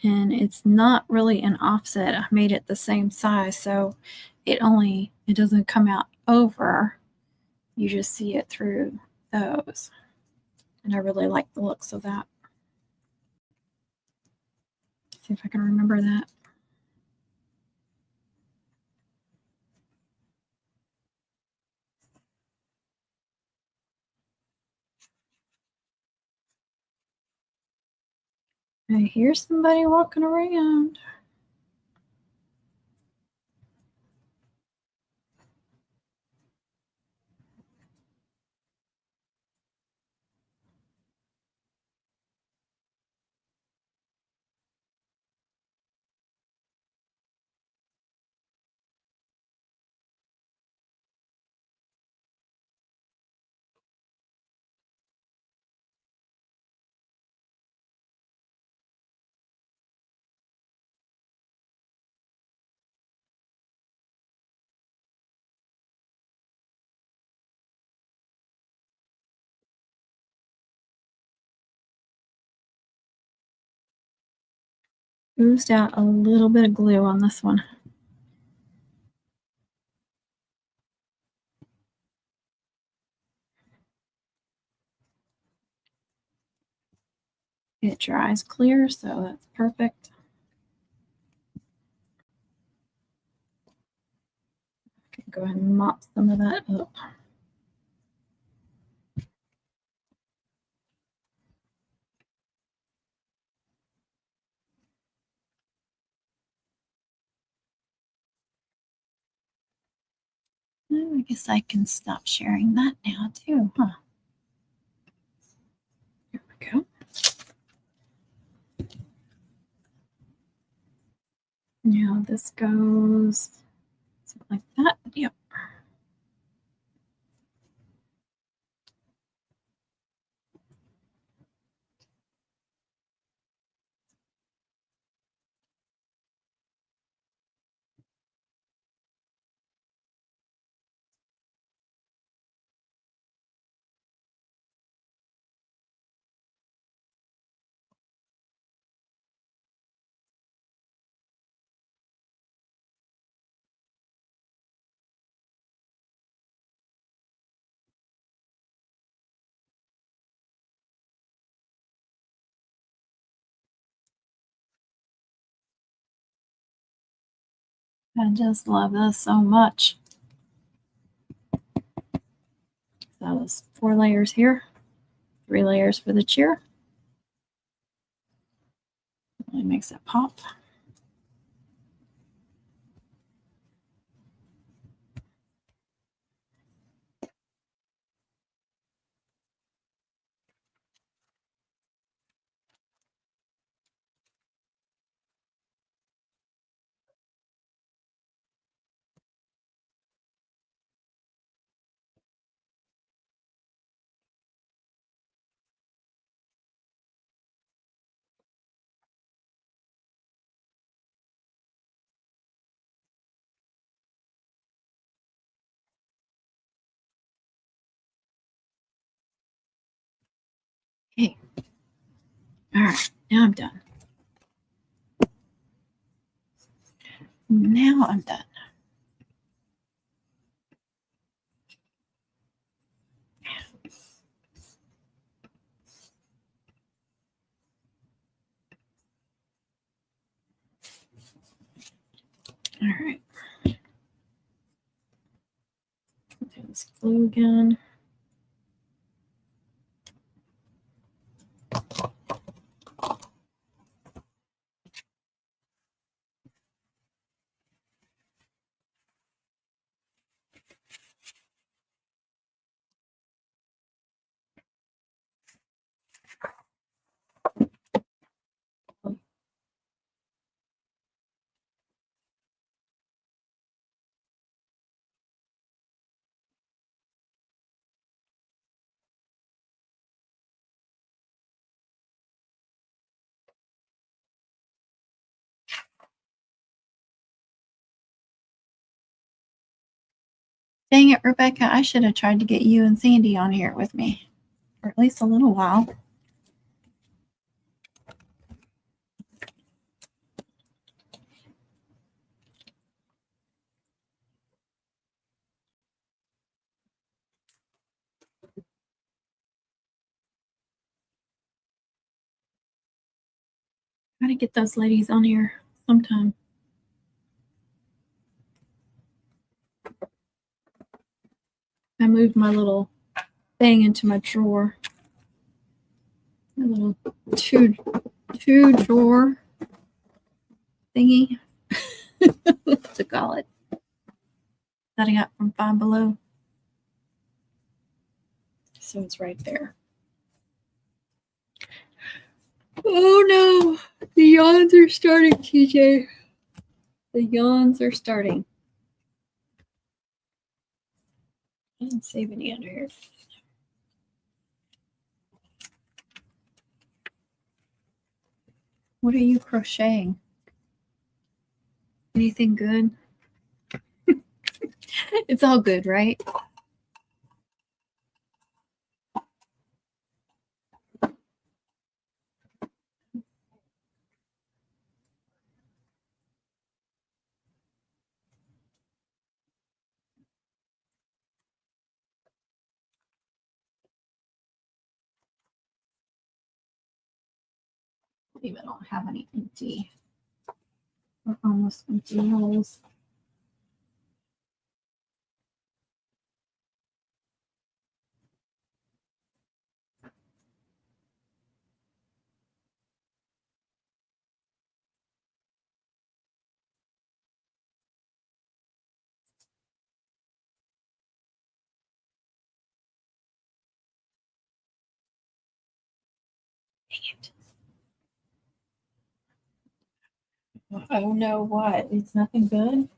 A: And it's not really an offset. I made it the same size, so it doesn't come out over. You just see it through those. And I really like the looks of that. See if I can remember that. I hear somebody walking around. Oozed out a little bit of glue on this one. It dries clear, so that's perfect. Okay, go ahead and mop some of that up. Oh, I guess I can stop sharing that now too, huh? There we go. Now this goes something like that. Yep. I just love this so much. So there's 4 layers here, 3 layers for the cheer. Really makes it pop. Okay. All right, now I'm done. Now I'm done. All right. Do this glue again. Dang it, Rebecca, I should have tried to get you and Sandy on here with me for at least a little while. Gotta get those ladies on here sometime. I moved my little thing into my drawer. My little two drawer thingy to call it. That I got from Five Below. So it's right there. Oh no, the yawns are starting, TJ. The yawns are starting. I didn't save any under here. What are you crocheting? Anything good? It's all good, right? I believe I don't have any empty or almost empty holes. Dang it. Oh no, what? It's nothing good?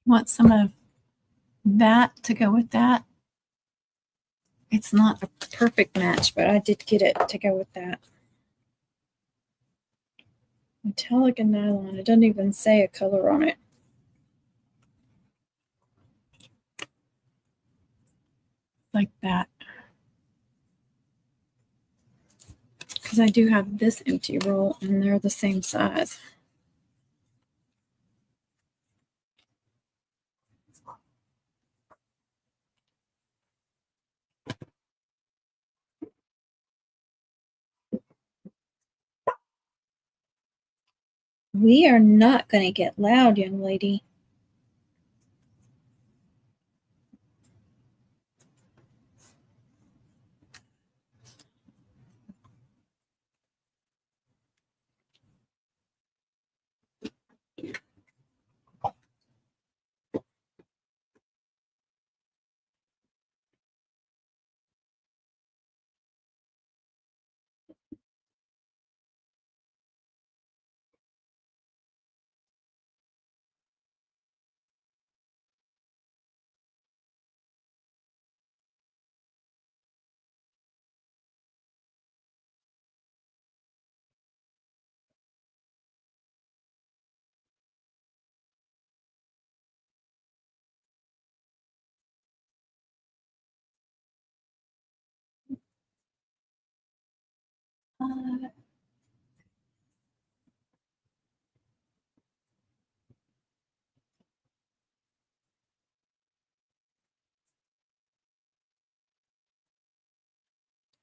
A: Want some of that to go with that? It's not a perfect match, but I did get it to go with that. Metallic and nylon. It doesn't even say a color on it. Like that. Because I do have this empty roll and they're the same size. We are not going to get loud, young lady.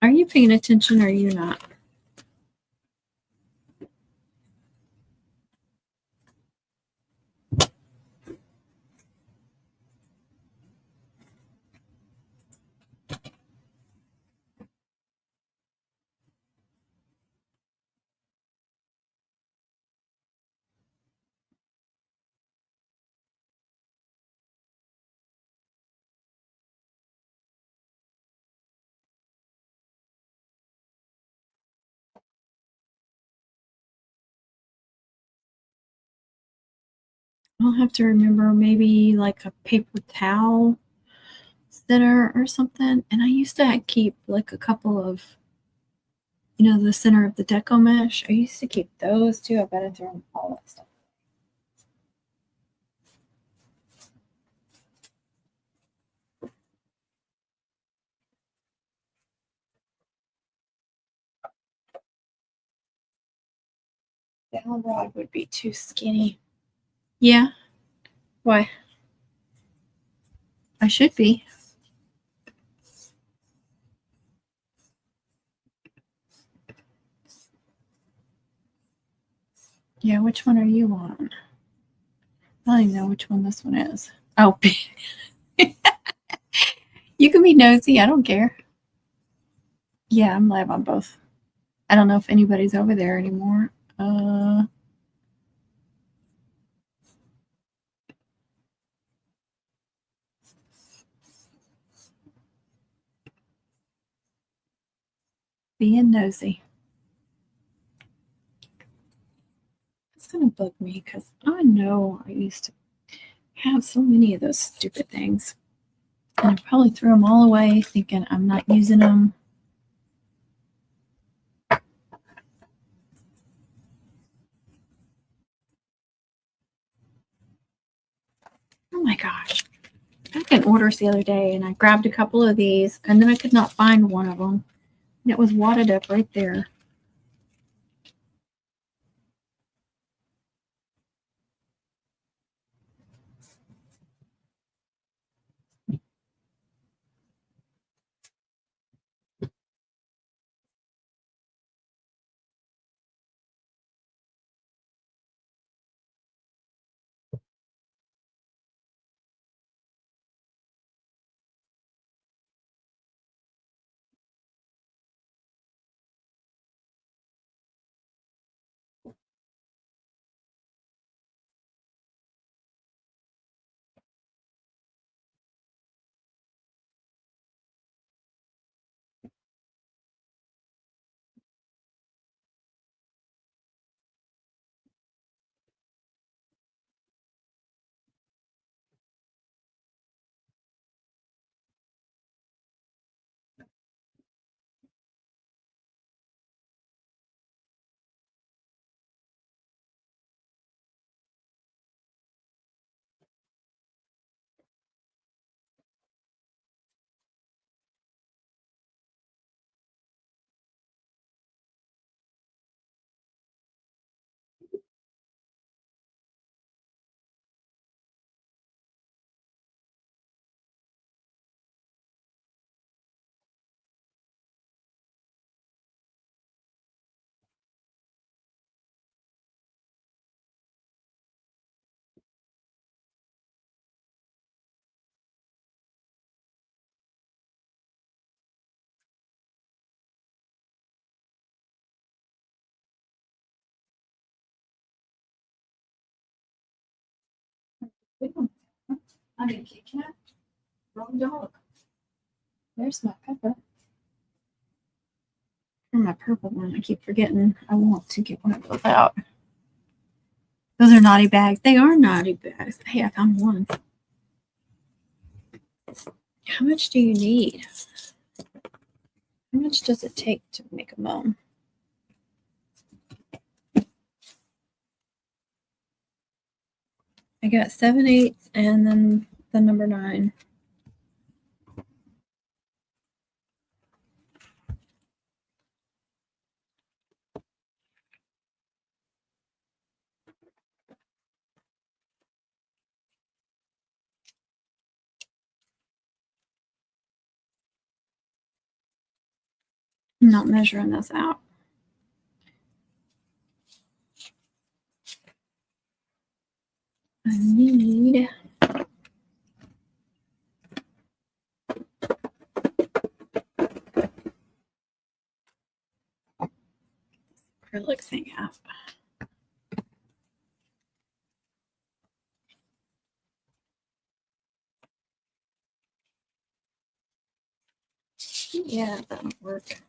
A: Are you paying attention or are you not? I'll have to remember maybe like a paper towel center or something. And I used to keep like a couple of, the center of the deco mesh. I used to keep those too. I better throw all that stuff. That rod would be too skinny. Yeah. Why? I should be. Yeah, which one are you on? I don't even know which one this one is. Oh, you can be nosy. I don't care. Yeah, I'm live on both. I don't know if anybody's over there anymore. Being nosy. It's going to bug me because I know I used to have so many of those stupid things. And I probably threw them all away thinking I'm not using them. Oh my gosh. I got orders the other day and I grabbed a couple of these and then I could not find one of them. And it was wadded up right there. I mean, Kit Kat, wrong dog. There's my pepper. Or my purple one. I keep forgetting. I want to get one of those out. Those are naughty bags. They are naughty bags. Hey, I found one. How much do you need? How much does it take to make a moan? I got 7/8 and then the number 9. I'm not measuring this out. I need acrylic thing out. Yeah, that'll work.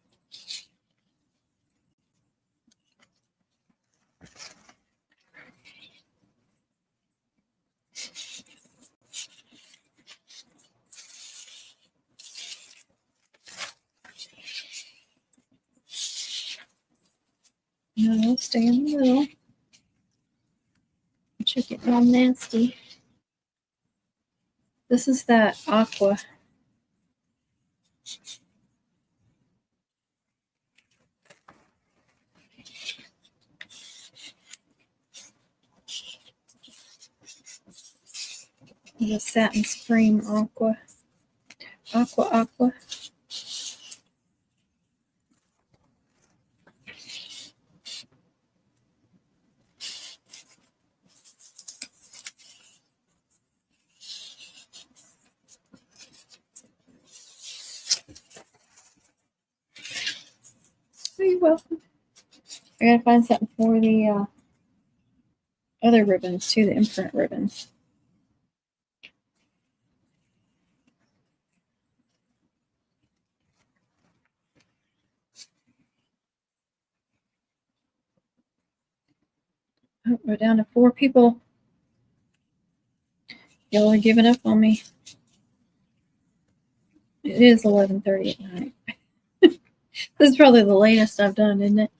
A: No, stay in the middle. It should get all nasty. This is that aqua. The Satin Supreme Aqua. Aqua. Oh, you're welcome. I gotta find something for the other ribbons too, the imprint ribbons. Oh, we're down to 4 people. Y'all are giving up on me. It is 11:30 at night. This is probably the latest I've done, isn't it?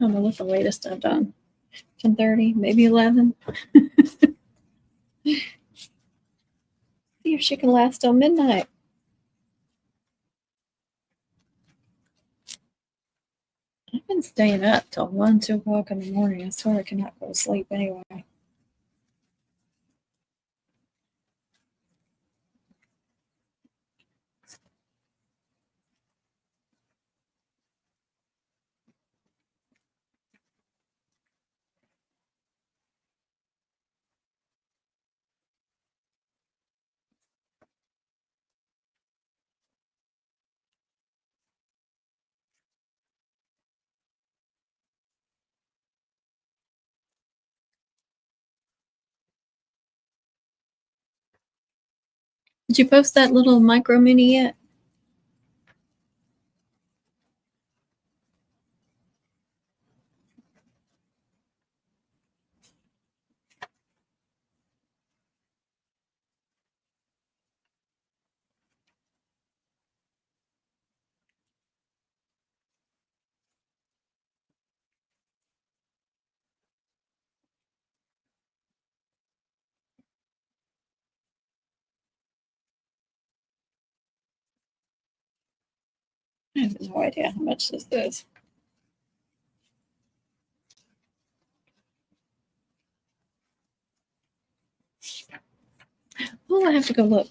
A: I don't know what the latest I've done. 10:30, maybe 11. See if she can last till midnight. I've been staying up till 1, 2 o'clock in the morning. I swear I cannot go to sleep anyway. Did you post that little micro mini yet? I have no idea how much this is. Oh, I have to go look.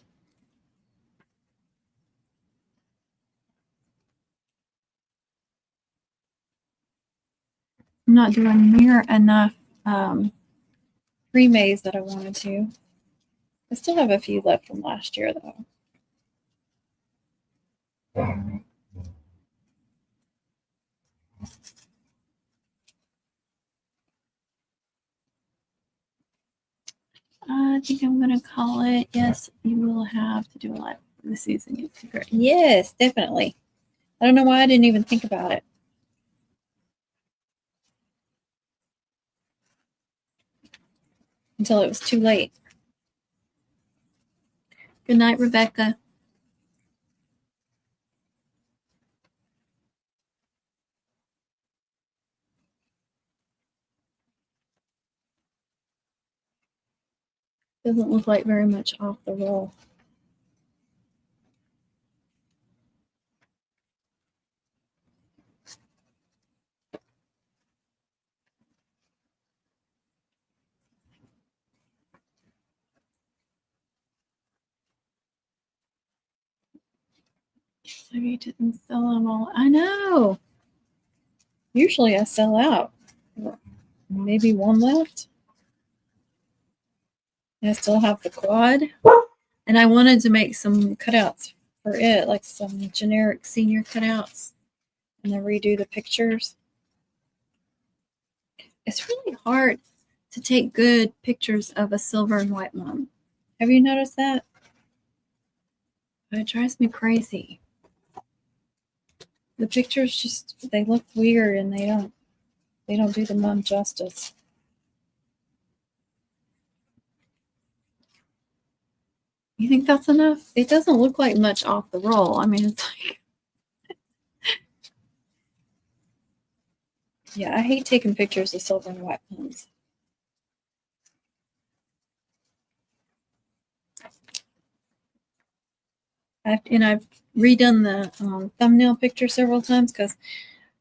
A: I'm not doing near enough pre-maze that I wanted to. I still have a few left from last year, though. I think I'm going to call it. Yes, you will have to do a live for the season. Yes, definitely. I don't know why I didn't even think about it until it was too late. Good night, Rebecca. Doesn't look like very much off the roll. Maybe you didn't sell them all. I know. Usually I sell out. Maybe one left. And I still have the quad. And I wanted to make some cutouts for it, like some generic senior cutouts, and then redo the pictures. It's really hard to take good pictures of a silver and white mom. Have you noticed that? It drives me crazy. The pictures just, they look weird and they don't do the mom justice. You think that's enough? It doesn't look like much off the roll. I mean, it's like, yeah, I hate taking pictures of silver and white moms. I've redone the thumbnail picture several times because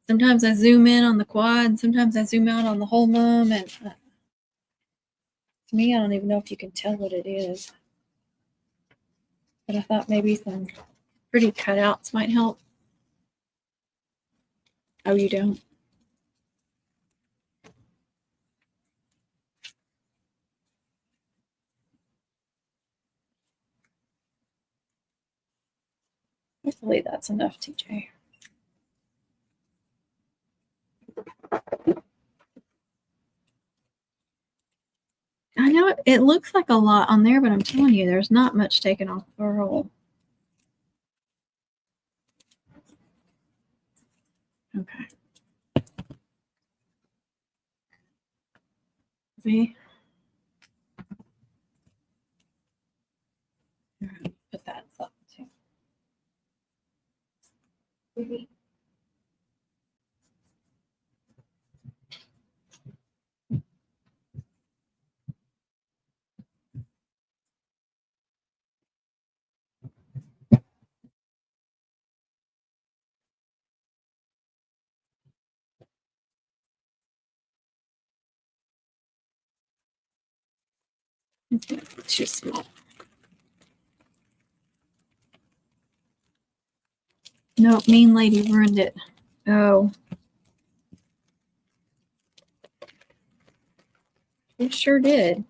A: sometimes I zoom in on the quad, sometimes I zoom out on the whole mom, and to me, I don't even know if you can tell what it is. But I thought maybe some pretty cutouts might help. Oh, you don't? Hopefully that's enough, TJ. I know it looks like a lot on there, but I'm telling you, there's not much taken off the roll. Okay. See? Put that up too. It's too small. No, mean lady ruined it. Oh. It sure did.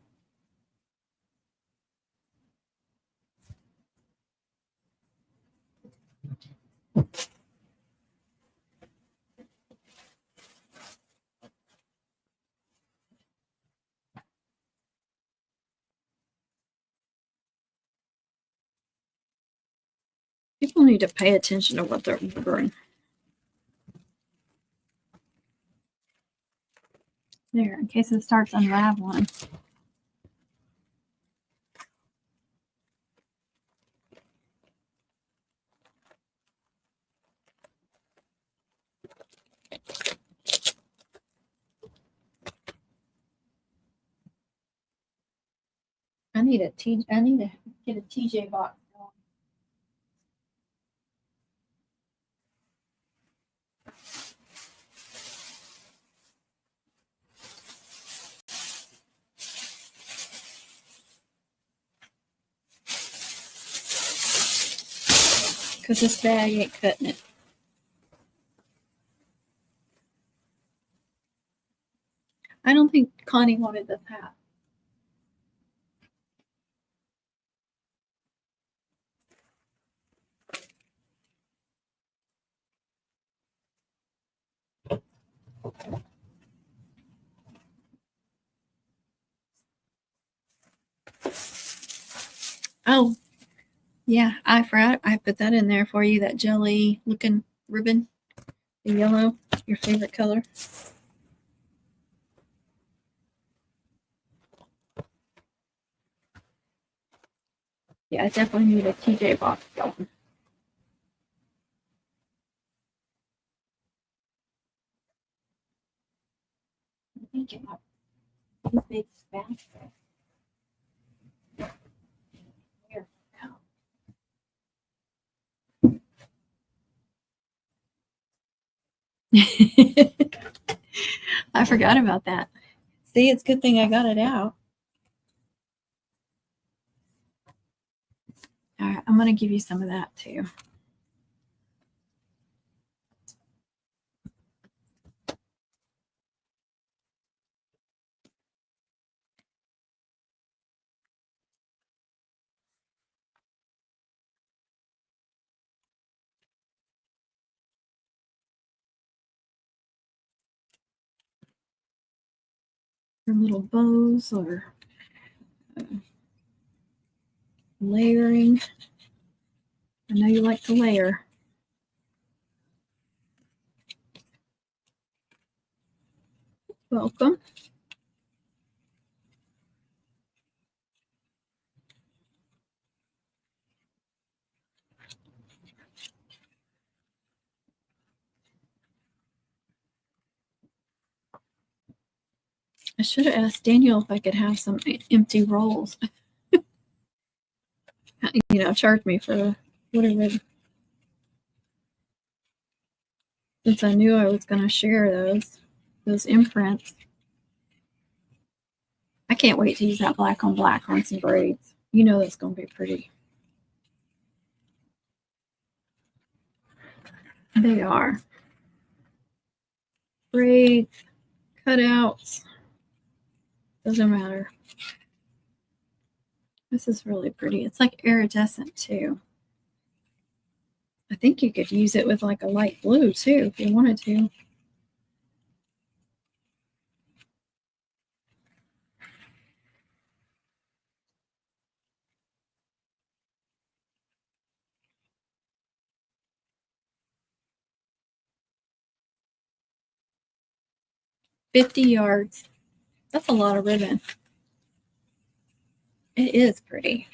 A: People need to pay attention to what they're ordering. There, in case it starts unraveling. I need to get a TJ box going. Because this bag ain't cutting it. I don't think Connie wanted this hat. Oh, yeah, I forgot. I put that in there for you, that jelly looking ribbon, the yellow, your favorite color. Yeah, I definitely need a TJ box going. I think it might be a big spatula. Here now. I forgot about that. See, it's a good thing I got it out. All right, I'm going to give you some of that too. for little bows or layering. I know you like to layer. Welcome. I should have asked Daniel if I could have some empty rolls. Charge me for whatever. Since I knew I was going to share those imprints. I can't wait to use that black on black on some braids. You know that's going to be pretty. They are. Braids, cutouts, doesn't matter. This is really pretty. It's like iridescent too. I think you could use it with like a light blue too if you wanted to. $50 yards. That's a lot of ribbon. It is pretty.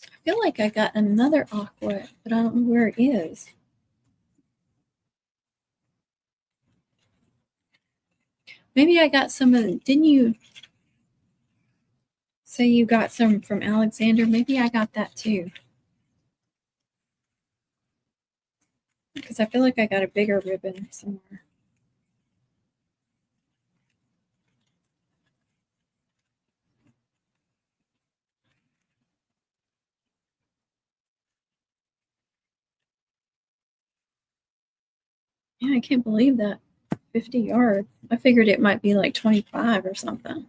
A: I feel like I got another aqua, but I don't know where it is. Maybe I got some of the, didn't you say you got some from Alexander? Maybe I got that too. Because I feel like I got a bigger ribbon somewhere. Yeah, I can't believe that. 50 yards. I figured it might be like 25 or something.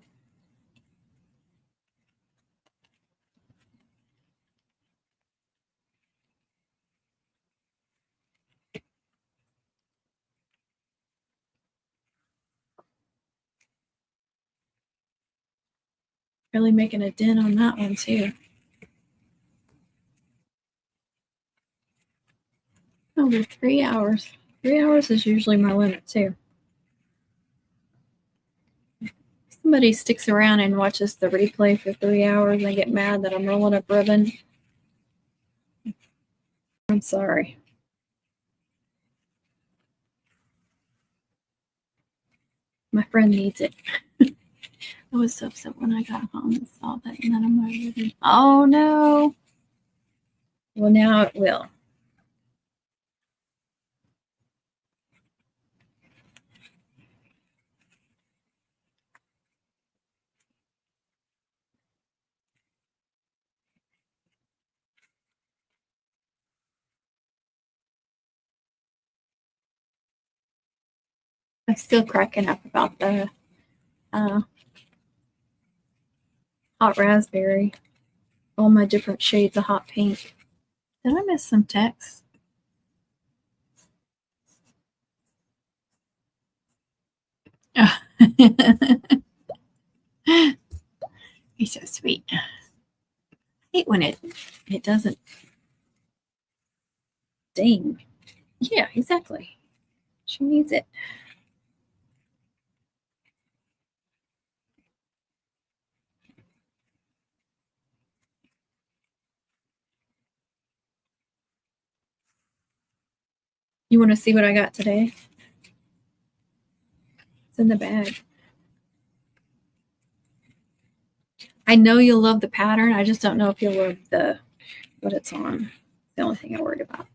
A: Really making a dent on that one too. Over 3 hours. 3 hours is usually my limit too. Somebody sticks around and watches the replay for 3 hours and they get mad that I'm rolling up ribbon. I'm sorry. My friend needs it. I was so upset when I got home and saw that none of my ribbon. Oh no. Well, now it will. I'm still cracking up about the hot raspberry. All my different shades of hot pink. Did I miss some text? Oh. He's so sweet. I hate when it doesn't ding. Yeah, exactly. She needs it. You want to see what I got today? It's in the bag. I know you'll love the pattern. I just don't know if you'll love what it's on. It's the only thing I'm worried about.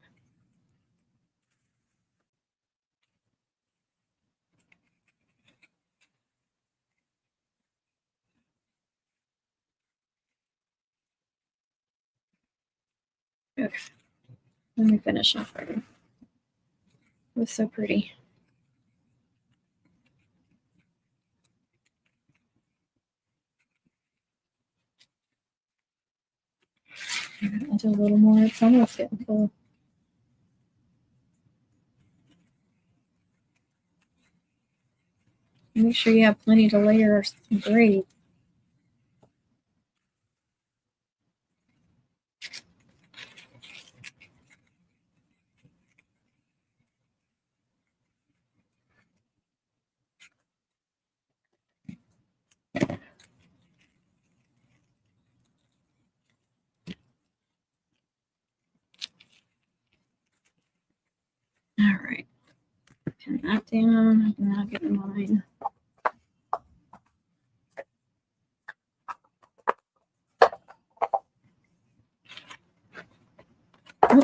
A: Okay. Let me finish off. It was so pretty. do a little more. It's almost getting full. Make sure you have plenty to layer some braids. All right, pin that down. Now get mine. Oh.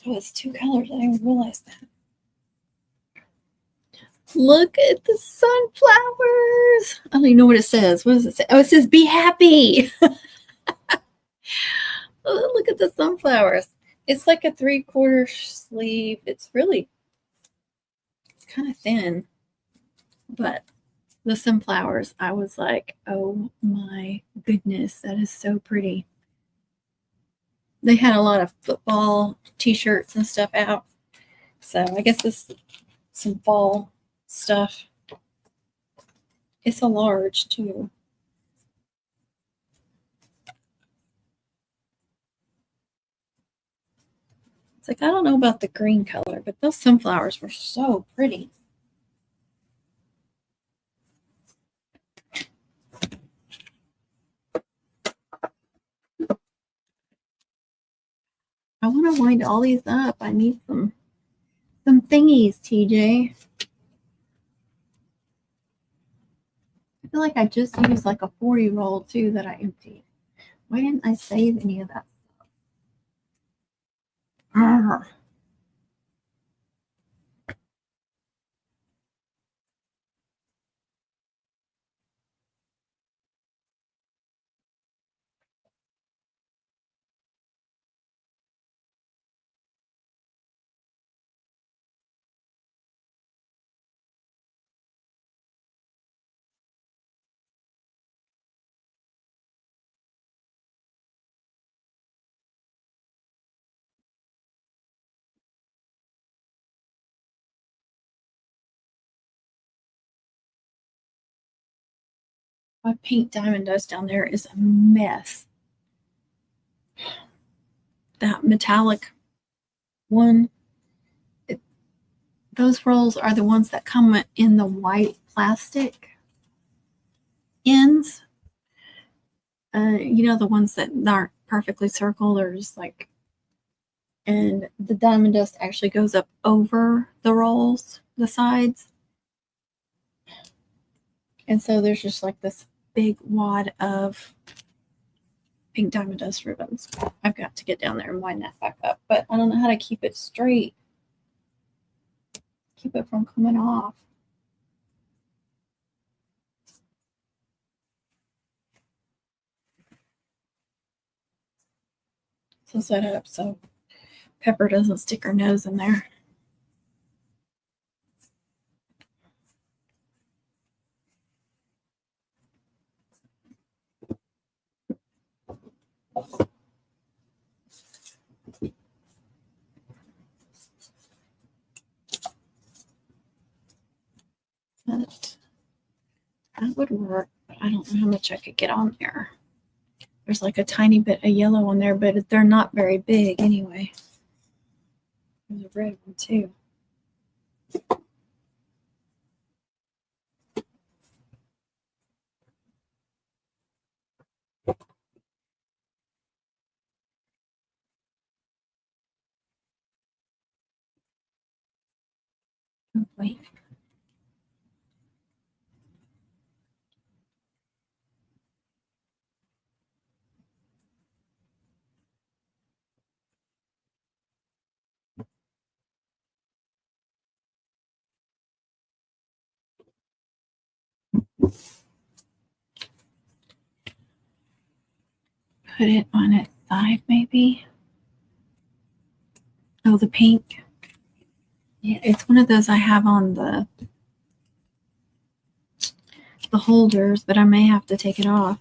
A: Oh, it's two colors. I didn't realize that. Look at the sunflowers. I don't even know what it says. What does it say? Oh, it says be happy. Oh, look at the sunflowers. It's like a 3/4 sleeve. It's kind of thin. But the sunflowers, I was like, oh my goodness, that is so pretty. They had a lot of football t-shirts and stuff out. So I guess this is some fall stuff. It's a large too. It's like, I don't know about the green color, but those sunflowers were so pretty. I want to wind all these up. I need some thingies, TJ. I feel like I just used like a 40 roll too that I emptied. Why didn't I save any of that stuff? Arrgh. My pink diamond dust down there is a mess. That metallic one, those rolls are the ones that come in the white plastic ends. You know, the ones that aren't perfectly circle or just like, and the diamond dust actually goes up over the rolls, the sides. And so there's just like this big wad of pink diamond dust ribbons. I've got to get down there and wind that back up, but I don't know how to keep it straight. Keep it from coming off. So set it up so Pepper doesn't stick her nose in there. But that would work, but I don't know how much I could get on there. There's like a tiny bit of yellow on there, but they're not very big anyway. There's a red one too. Oh, wait. put it on its side, maybe. Oh, the pink. Yeah, it's one of those I have on the holders, but I may have to take it off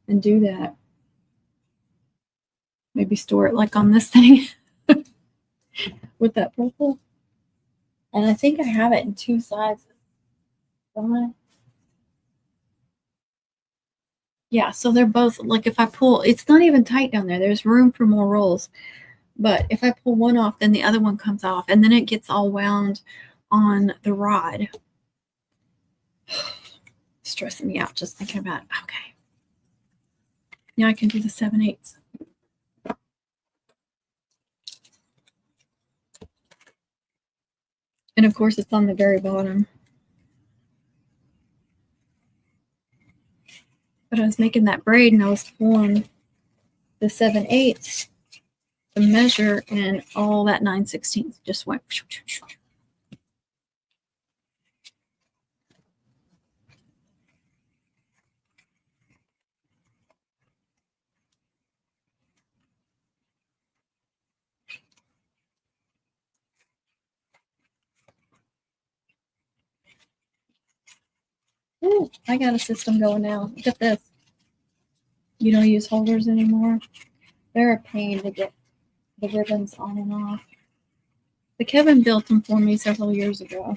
A: and do that. Maybe store it like on this thing with that purple. And I think I have it in 2 sizes. Don't I? Yeah, so they're both, like if I pull, it's not even tight down there. There's room for more rolls. But if I pull one off, then the other one comes off, and then it gets all wound on the rod. Stressing me out just thinking about it. Okay. Now I can do the 7/8. And of course, it's on the very bottom. But I was making that braid and I was pulling the 7/8 to measure, and all that 9/16 just went. Ooh, I got a system going now. Look at this. You don't use holders anymore. They're a pain to get the ribbons on and off. The Kevin built them for me several years ago.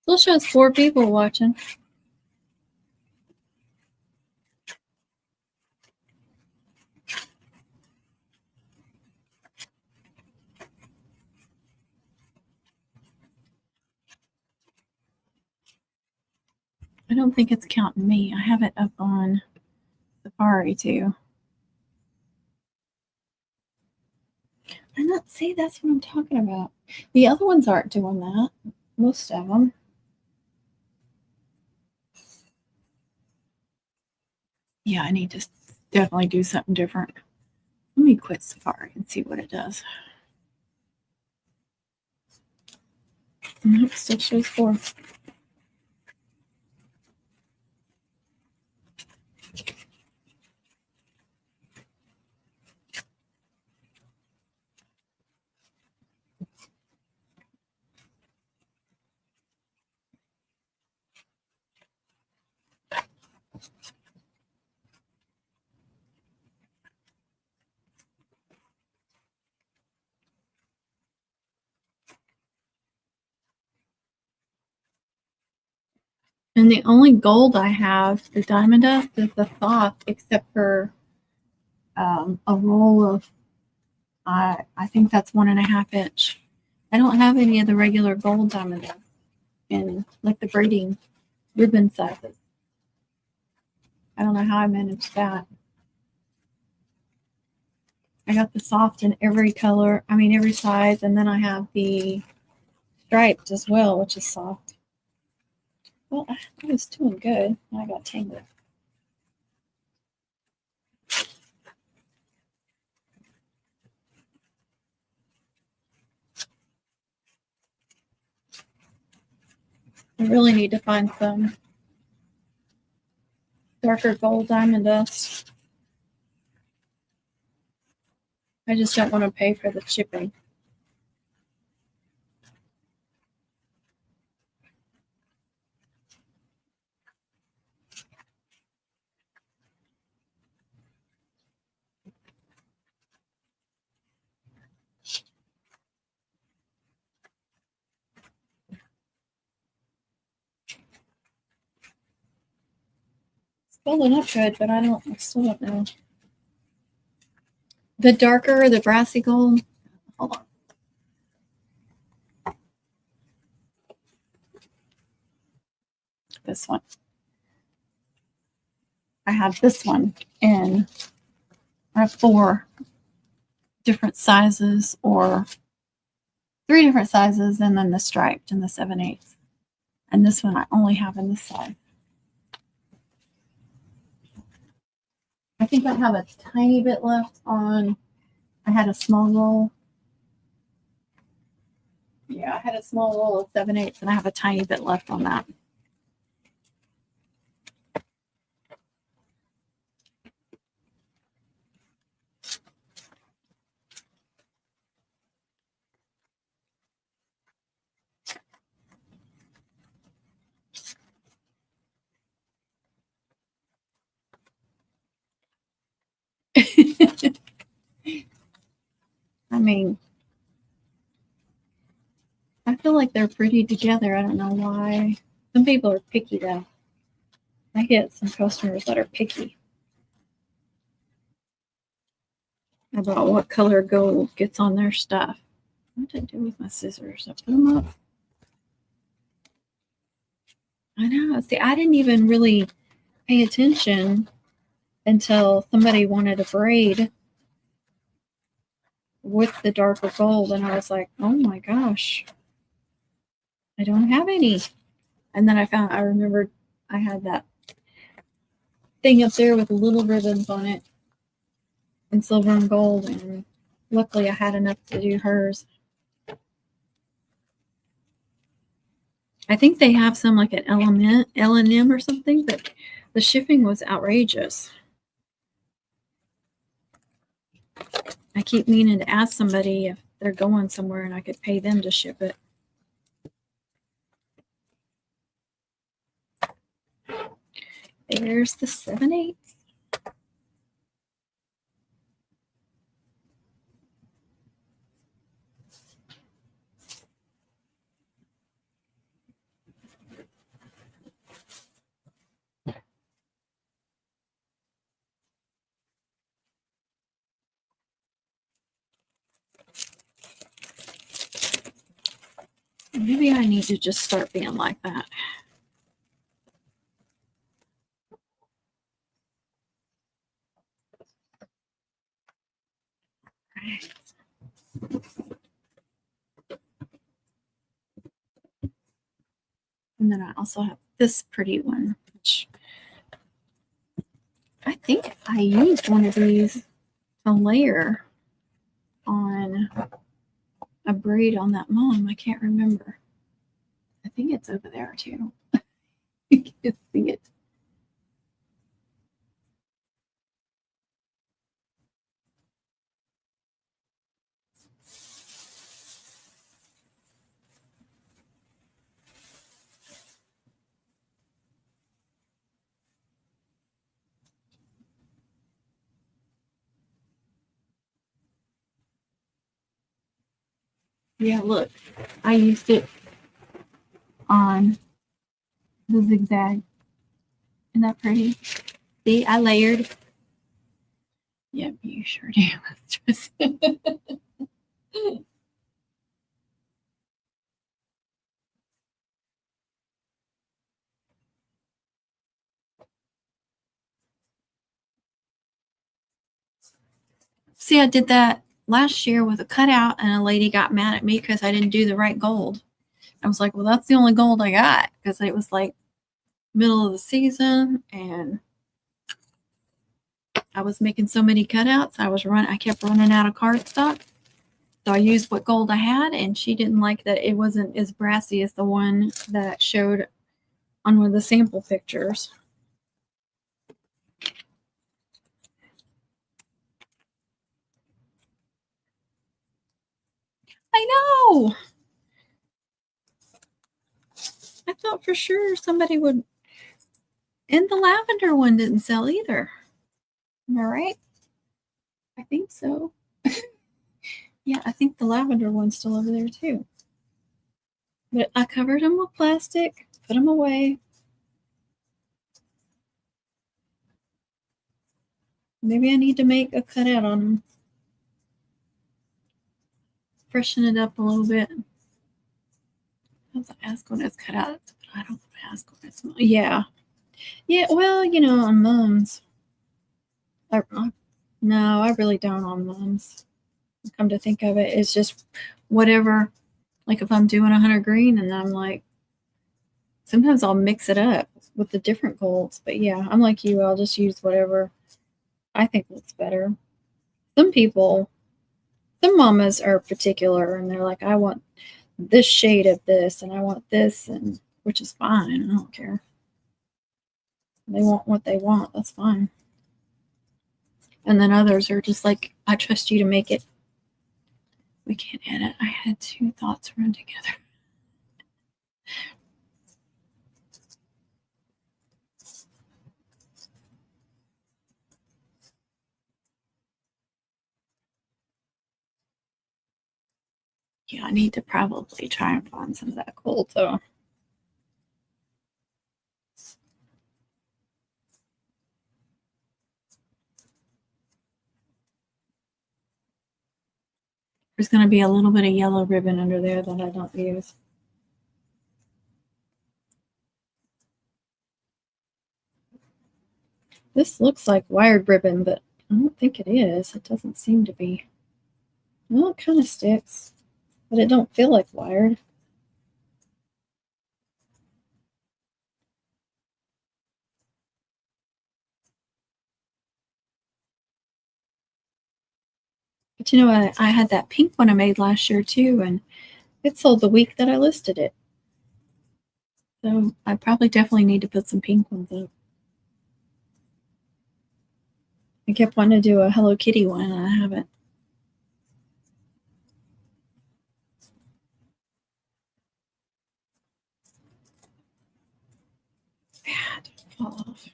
A: Still shows 4 people watching. I don't think it's counting me. I have it up on Safari too. I'm not, see, that's what I'm talking about. The other ones aren't doing that. Most of them. Yeah, I need to definitely do something different. Let me quit Safari and see what it does. Nope, still shows 4. And the only gold I have, the diamond dust, is the Thoth, except for a roll of, I think that's 1.5 inch. I don't have any of the regular gold diamond dust in like the braiding ribbon sizes. I don't know how I managed that. I got the soft in every color, I mean every size, and then I have the striped as well, which is soft. Well, I was doing good. I got tangled. I really need to find some darker gold diamond dust. I just don't want to pay for the shipping. Building up good, but I still don't know. The darker, the brassy gold. Hold on. This one. I have this one in, I have 4 different sizes, or 3 different sizes, and then the striped and the 7/8. And this one I only have in this size. I think I have a tiny bit left on, I had a small roll. Yeah, I had a small roll of 7/8 and I have a tiny bit left on that. I mean, I feel like they're pretty together. I don't know why. Some people are picky though. I get some customers that are picky about what color gold gets on their stuff. What did I do with my scissors? I put them up. I know. See, I didn't even really pay attention until somebody wanted a braid with the darker gold, and I was like, oh my gosh, I don't have any. And then I remembered I had that thing up there with little ribbons on it in silver and gold, and luckily I had enough to do hers. I think they have some like at L&M or something, but the shipping was outrageous. I keep meaning to ask somebody if they're going somewhere and I could pay them to ship it. There's the 7/8. Maybe I need to just start being like that. And then I also have this pretty one, which I think I used one of these to layer on a braid on that mom. I can't remember. I think it's over there too. You can see it. Yeah, look, I used it on the zigzag. Isn't that pretty? See, I layered. Yep, you sure do. See, I did that last year with a cutout, and a lady got mad at me because I didn't do the right gold. I was like, well, that's the only gold I got because it was like middle of the season and I was making so many cutouts. I kept running out of cardstock. So I used what gold I had, and she didn't like that it wasn't as brassy as the one that showed on one of the sample pictures. I know. I thought for sure somebody would. And the lavender one didn't sell either. Am I right? I think so. Yeah, I think the lavender one's still over there too. But I covered them with plastic, put them away. Maybe I need to make a cutout on them. Freshen it up a little bit. I ask when it's cut out. I don't ask when it's. Yeah. Yeah, well, on mums. No, I really don't on mums. Come to think of it, it's just whatever. Like if I'm doing 100 green and I'm like, sometimes I'll mix it up with the different golds. But yeah, I'm like you. I'll just use whatever I think looks better. Some people, some mamas are particular and they're like, I want this shade of this and I want this, and which is fine. I don't care. They want what they want. That's fine. And then others are just like, I trust you to make it. We can't edit. I had two thoughts run together. Yeah, I need to probably try and find some of that gold though. There's going to be a little bit of yellow ribbon under there that I don't use. This looks like wired ribbon, but I don't think it is. It doesn't seem to be. Well, it kind of sticks, but it don't feel like wired. But you know, I had that pink one I made last year too, and it sold the week that I listed it. So I probably definitely need to put some pink ones up. I kept wanting to do a Hello Kitty one, and I haven't. Bad. Fall off.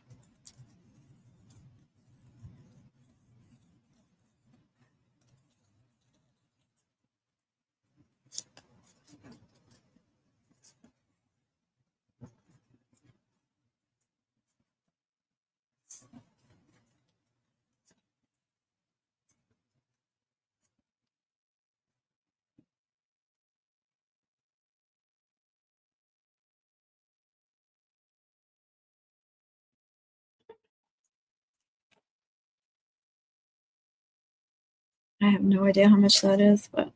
A: I have no idea how much that is, but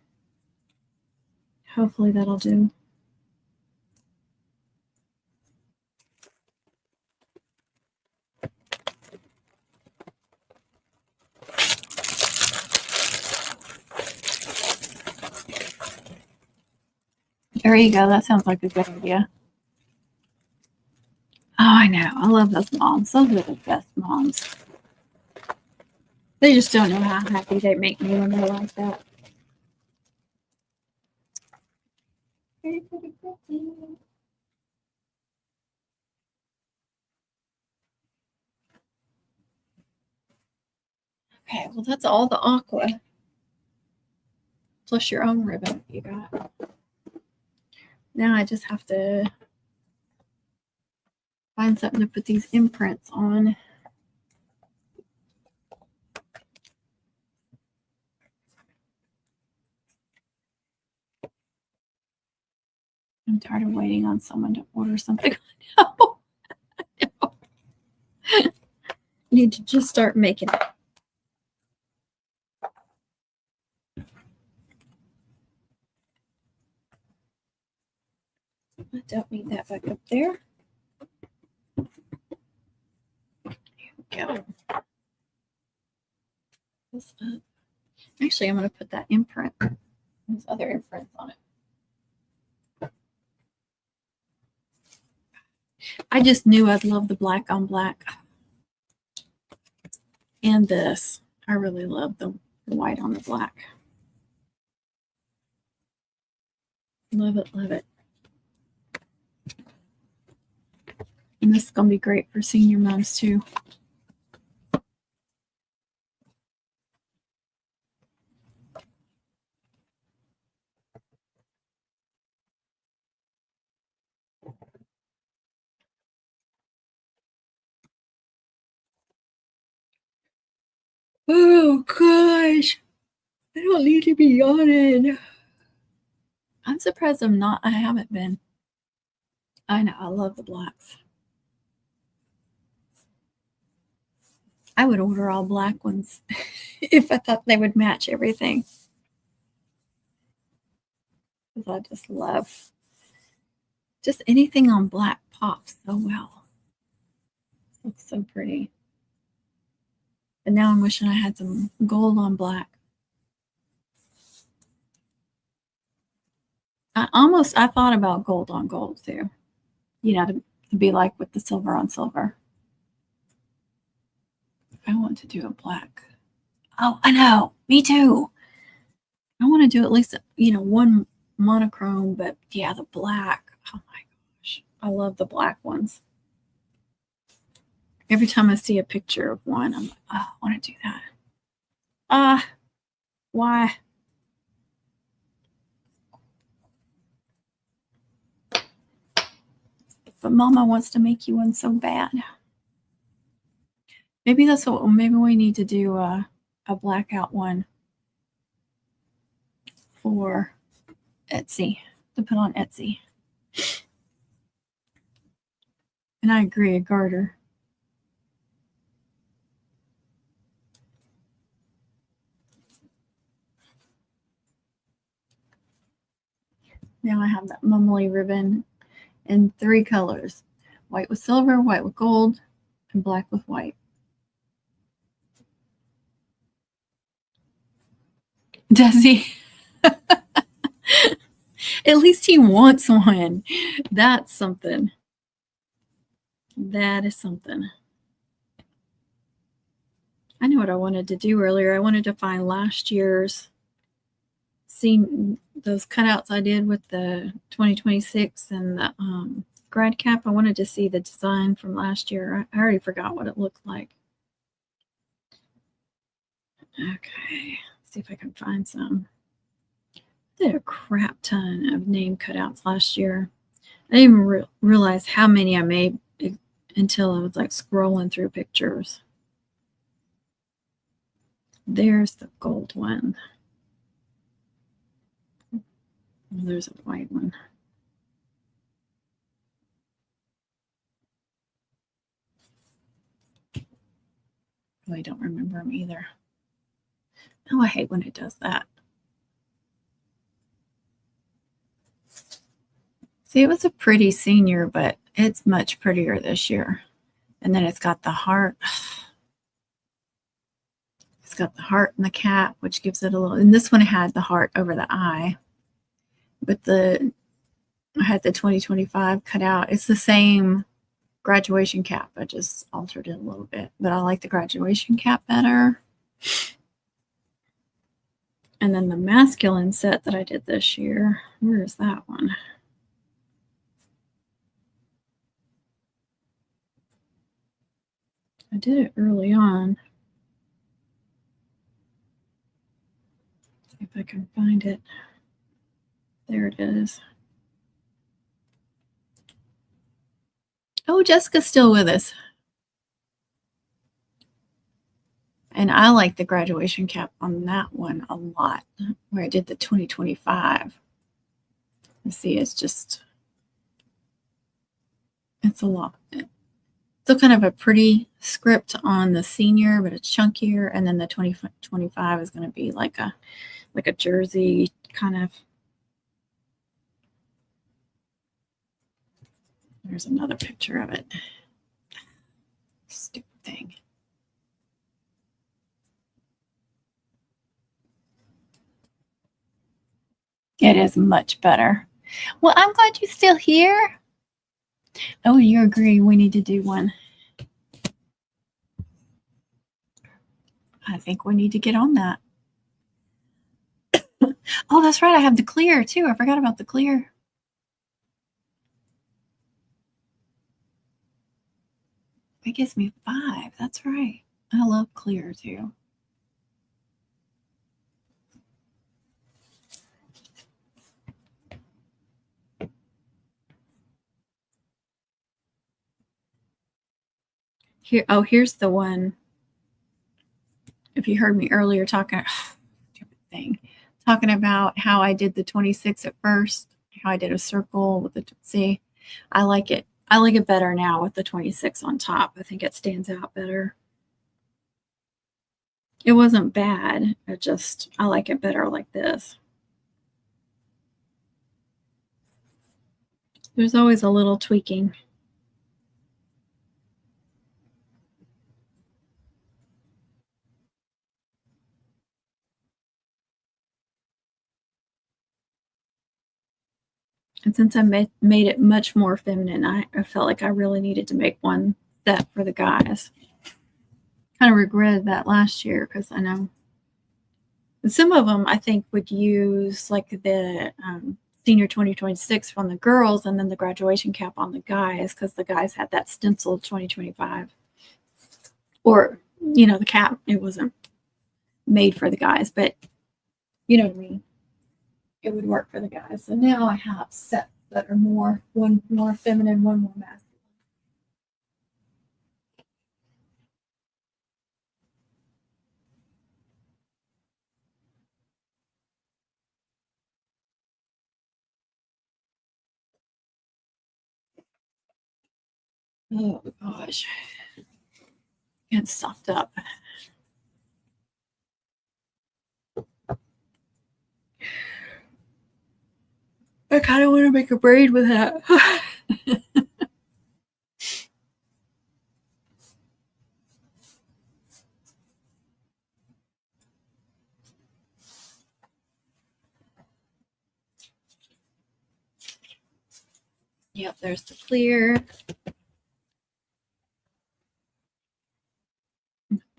A: hopefully that'll do. There you go. That sounds like a good idea. Oh, I know. I love those moms. Those are the best moms. They just don't know how happy they make me when they're like that. Okay, well, that's all the aqua. Plus your own ribbon you got. Now I just have to find something to put these imprints on. I'm tired of waiting on someone to order something. No. Need to just start making it. I don't need that back up there. Here we go. This up. Actually, I'm going to put that imprint, those other imprints on it. I just knew I'd love the black on black. And this. I really love the white on the black. Love it, love it. And this is going to be great for senior moms too. Oh gosh, I don't need to be yawning. I'm surprised I haven't been. I know, I love the blacks. I would order all black ones if I thought they would match everything. Because I just love just anything on black pops so well. Looks so pretty. And now I'm wishing I had some gold on black. I thought about gold on gold too. You know, to be like with the silver on silver. I want to do a black. Oh, I know. Me too. I want to do at least, one monochrome, but yeah, the black. Oh my gosh. I love the black ones. Every time I see a picture of one, I'm like, oh, I want to do that. Why? But Mama wants to make you one so bad. Maybe maybe we need to do a blackout one for Etsy, to put on Etsy. And I agree, a garter. Now I have that mummely ribbon in 3 colors: white with silver, white with gold, and black with white. Does he? At least he wants one. That's something. That is something. I know what I wanted to do earlier. I wanted to find last year's, seen those cutouts I did with the 2026 and the grad cap. I wanted to see the design from last year. I already forgot what it looked like. Okay, let's see if I can find some. I did a crap ton of name cutouts last year. I didn't even realize how many I made until I was like scrolling through pictures. There's the gold one. There's a white one. Really don't remember them either. Oh, I hate when it does that. See, it was a pretty senior, but it's much prettier this year. And then it's got the heart. It's got the heart and the cap, which gives it a little. And this one had the heart over the eye. But I had the 2025 cut out. It's the same graduation cap. I just altered it a little bit. But I like the graduation cap better. And then the masculine set that I did this year. Where is that one? I did it early on. See if I can find it. There it is. Oh, Jessica's still with us. And I like the graduation cap on that one a lot, where I did the 2025. You see, it's a lot. Still kind of a pretty script on the senior, but it's chunkier. And then the 2025 is going to be like a jersey kind of. There's another picture of it. Stupid thing. It is much better. Well, I'm glad you're still here. Oh, you agree we need to do one. I think we need to get on that. Oh, that's right. I have the clear too. I forgot about the clear. It gives me 5. That's right. I love clear too. Here's the one. If you heard me earlier talking, stupid thing, talking about how I did the 26 at first, how I did a circle with the, see, I like it. I like it better now with the 26 on top. I think it stands out better. It wasn't bad. I like it better like this. There's always a little tweaking. And since I made it much more feminine, I felt like I really needed to make one set for the guys. Kind of regretted that last year because I know some of them I think would use like the senior 2026 from the girls and then the graduation cap on the guys because the guys had that stenciled 2025. Or, you know, the cap, it wasn't made for the guys, but you know what I mean? It would work for the guys. So now I have sets that are one more feminine, one more masculine. Oh gosh. Getting stuffed up. I kind of want to make a braid with that. Yep, there's the clear.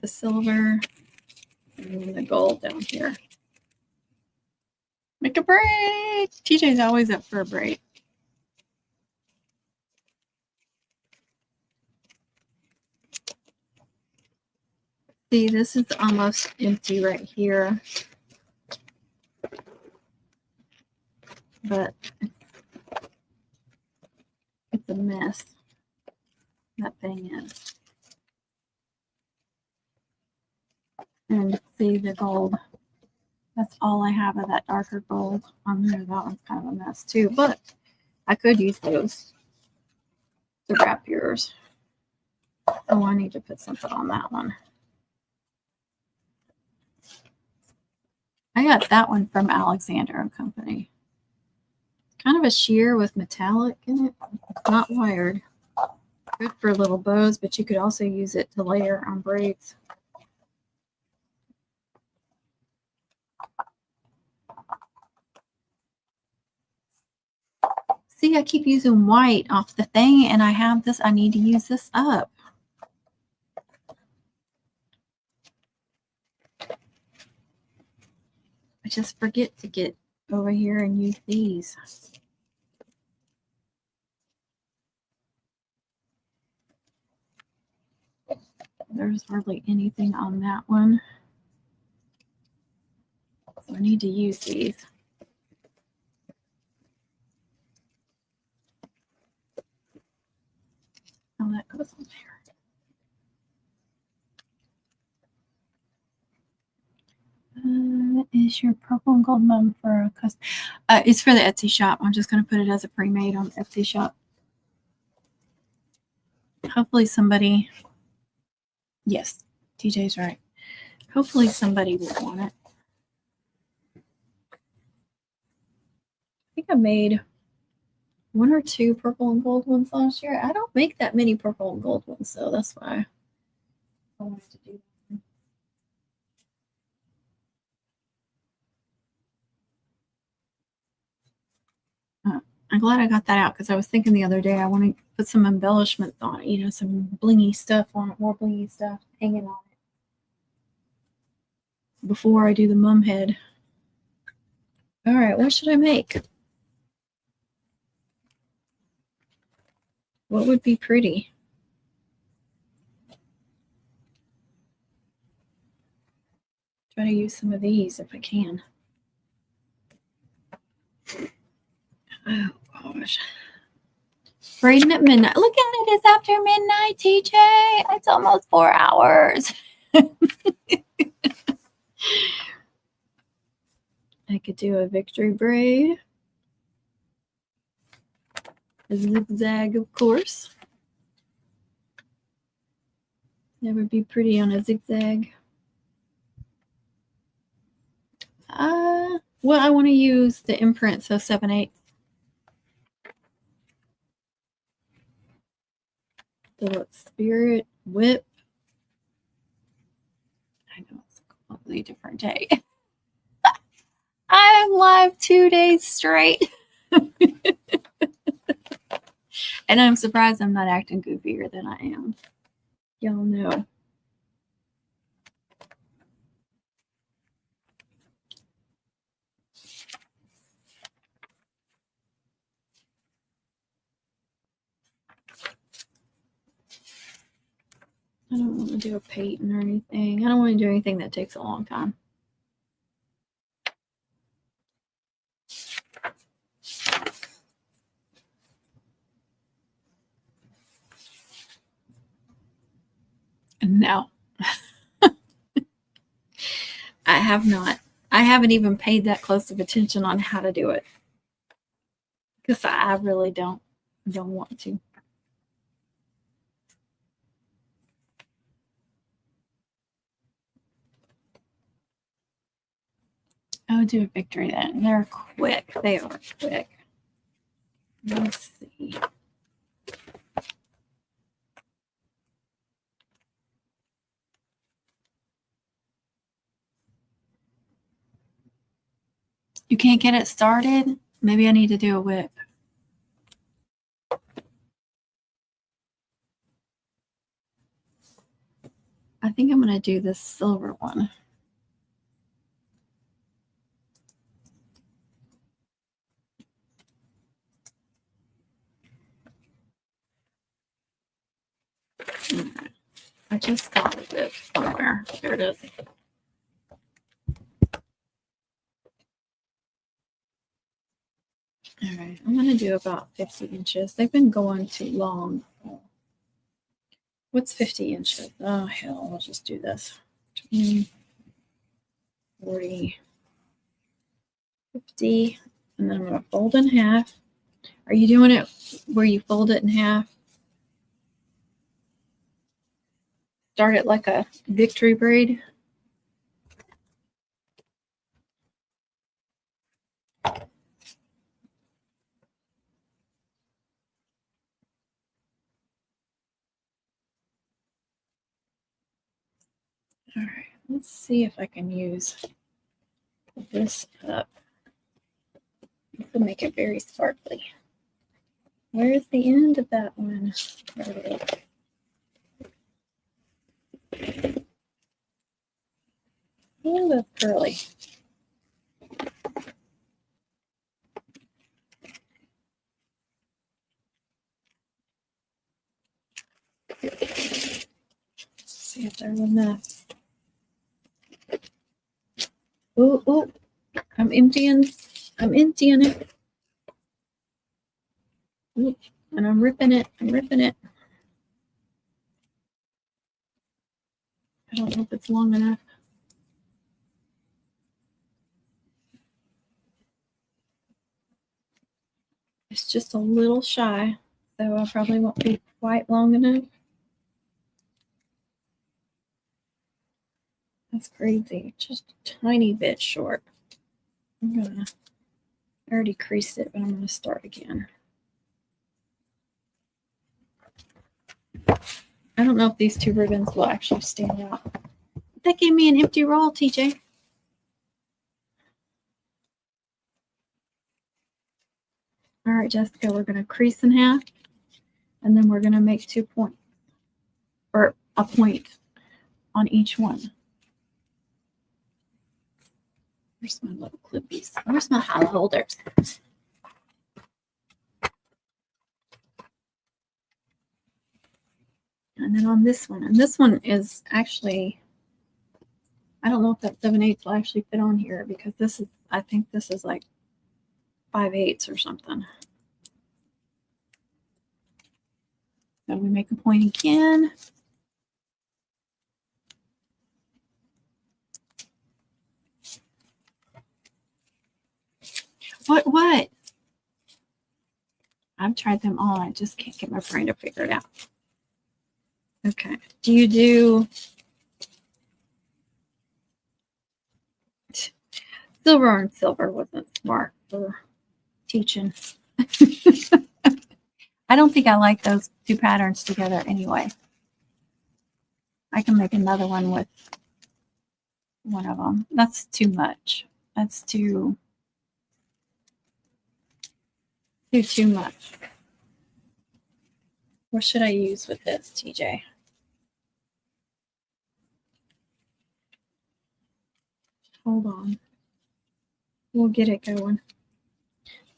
A: The silver. And the gold down here. Make a braid. TJ's always up for a braid. See, this is almost empty right here. But it's a mess. That thing is. And see the gold. That's all I have of that darker gold on there. That one's kind of a mess too. But I could use those to wrap yours. Oh, I need to put something on that one. I got that one from Alexander and Company. Kind of a sheer with metallic in it. It's not wired. Good for little bows, but you could also use it to layer on braids. See, I keep using white off the thing, and I have this. I need to use this up. I just forget to get over here and use these. There's hardly anything on that one. So I need to use these. Oh, that goes on there. Is your purple and gold mum for a custom? It's for the Etsy shop. I'm just going to put it as a pre-made on Etsy shop. Hopefully somebody, yes, TJ's right. Hopefully somebody will want it. I think I made one or two purple and gold ones last year. I don't make that many purple and gold ones, so that's why I wanted to do that. I'm glad I got that out because I was thinking the other day I want to put some embellishments on it, you know, some blingy stuff on it, more blingy stuff hanging on it before I do the mum head. All right, what should I make? What would be pretty? Try to use some of these if I can. Oh gosh. Braiding at midnight. Look at it. It's after midnight, TJ. It's almost 4 hours. I could do a victory braid. A zigzag, of course. That would be pretty on a zigzag. Well, I want to use the imprint, so 7/8. The Spirit Whip. I know it's a completely different day. I'm live 2 days straight. And I'm surprised I'm not acting goofier than I am. Y'all know. I don't want to do a patent or anything. I don't want to do anything that takes a long time. No. I have not. I haven't even paid that close of attention on how to do it. Because I really don't want to. I would do a victory then. They're quick. They are quick. Let's see. You can't get it started? Maybe I need to do a whip. I think I'm going to do this silver one. I just thought of it somewhere. There it is. All right, I'm going to do about 50 inches. They've been going too long. What's 50 inches? Oh, hell, I'll just do this. 20, 40, 50, and then I'm going to fold in half. Are you doing it where you fold it in half? Start it like a victory braid. All right, let's see if I can use this up to make it very sparkly. Where's the end of that one? There it is. Oh, that's curly. Let's see if there's enough. Ooh, ooh, I'm emptying it. Ooh, and I'm ripping it. I don't know if it's long enough. It's just a little shy, so I probably won't be quite long enough. That's crazy. Just a tiny bit short. I already creased it, but I'm gonna start again. I don't know if these two ribbons will actually stand out. That gave me an empty roll, TJ. All right, Jessica, we're gonna crease in half, and then we're gonna make 2 points, or a point on each one. Where's my little clippies? Where's my hollow holders? And then on this one, and this one is actually, I don't know if that 7/8 will actually fit on here because this is, I think this is like 5/8 or something. So we make a point again. What? I've tried them all. I just can't get my brain to figure it out. Okay. Do you do silver on silver? Wasn't smart for teaching. I don't think I like those two patterns together anyway. I can make another one with one of them. That's too much. That's too. do too much. What should I use with this, TJ? Hold on. We'll get it going.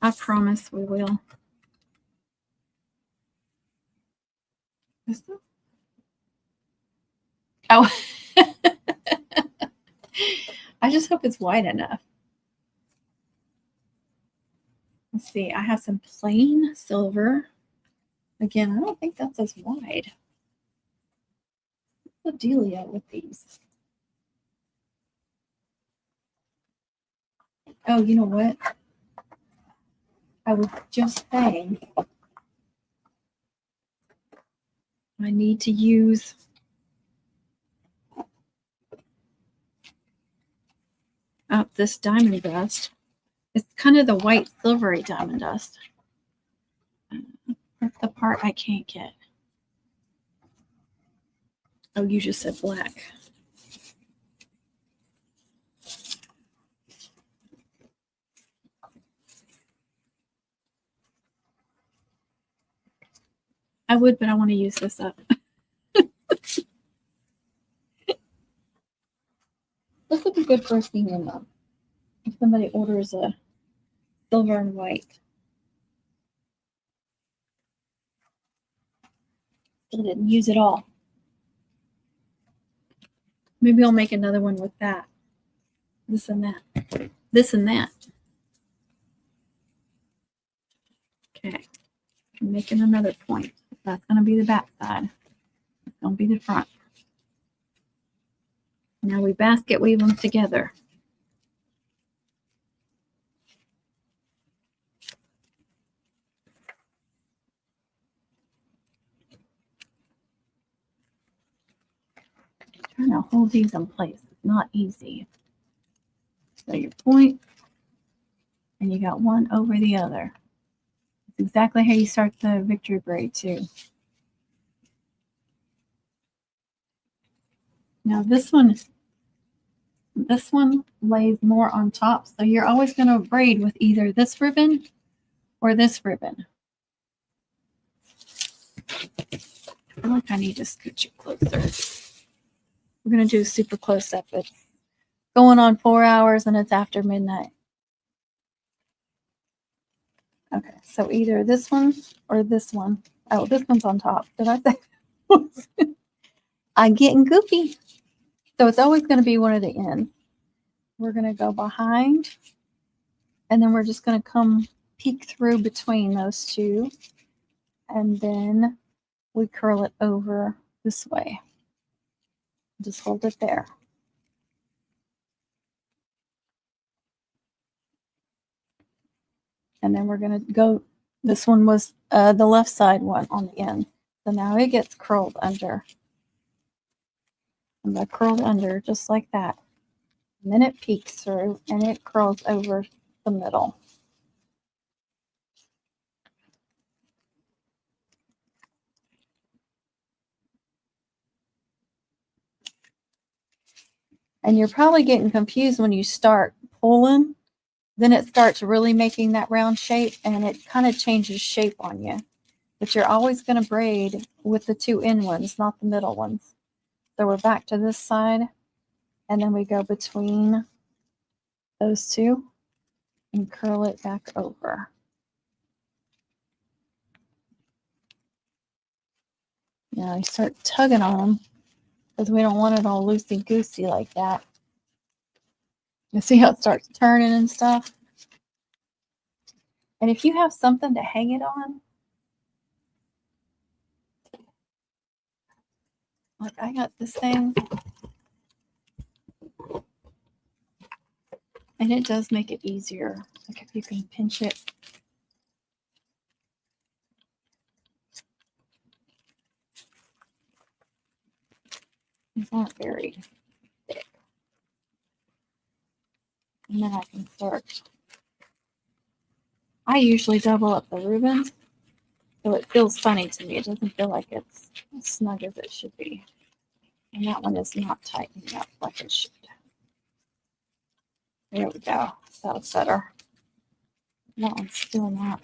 A: I promise we will. Oh. I just hope it's wide enough. Let's see. I have some plain silver. Again, I don't think that's as wide. What's the dealio with these? Oh, you know what? I was just saying I need to use up this diamond dust. It's kind of the white silvery diamond dust. That's the part I can't get. Oh, you just said black. I would, but I want to use this up. This would be good for a senior mom. If somebody orders a silver and white. Still didn't use it all. Maybe I'll make another one with that. This and that. This and that. Okay. I'm making another point. That's going to be the back side. It's going to be the front. Now we basket weave them together. Trying to hold these in place. It's not easy. So your point, and you got one over the other. It's exactly how you start the victory braid too. Now this one lays more on top, so you're always going to braid with either this ribbon or this ribbon. I feel like I need to scoot you closer. We're going to do a super close up. It's going on 4 hours and it's after midnight. Okay, so either this one or this one. Oh, this one's on top. Did I say? I'm getting goofy. So it's always going to be one of the ends. We're going to go behind, and then we're just going to come peek through between those two, and then we curl it over this way. Just hold it there. And then we're going to go, this one was the left side one on the end. So now it gets curled under. And they're curled under just like that. And then it peeks through and it curls over the middle. And you're probably getting confused when you start pulling. Then it starts really making that round shape and it kind of changes shape on you. But you're always going to braid with the two end ones, not the middle ones. So we're back to this side. And then we go between those two and curl it back over. Now you start tugging on them because we don't want it all loosey-goosey like that. You see how it starts turning and stuff? And if you have something to hang it on, like I got this thing, and it does make it easier. Like if you can pinch it. These aren't very thick. And then I can start. I usually double up the ribbons, so it feels funny to me. It doesn't feel like it's as snug as it should be. And that one is not tightening up like it should. There we go. That's better. That one's still not.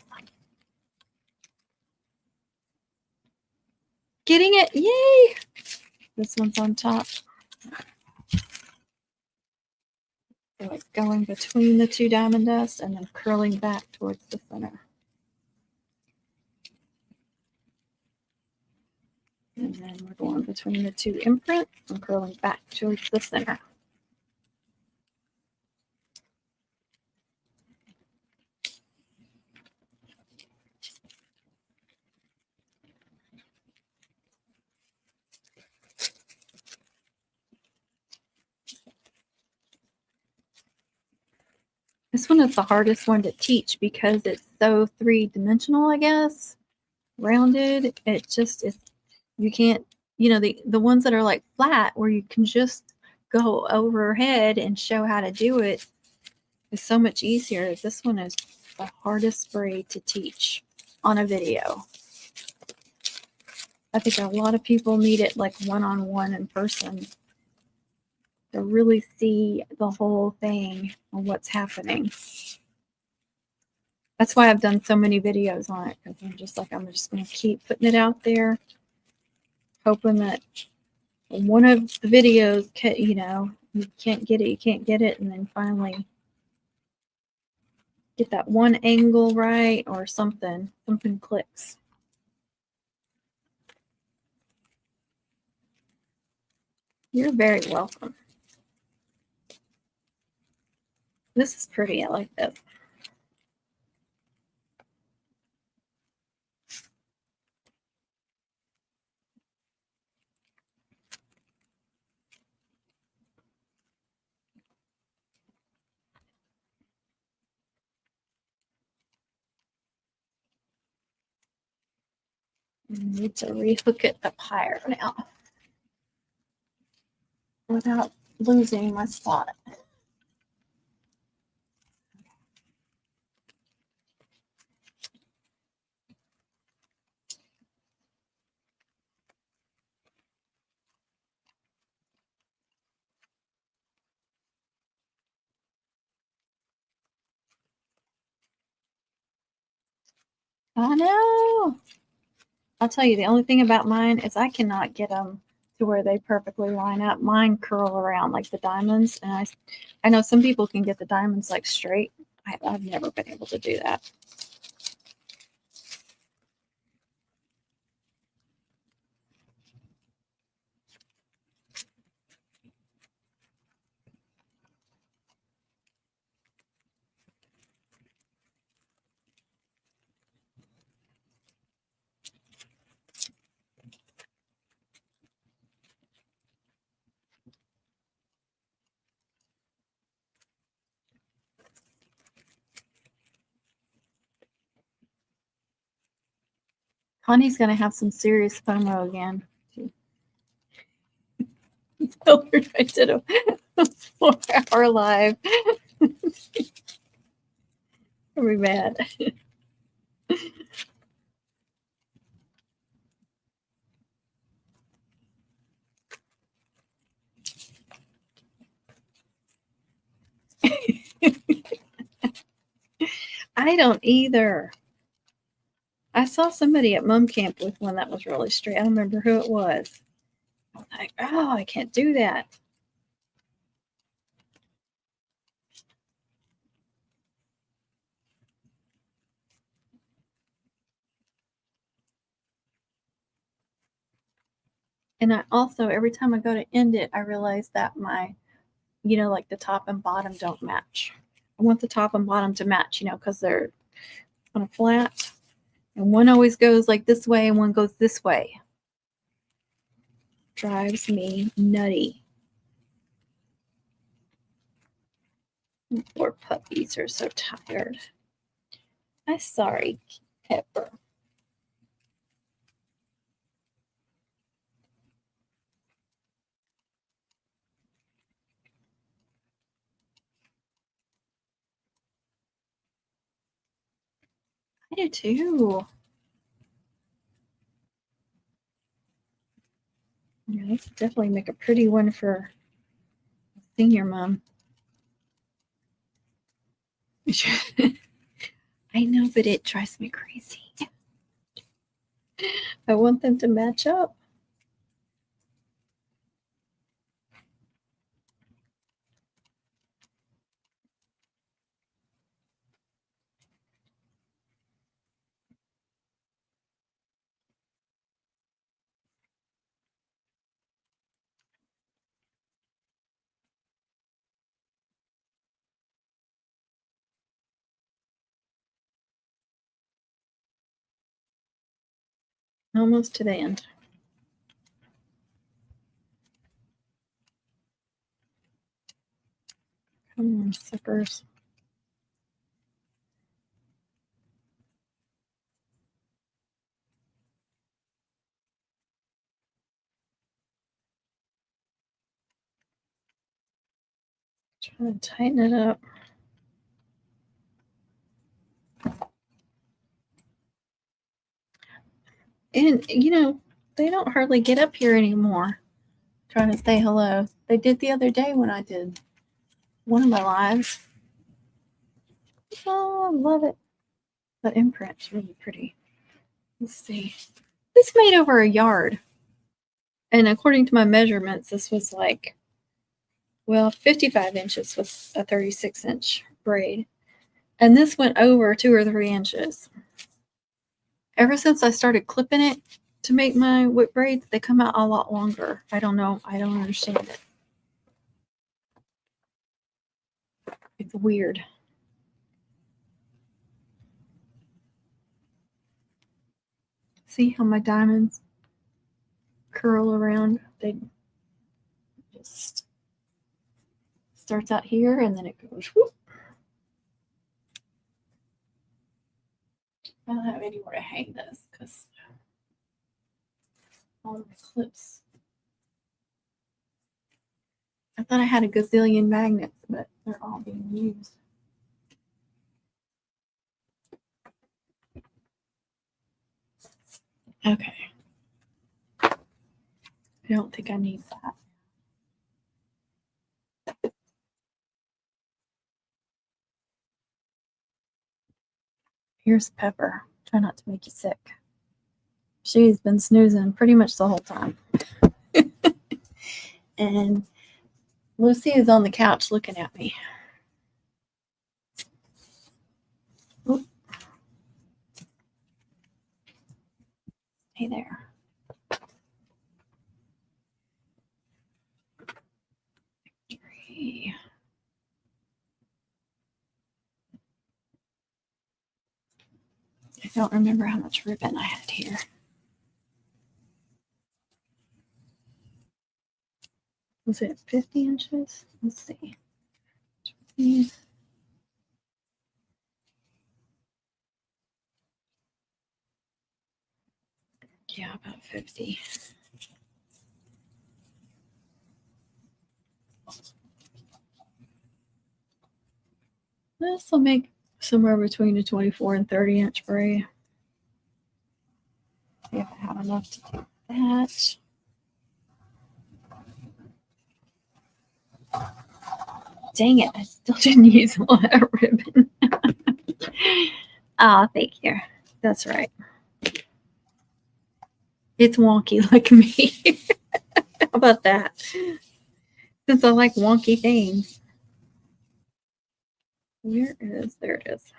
A: getting it. Yay! This one's on top. So it's going between the two diamond dust and then curling back towards the center. And then we're going between the two imprint and curling back towards the center. This one is the hardest one to teach because it's so three-dimensional, I guess. Rounded. It just is, you can't, the ones that are like flat where you can just go overhead and show how to do it is so much easier. This one is the hardest braid to teach on a video. I think a lot of people need it like one-on-one in person to really see the whole thing and what's happening. That's why I've done so many videos on it, because I'm just going to keep putting it out there, hoping that one of the videos, you can't get it, and then finally get that one angle right or something clicks. You're very welcome. This is pretty. I like this. I need to rehook it up higher now without losing my spot. I know. I'll tell you, the only thing about mine is I cannot get them to where they perfectly line up. Mine curl around like the diamonds, and I know some people can get the diamonds like straight. I've never been able to do that. Connie's going to have some serious FOMO again. Tell her I did a 4-hour live. I'll be mad. I don't either. I saw somebody at mom camp with one that was really straight. I don't remember who it was. I was like, oh, I can't do that. And I also, every time I go to end it, I realize that my, like the top and bottom don't match. I want the top and bottom to match, because they're on a flat. And one always goes like this way and one goes this way. Drives me nutty. Poor puppies are so tired. I'm sorry, Pepper. I do too. Yeah, this would definitely make a pretty one for a senior mom. I know, but it drives me crazy. I want them to match up. Almost to the end. Come on, suckers. Trying to tighten it up. And, you know, they don't hardly get up here anymore trying to say hello. They did the other day when I did one of my lives. Oh, I love it. That imprint's really pretty. Let's see. This made over a yard. And according to my measurements, this was like, well, 55 inches was a 36-inch braid. And this went over 2 or 3 inches. Ever since I started clipping it to make my whip braids, they come out a lot longer. I don't know. I don't understand it. It's weird. See how my diamonds curl around? They just starts out here and then it goes whoop. I don't have anywhere to hang this because all of my clips. I thought I had a gazillion magnets, but they're all being used. Okay. I don't think I need that. Here's Pepper. Try not to make you sick. She's been snoozing pretty much the whole time. And Lucy is on the couch looking at me. Oop. Hey there. Victory. I don't remember how much ribbon I had here. Was it 50 inches? Let's see. 20. Yeah, about 50. This will make somewhere between a 24 and 30 inch braid. See if I have enough to do that. Dang it, I still didn't use all that ribbon. Oh, thank you. That's right. It's wonky like me. How about that? Since I like wonky things. Where is, there it is.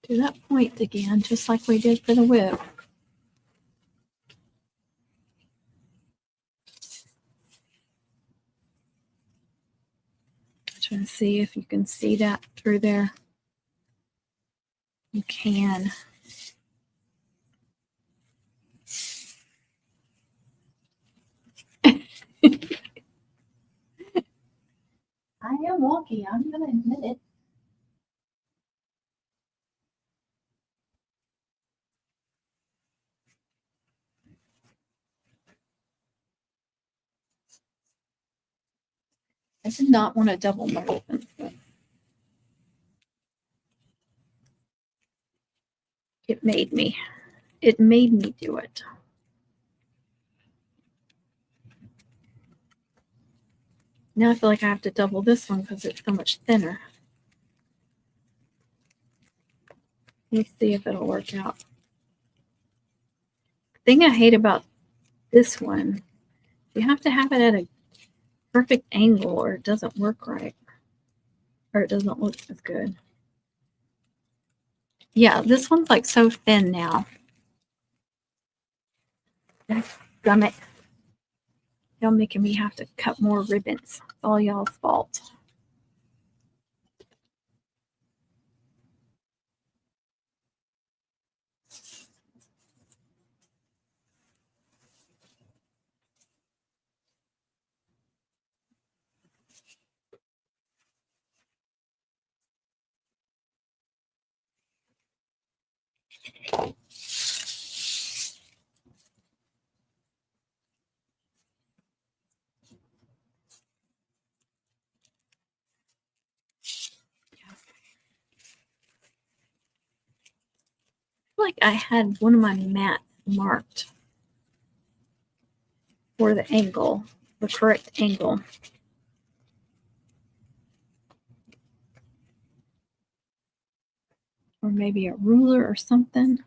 A: Do that point again, just like we did for the whip. Trying to see if you can see that through there. You can. I am wonky, I'm going to admit it. I did not want to double my ribbon, but it made me. It made me do it. Now I feel like I have to double this one because it's so much thinner. Let's see if it'll work out. The thing I hate about this one, you have to have it at a perfect angle or it doesn't work right. Or it doesn't look as good. Yeah, this one's like so thin now. Gummit. Y'all making me have to cut more ribbons. It's all y'all's fault. Like I had one of my mats marked for the angle, the correct angle. Or maybe a ruler or something.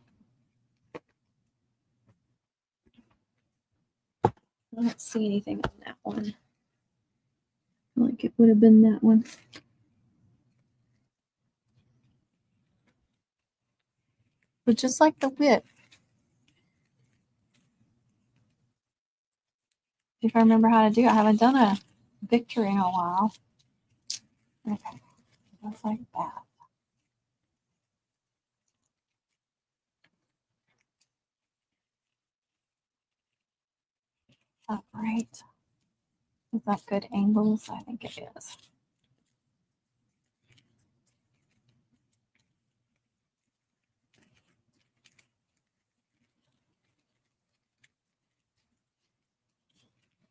A: I don't see anything on that one. Like it would have been that one. But just like the width, if I remember how to do it, I haven't done a victory in a while. Okay, just like that. Is that right? Is that good angles? I think it is.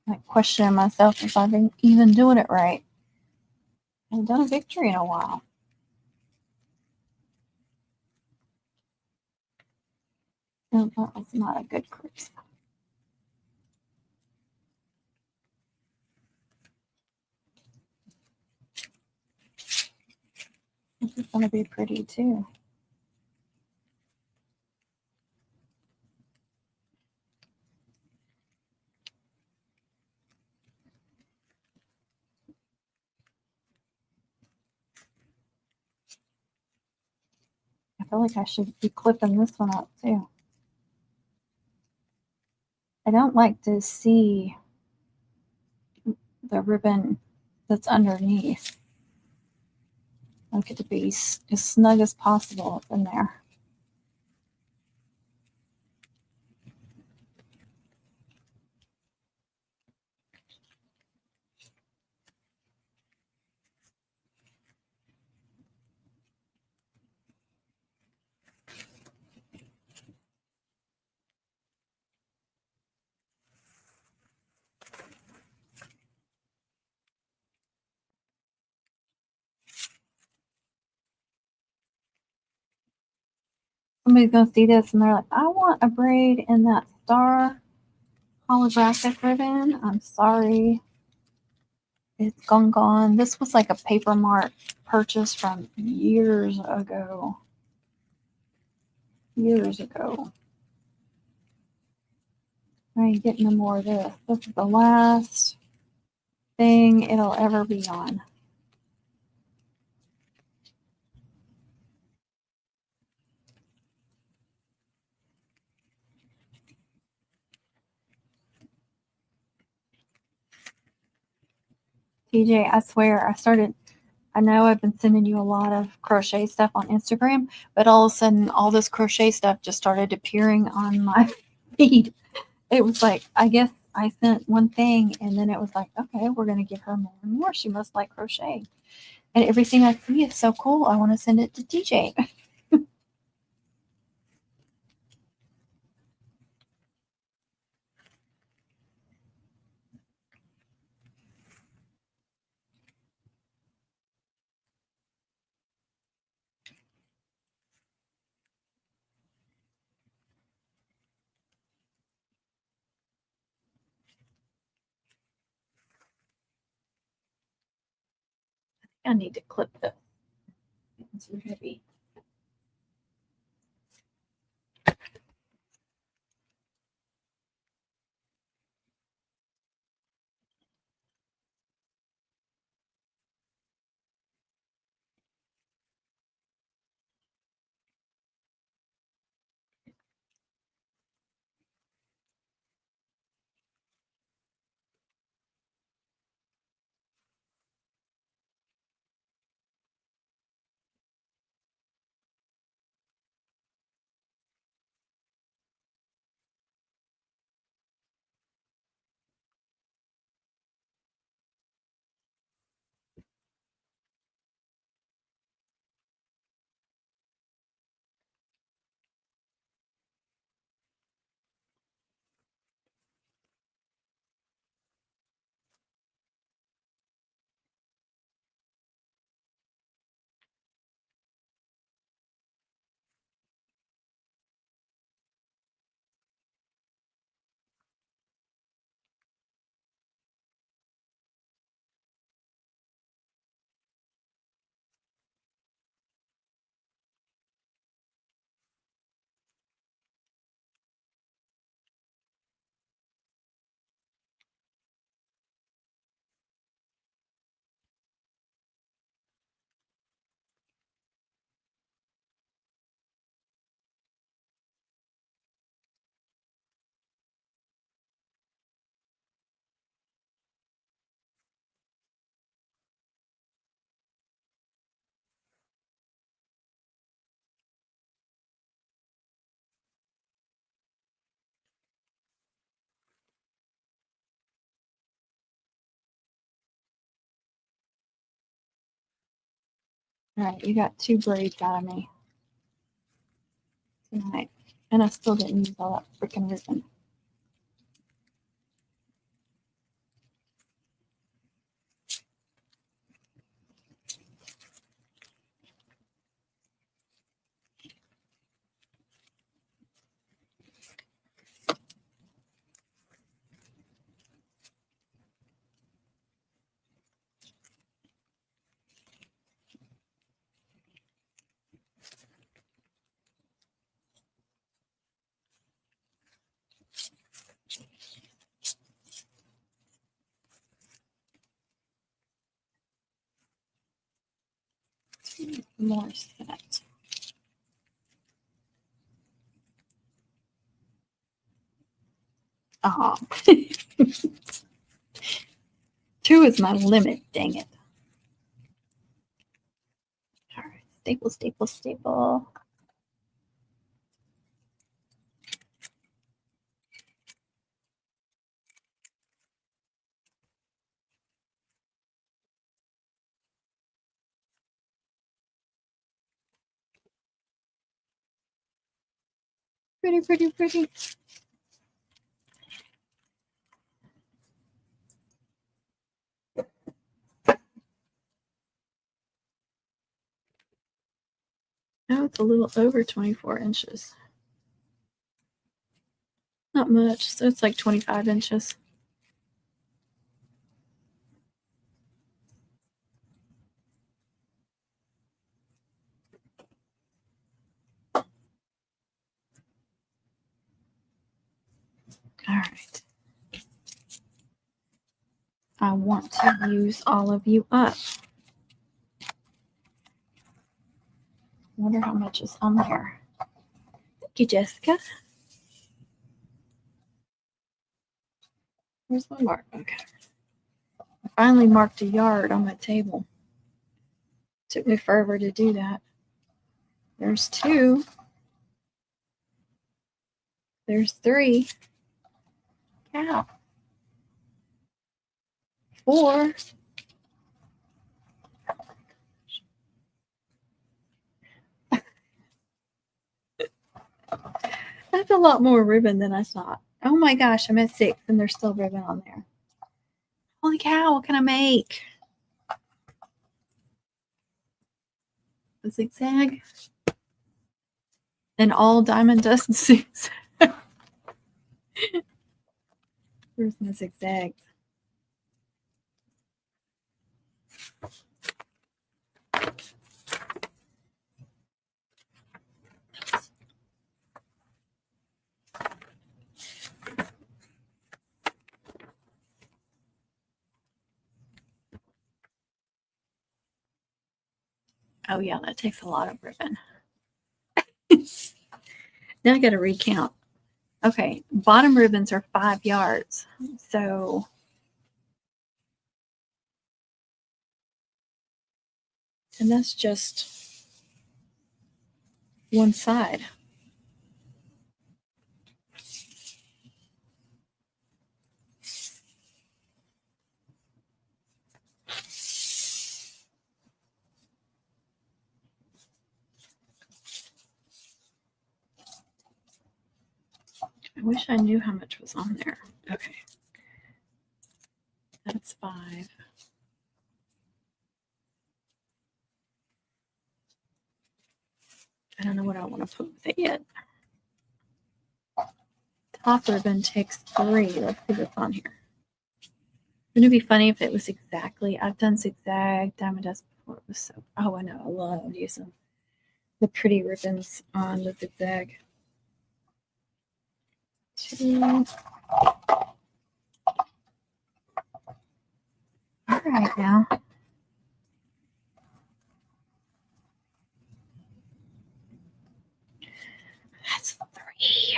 A: Like questioning myself if I've been even doing it right. I haven't done a victory in a while. No, that was not a good crease. This is going to be pretty too. I feel like I should be clipping this one up too. I don't like to see the ribbon that's underneath. I like it to be as snug as possible up in there. Somebody's going to see this and they're like, I want a braid in that star holographic ribbon. I'm sorry. It's gone. This was like a paper mark purchase from years ago. Years ago. I ain't getting no more of this. This is the last thing it'll ever be on. TJ, I swear, I know I've been sending you a lot of crochet stuff on Instagram, but all of a sudden, all this crochet stuff just started appearing on my feed. It was like, I guess I sent one thing, and then it was like, okay, we're going to give her more and more. She must like crochet. And everything I see is so cool. I want to send it to TJ. I need to clip this. It's too heavy. All right, you got 2 braids out of me tonight. And I still didn't use all that freaking ribbon. More set. Oh, 2 is my limit. Dang it. All right, staple, staple, staple. Pretty, pretty, pretty. Now it's a little over 24 inches. Not much, so it's like 25 inches. All right. I want to use all of you up. I wonder how much is on there. Thank you, Jessica. Where's my mark? Okay. I finally marked a yard on my table. Took me forever to do that. There's 2. There's 3. Cow. 4. That's a lot more ribbon than I thought. Oh my gosh, I'm at 6 and there's still ribbon on there. Holy cow, what can I make? A zigzag? An all diamond dust zigzag. Where's my zigzags? Oh yeah, that takes a lot of ribbon. Now I got to recount. Okay, bottom ribbons are 5 yards. So and that's just one side. I wish I knew how much was on there. Okay. That's 5. I don't know what I want to put with it yet. Top ribbon takes 3. Let's see what's on here. Wouldn't it be funny if it was exactly, I've done zigzag, diamond dust before. It was so, oh, I know, I love using the pretty ribbons on the zigzag. 2. All right now. That's 3.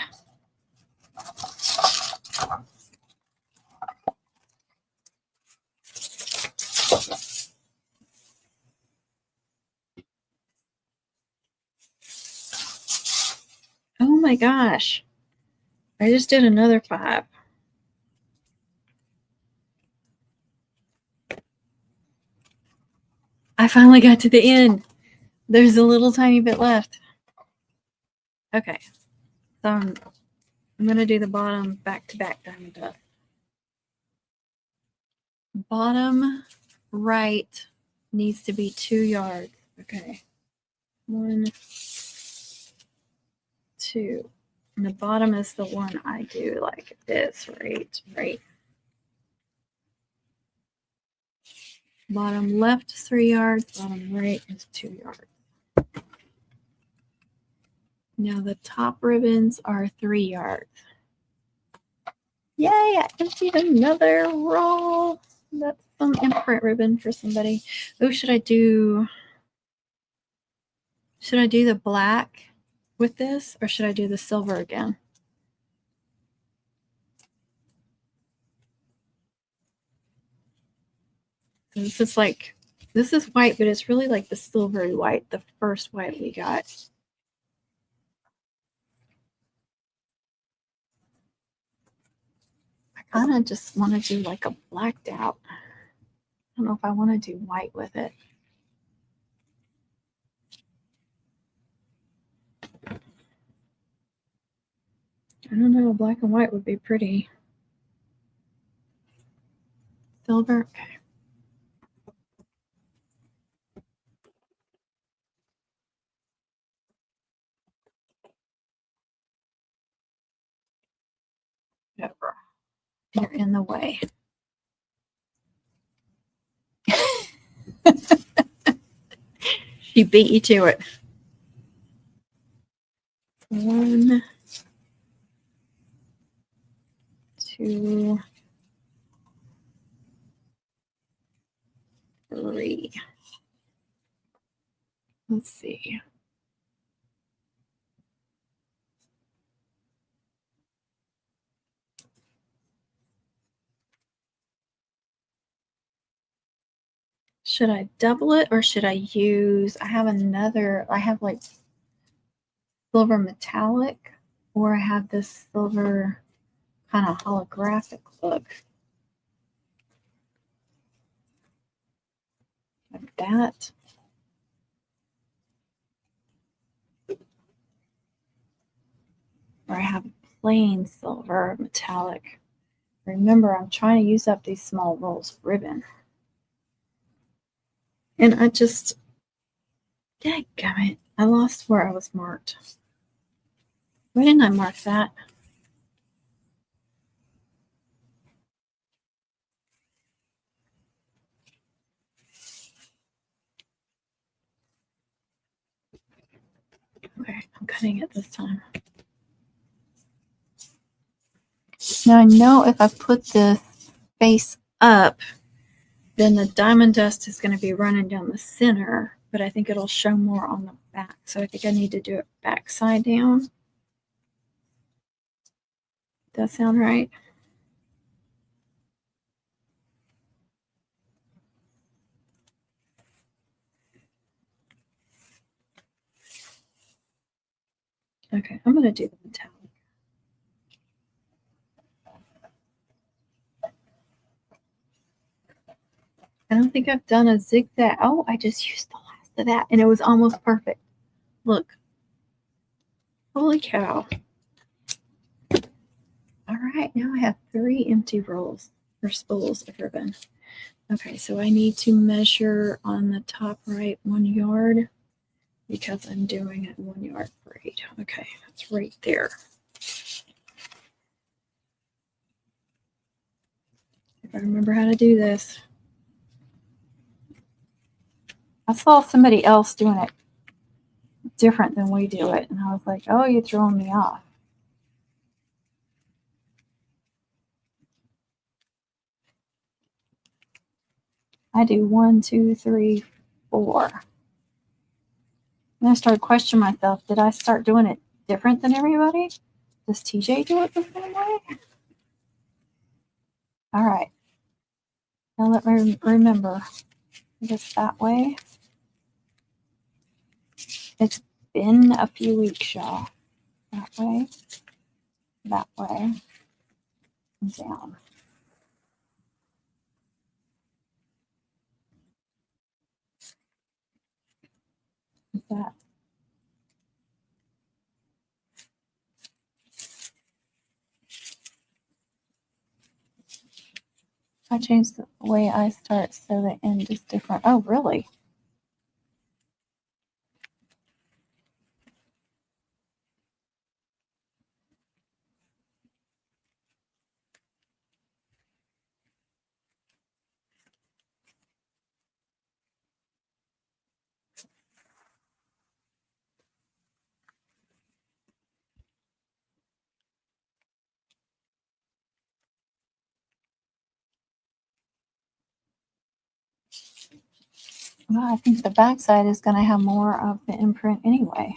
A: Oh my gosh. I just did another 5. I finally got to the end. There's a little tiny bit left. Okay. So I'm going to do the bottom back-to-back diamond dust. Bottom right needs to be 2 yards. Okay. 1, 2. And the bottom is the one I do like this, right. Bottom left is 3 yards, bottom right is 2 yards. Now the top ribbons are 3 yards. Yay, I emptied another roll. That's some imprint ribbon for somebody. Oh, should I do the black with this, or should I do the silver again? This is white, but it's really like the silvery white, the first white we got. I kind of just want to do like a blacked out. I don't know if I want to do white with it. I don't know, black and white would be pretty. Silver, okay. Whatever. You're in the way. She beat you to it. 1, 2, 3. Let's see. Should I double it, or should I use, I have like silver metallic, or I have this silver kind of holographic look. Like that. Or I have plain silver metallic. Remember, I'm trying to use up these small rolls of ribbon. And I just, dadgummit, I lost where I was marked. Why didn't I mark that? Okay, I'm cutting it this time. Now I know if I put this face up, then the diamond dust is going to be running down the center, but I think it'll show more on the back. So I think I need to do it back side down. Does that sound right? Okay, I'm going to do the metallic. I don't think I've done a zigzag. Oh, I just used the last of that, and it was almost perfect. Look. Holy cow. All right, now I have 3 empty rolls or spools of ribbon. Okay, so I need to measure on the top right 1 yard because I'm doing a 1 yard braid. Okay, that's right there. If I remember how to do this. I saw somebody else doing it different than we do it, and I was like, oh, you're throwing me off. I do 1, 2, 3, 4. And I started questioning myself. Did I start doing it different than everybody? Does TJ do it the same way? All right. Now let me remember. Just that way. It's been a few weeks, y'all. That way, and down. that. I changed the way I start so the end is different. Oh, really? Well, I think the back side is going to have more of the imprint anyway.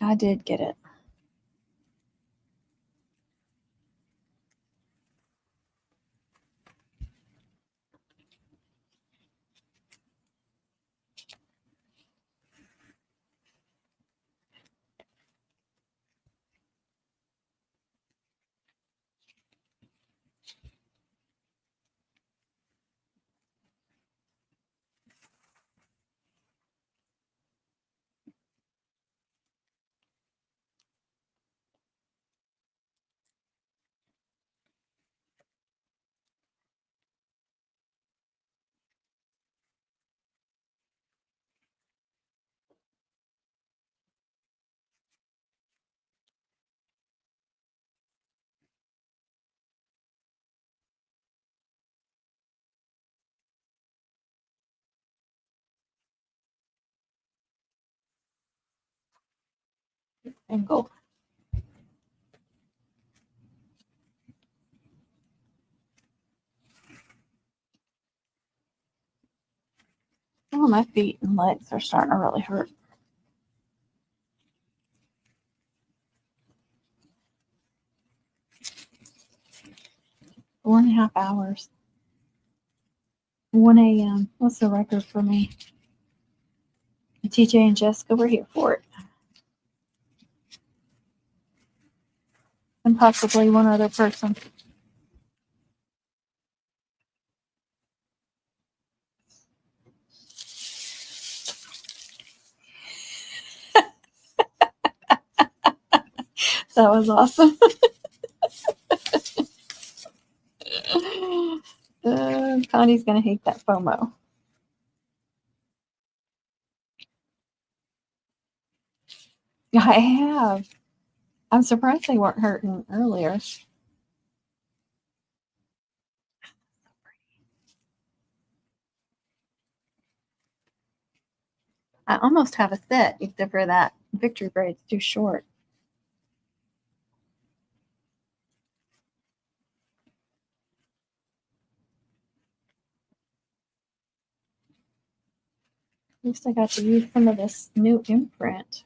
A: I did get it. Angle. Oh, my feet and legs are starting to really hurt. 4.5 hours. 1 a.m. What's the record for me? TJ and Jessica were here for it. And possibly one other person. That was awesome. Connie's going to hate that FOMO. I have. I'm surprised they weren't hurting earlier. I almost have a set, except for that victory braid's too short. At least I got to use some of this new imprint.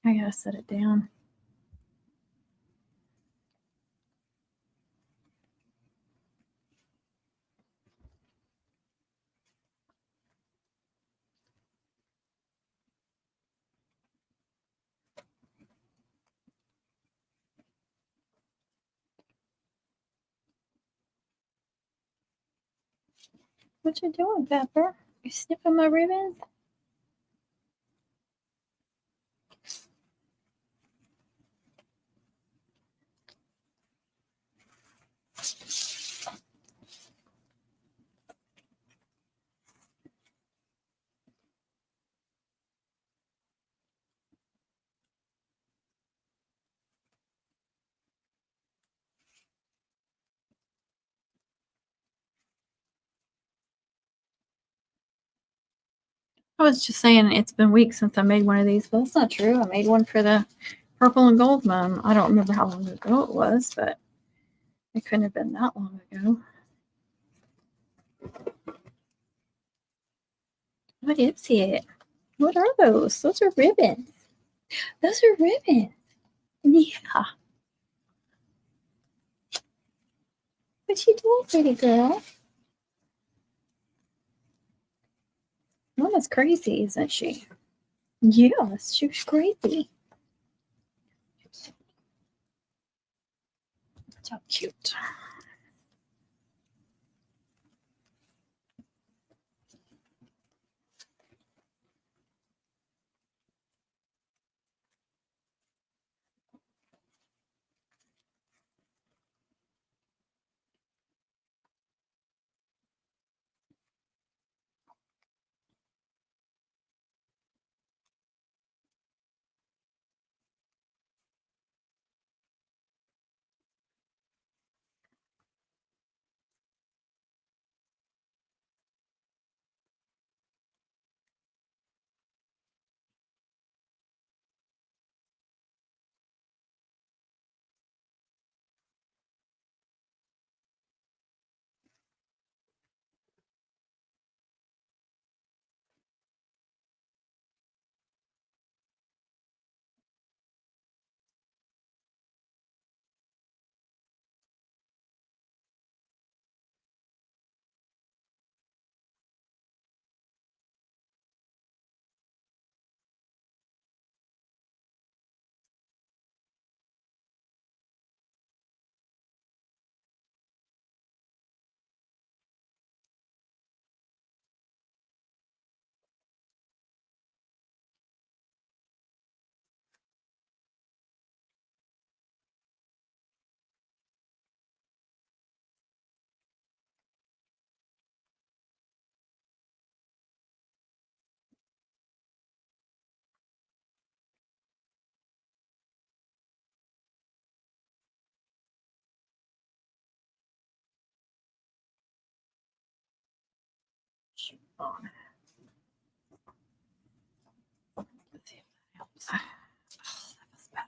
A: I gotta set it down. What you doing, Pepper? You snipping my ribbons? I was just saying it's been weeks since I made one of these, but that's not true. I made one for the purple and gold mum. I don't remember how long ago it was, but it couldn't have been that long ago. What is it? What are those? Those are ribbons. Those are ribbons. Yeah. What you doing, pretty girl? Mama's crazy, isn't she? Yes, she's crazy. So cute. On. Let's see if that helps. Oh, that was better.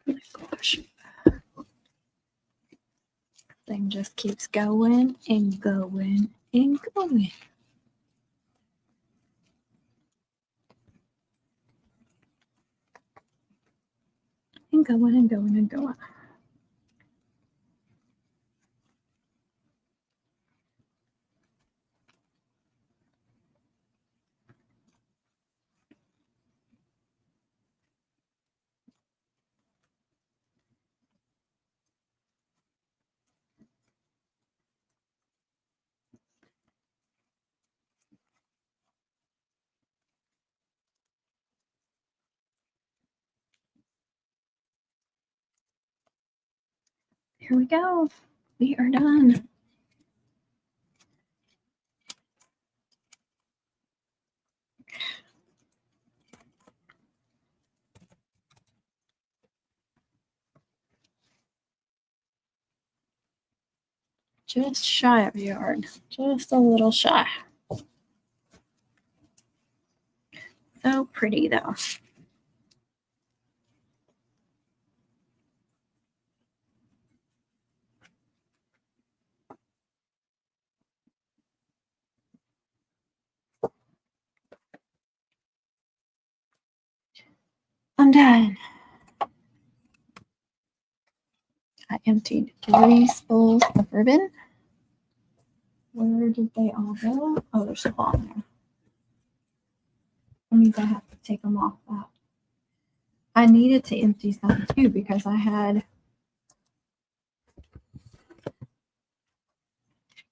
A: Oh my gosh. Thing just keeps going and going and going. And going and going and going. Here we go. We are done. Just shy of a yard. Just a little shy. So pretty though. I'm done. I emptied 3 spools of ribbon. Where did they all go? Oh, they're still on there. That means I have to take them off that. I needed to empty some too because I had,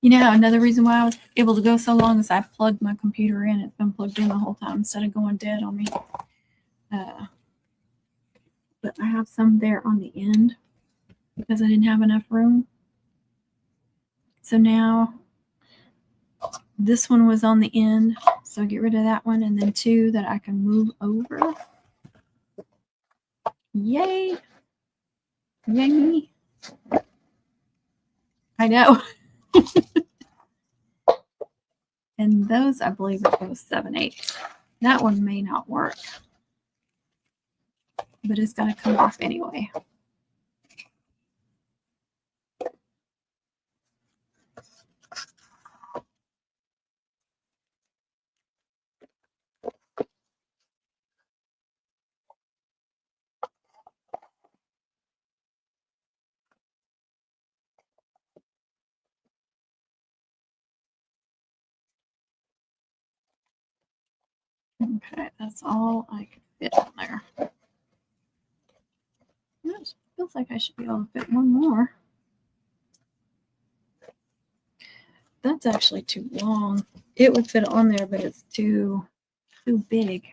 A: another reason why I was able to go so long is I plugged my computer in. It's been plugged in the whole time instead of going dead on me. But I have some there on the end because I didn't have enough room. So now this one was on the end. So get rid of that one and then 2 that I can move over. Yay. Yay me. I know. And those, I believe it goes 7/8. That one may not work, but it's going to come off anyway. Okay, that's all I can fit on there. It feels like I should be able to fit one more. That's actually too long. It would fit on there, but it's too big.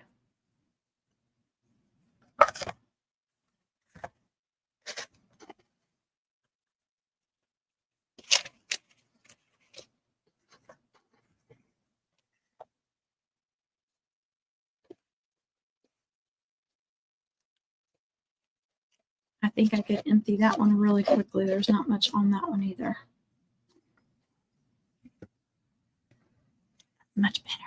A: I think I could empty that one really quickly. There's not much on that one either. Much better.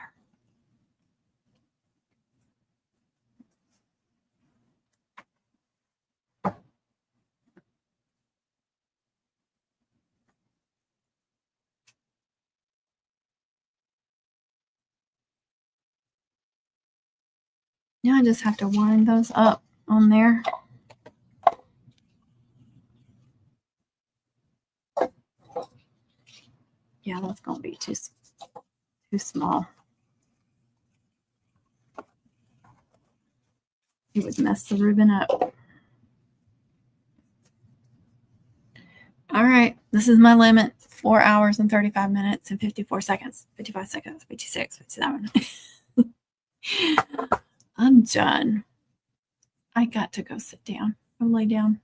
A: Now I just have to wind those up on there. Yeah, that's going to be too small. It would mess the ribbon up. All right, this is my limit. 4 hours and 35 minutes and 54 seconds. 55 seconds, 56, 57. I'm done. I got to go sit down. I'll lay down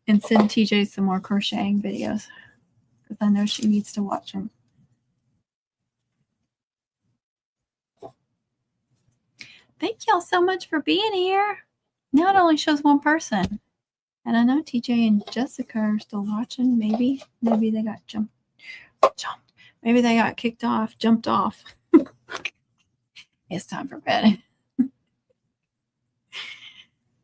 A: and send TJ some more crocheting videos because I know she needs to watch them. Thank y'all so much for being here. Now it only shows one person. And I know TJ and Jessica are still watching. Maybe they got jumped. Maybe they got kicked off, jumped off. It's time for bed.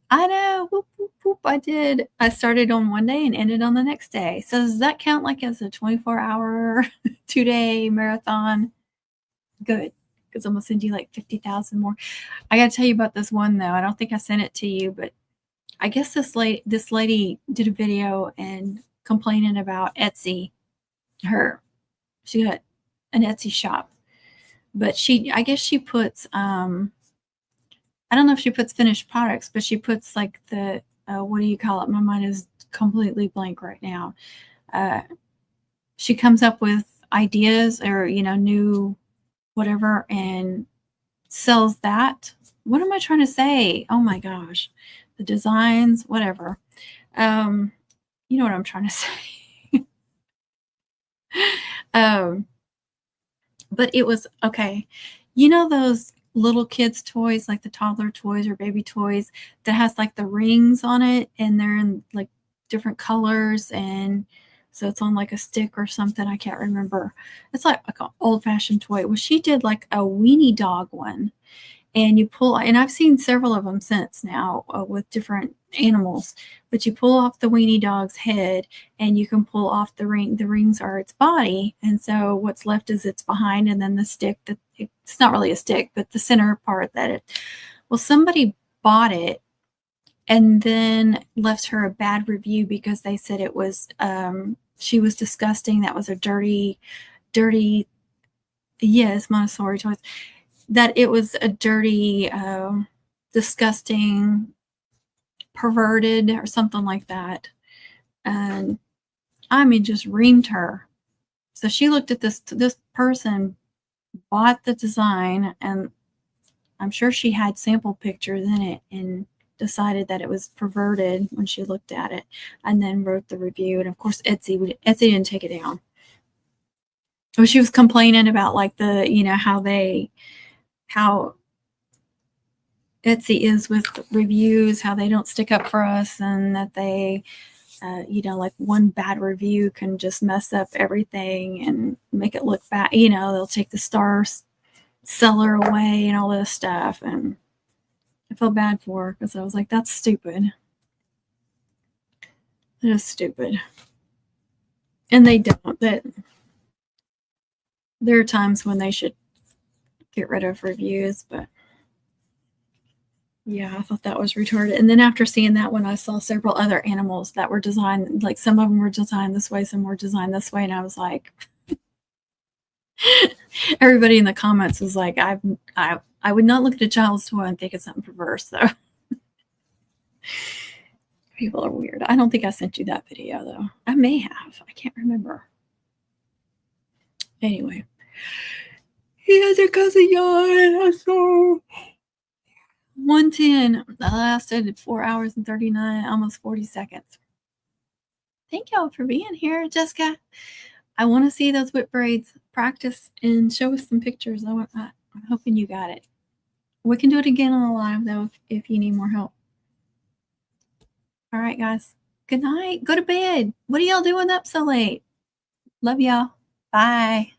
A: I know. Whoop, whoop, whoop. I did. I started on one day and ended on the next day. So does that count like as a 24-hour, 2-day marathon? Good. Because I'm going to send you like 50,000 more. I got to tell you about this one, though. I don't think I sent it to you, but I guess this lady did a video and complaining about Etsy. She got an Etsy shop, but I guess she puts, I don't know if she puts finished products, but she puts like the, what do you call it? My mind is completely blank right now. She comes up with ideas or, new whatever and sells that. What am I trying to say? Oh my gosh. The designs, whatever. You know what I'm trying to say. But it was okay. You know those little kids toys, like the toddler toys or baby toys that has like the rings on it and they're in like different colors, and so it's on like a stick or something. I can't remember. It's like an old-fashioned toy. Well, she did like a weenie dog one, and you pull, and I've seen several of them since now with different animals, but you pull off the weenie dog's head and you can pull off the ring. The rings are its body, and so what's left is its behind, and then the stick that it's not really a stick, but the center part somebody bought it and then left her a bad review because they said it was she was disgusting. That was a dirty yes, Montessori toys, that it was a dirty, disgusting, perverted, or something like that. And I mean, just reamed her. So she looked at this person, bought the design, and I'm sure she had sample pictures in it and decided that it was perverted when she looked at it, and then wrote the review. And of course, Etsy didn't take it down. So she was complaining about like the, how Etsy is with reviews, how they don't stick up for us, and that they, like one bad review can just mess up everything and make it look bad. They'll take the star seller away and all this stuff. And I felt bad for her because I was like, that's stupid. That is stupid. And they don't. There are times when they should get rid of reviews, but yeah, I thought that was retarded. And then after seeing that one, I saw several other animals that were designed, like some of them were designed this way, some were designed this way. And I was like, Everybody in the comments was like, I would not look at a child's toy and think it's something perverse, though. People are weird. I don't think I sent you that video, though. I may have. I can't remember. Anyway. He has a cousin yawn. So 110. That lasted 4 hours and 39, almost 40 seconds. Thank y'all for being here, Jessica. I want to see those whip braids. Practice and show us some pictures. I'm hoping you got it. We can do it again on the live, though, if you need more help. All right, guys. Good night. Go to bed. What are y'all doing up so late? Love y'all. Bye.